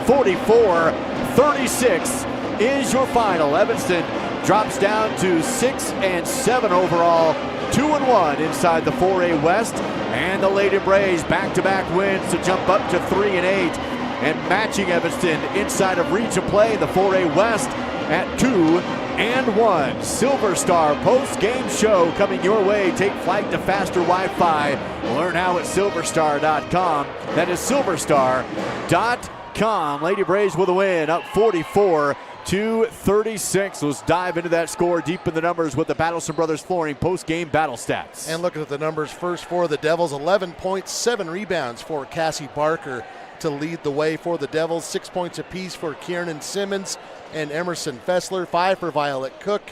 [SPEAKER 6] 44-36 is your final. Evanston drops down to 6-7 overall, 2-1 inside the 4A West. And the Lady Braves back-to-back wins to jump up to 3-8. And matching Evanston inside of reach of play in the 4A West at 2-1. Silver Star post-game show coming your way. Take flight to faster Wi-Fi. Learn how at silverstar.com. That is silverstar.com. Lady Braves with a win, up 44-36. Let's dive into that score deep in the numbers with the Battleson Brothers Flooring post-game battle stats.
[SPEAKER 7] And looking at the numbers first for the Devils, 11 points, 7 rebounds for Cassie Barker to lead the way for the Devils. 6 points apiece for Kiernan Simmons and Emerson Fessler. 5 for Violet Cook,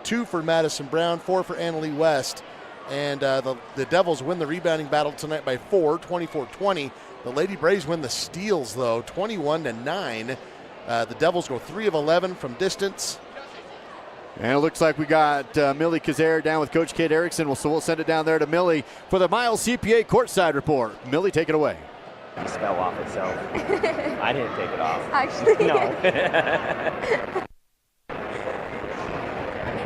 [SPEAKER 7] 2 for Madison Brown, 4 for Annalie West. And the Devils win the rebounding battle tonight by 4, 24-20. The Lady Braves win the steals, though, 21-9. The Devils go 3 of 11 from distance.
[SPEAKER 6] And it looks like we got Millie Kazare down with Coach Kate Erickson. So we'll send it down there to Millie for the Miles CPA courtside report. Millie, take it away.
[SPEAKER 13] It fell off itself. I didn't take it off.
[SPEAKER 15] Actually.
[SPEAKER 13] No.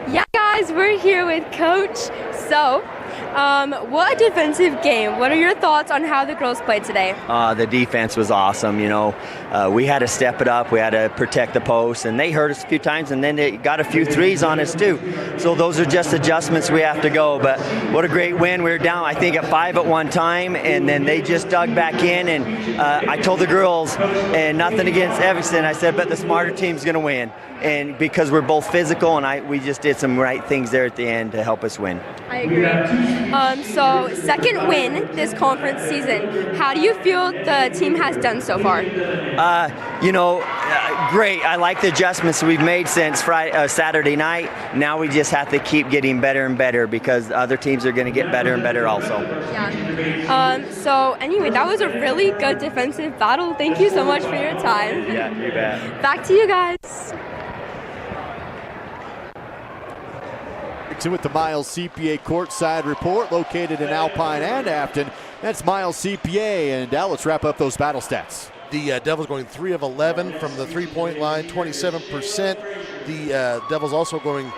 [SPEAKER 15] Yeah, guys, we're here with Coach. So, what a defensive game. What are your thoughts on how the girls played today?
[SPEAKER 13] The defense was awesome. You know, we had to step it up. We had to protect the post, and they hurt us a few times, and then they got a few threes on us too. So those are just adjustments we have to go. But what a great win. We were down, I think, at 5 at one time, and then they just dug back in. And I told the girls, and nothing against Evanston, I said, but the smarter team's going to win. And because we're both physical, and we just did some right things there at the end to help us win.
[SPEAKER 15] I agree. So second win this conference season. How do you feel the team has done so far?
[SPEAKER 13] Great. I like the adjustments we've made since Saturday night. Now we just have to keep getting better and better because other teams are going to get better and better also.
[SPEAKER 15] Yeah. So anyway, that was a really good defensive battle. Thank you so much for your time.
[SPEAKER 13] Yeah, you bet.
[SPEAKER 15] Back to you guys.
[SPEAKER 6] With the Miles CPA courtside report located in Alpine and Afton. That's Miles CPA. And now let's wrap up those battle stats.
[SPEAKER 7] The Devils going 3 of 11 from the three-point line, 27%. The Devils also going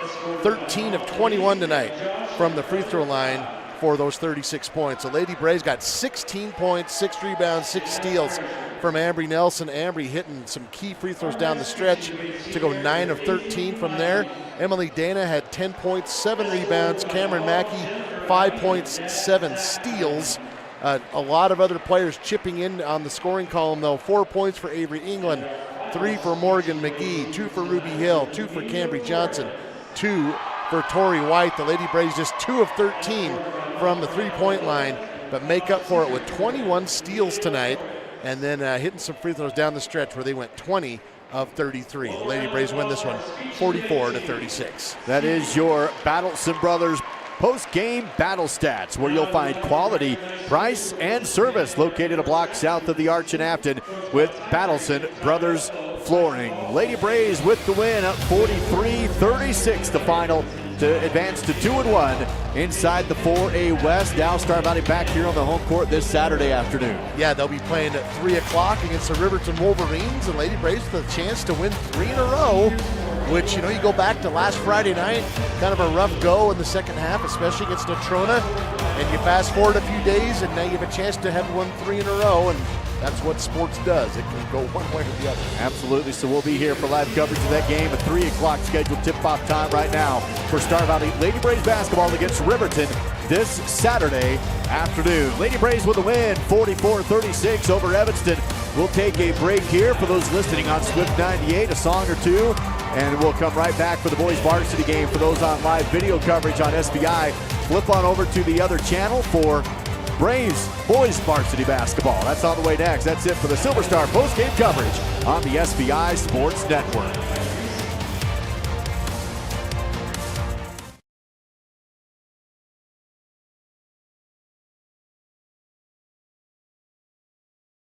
[SPEAKER 7] 13 of 21 tonight from the free throw line for those 36 points. The Lady Braves got 16 points, 6 rebounds, 6 steals from Ambry Nelson. Ambry hitting some key free throws down the stretch to go 9 of 13 from there. Emily Dana had 10 points, 7 rebounds. Cameron Mackey, 5 points, 7 steals. A lot of other players chipping in on the scoring column, though. 4 points for Avery England, 3 for Morgan McGee, 2 for Ruby Hill, 2 for Cambry Johnson, 2 for Tori White. The Lady Braves just 2 of 13 from the three-point line, but make up for it with 21 steals tonight, and then hitting some free throws down the stretch where they went 20 of 33. The Lady Braves win this one 44-36.
[SPEAKER 6] That is your Battleson Brothers post-game battle stats, where you'll find quality, price, and service located a block south of the Arch in Afton with Battleson Brothers Flooring. Lady Braves with the win, up 43-36 the final to advance to 2-1 inside the 4A West. Now Star Valley back here on the home court this Saturday afternoon.
[SPEAKER 7] Yeah, they'll be playing at 3 o'clock against the Riverton Wolverines, and Lady Braves with a chance to win 3 in a row, which, you go back to last Friday night, kind of a rough go in the second half, especially against Natrona, and you fast forward a few days, and now you have a chance to have won 3 in a row, and that's what sports does. It can go one way or the other.
[SPEAKER 6] Absolutely. So we'll be here for live coverage of that game at 3 o'clock scheduled tip-off time right now for Star Valley Lady Braves basketball against Riverton this Saturday afternoon. Lady Braves with a win, 44-36 over Evanston. We'll take a break here for those listening on Swift 98, a song or two, and we'll come right back for the boys varsity game. For those on live video coverage on SVI, flip on over to the other channel for Braves boys varsity basketball. That's on the way next. That's it for the Silver Star post-game coverage on the SVI Sports Network.